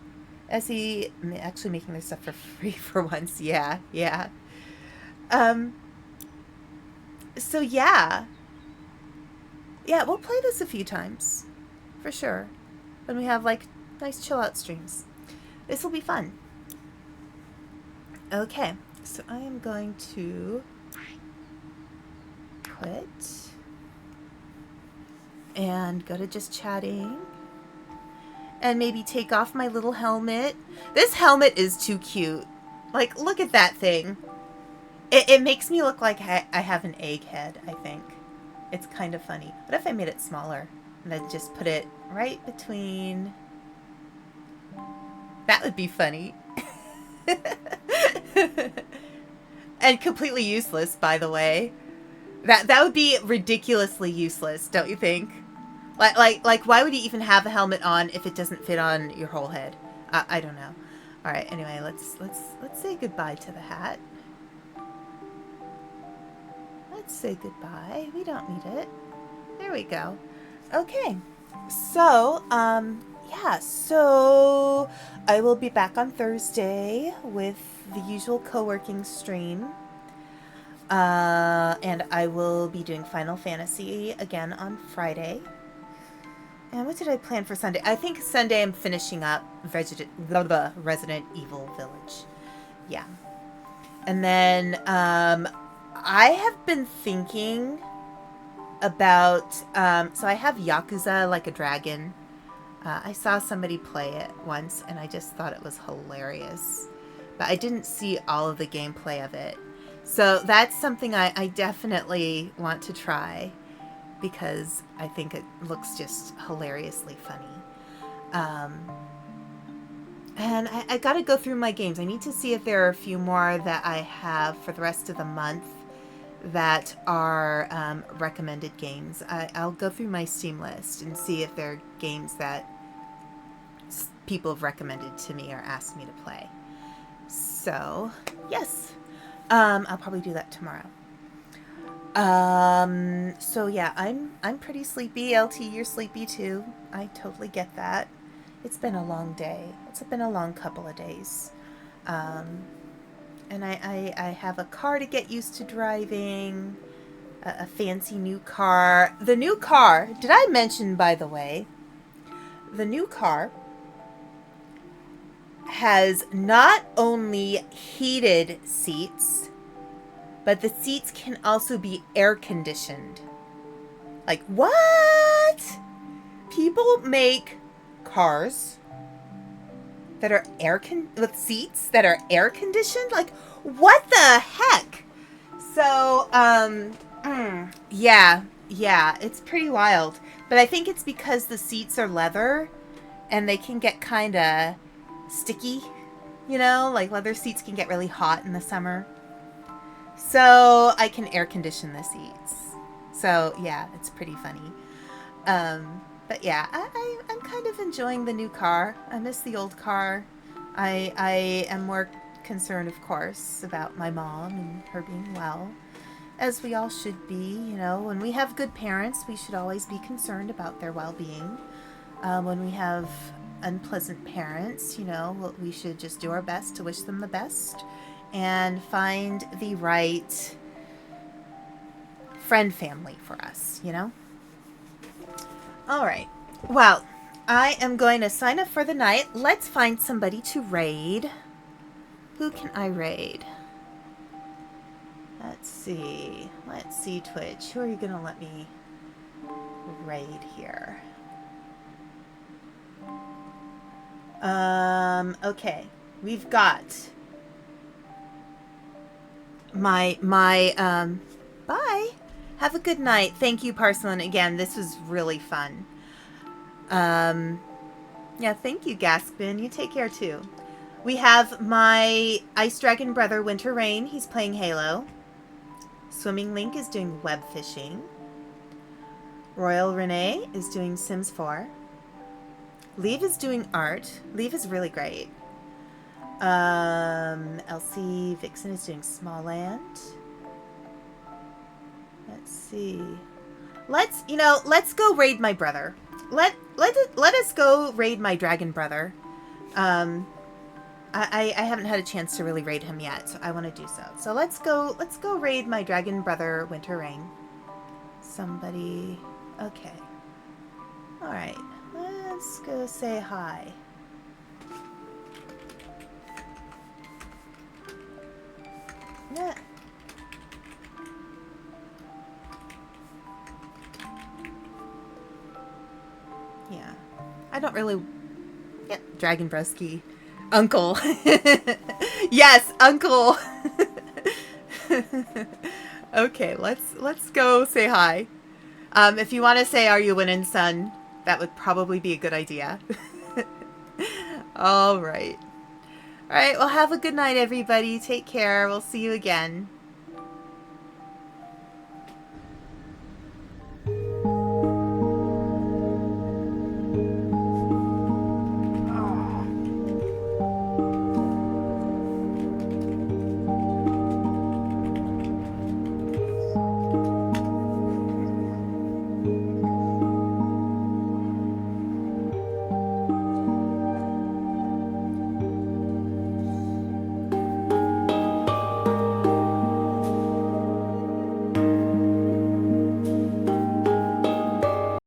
as he actually making their stuff for free for once. Yeah. So yeah, we'll play this a few times, for sure, when we have, like, nice chill-out streams. This will be fun. Okay, so I am going to quit and go to just chatting and maybe take off my little helmet. This helmet is too cute. Like, look at that thing. It makes me look like I have an egg head, I think. It's kind of funny. What if I made it smaller and then just put it right between... That would be funny. And completely useless, by the way. That would be ridiculously useless, don't you think? Like, why would you even have a helmet on if it doesn't fit on your whole head? I don't know. All right. Anyway, let's say goodbye to the hat. Let's say goodbye. We don't need it. There we go. Okay. So, yeah. So I will be back on Thursday with the usual co-working stream. And I will be doing Final Fantasy again on Friday. And what did I plan for Sunday? I think Sunday I'm finishing up Resident Evil Village. Yeah. And then I have been thinking about... so I have Yakuza Like a Dragon. I saw somebody play it once, and I just thought it was hilarious. But I didn't see all of the gameplay of it. So that's something I definitely want to try, because I think it looks just hilariously funny. And I got to go through my games. I need to see if there are a few more that I have for the rest of the month that are recommended games. I'll go through my Steam list and see if there are games that people have recommended to me or asked me to play. So, yes. I'll probably do that tomorrow. So yeah, I'm pretty sleepy. LT, you're sleepy too. I totally get that. It's been a long day. It's been a long couple of days. And I have a car to get used to driving, a fancy new car. The new car, did I mention, by the way, the new car has not only heated seats, but the seats can also be air conditioned. Like, what? People make cars that are with seats that are air conditioned? Like, what the heck? So, yeah, it's pretty wild. But I think it's because the seats are leather and they can get kind of sticky, you know, like leather seats can get really hot in the summer. So I can air condition the seats. So yeah, it's pretty funny. But yeah, I'm kind of enjoying the new car. I miss the old car. I am more concerned, of course, about my mom and her being well, as we all should be. You know, when we have good parents, we should always be concerned about their well-being. When we have unpleasant parents, you know, we should just do our best to wish them the best and find the right friend family for us, you know? All right. Well, I am going to sign up for the night. Let's find somebody to raid. Who can I raid? Let's see, Twitch. Who are you going to let me raid here? Okay. We've got my bye. Have a good night. Thank you, Parcelin. Again, this was really fun. Yeah, thank you, Gaspin. You take care, too. We have my Ice Dragon brother, Winter Rain. He's playing Halo. Swimming Link is doing web fishing. Royal Renee is doing Sims 4. Leave is doing art. Leave is really great. Elsie Vixen is doing Smallland. Let's see. Let's go raid my brother. Let us go raid my dragon brother. I haven't had a chance to really raid him yet, so I want to do so. So let's go raid my dragon brother, Winter Rain. Somebody. Okay. All right. Let's go say hi. Yeah. Yeah. I don't really... Yeah, Dragon Broski. Uncle. Yes, Uncle. Okay, let's go say hi. If you want to say, "Are you winning, son?" That would probably be a good idea. All right. All right. Well, have a good night, everybody. Take care. We'll see you again.